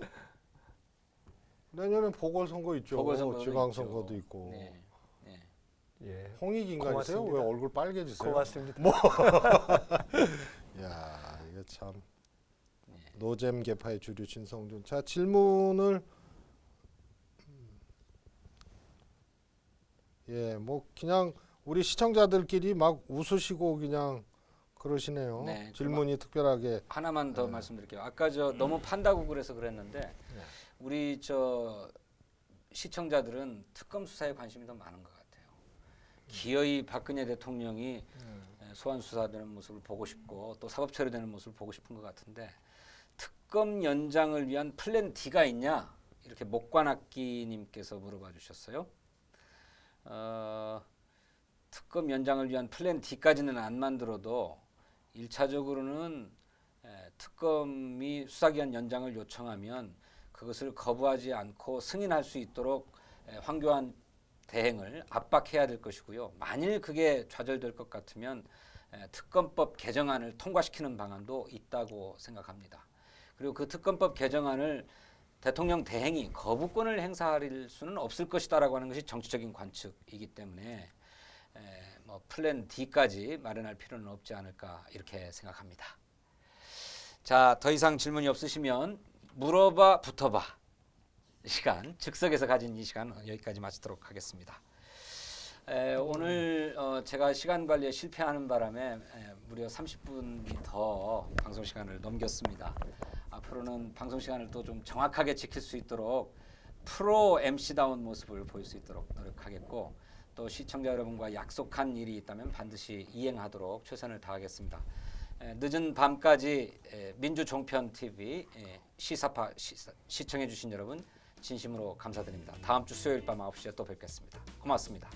내년엔 보궐선거 있죠. 보궐선거도 지방선거도 있죠. 있고. 네. 예, 홍익 인간이세요? 고맙습니다. 왜 얼굴 빨개지세요? 고맙습니다. 야, 이게 참 노잼 개파의 주류 진성준. 자, 질문을 뭐 그냥 우리 시청자들끼리 막 웃으시고 그냥 그러시네요. 네, 질문이 특별하게. 하나만 더 말씀드릴게요. 아까 너무 판다고 그래서 그랬는데 우리 시청자들은 특검 수사에 관심이 더 많은 것 같아요. 기어이 박근혜 대통령이 소환 수사되는 모습을 보고 싶고 또 사법 처리되는 모습을 보고 싶은 것 같은데 특검 연장을 위한 플랜 D가 있냐? 이렇게 목관악기님께서 물어봐 주셨어요. 특검 연장을 위한 플랜 D까지는 안 만들어도 1차적으로는 특검이 수사기한 연장을 요청하면 그것을 거부하지 않고 승인할 수 있도록 황교안 대행을 압박해야 될 것이고요. 만일 그게 좌절될 것 같으면 특검법 개정안을 통과시키는 방안도 있다고 생각합니다. 그리고 그 특검법 개정안을 대통령 대행이 거부권을 행사할 수는 없을 것이다라고 하는 것이 정치적인 관측이기 때문에 뭐 플랜 D까지 마련할 필요는 없지 않을까 이렇게 생각합니다. 자, 더 이상 질문이 없으시면 물어봐 붙어봐 시간, 즉석에서 가진 이 시간 여기까지 마치도록 하겠습니다. 오늘 제가 시간 관리에 실패하는 바람에 무려 30분이 더 방송 시간을 넘겼습니다. 앞으로는 방송 시간을 또 좀 정확하게 지킬 수 있도록 프로 MC다운 모습을 보일 수 있도록 노력하겠고 또 시청자 여러분과 약속한 일이 있다면 반드시 이행하도록 최선을 다하겠습니다. 늦은 밤까지 민주종편 TV 시사파 시청해 주신 여러분 진심으로 감사드립니다. 다음 주 수요일 밤 9시에 또 뵙겠습니다. 고맙습니다.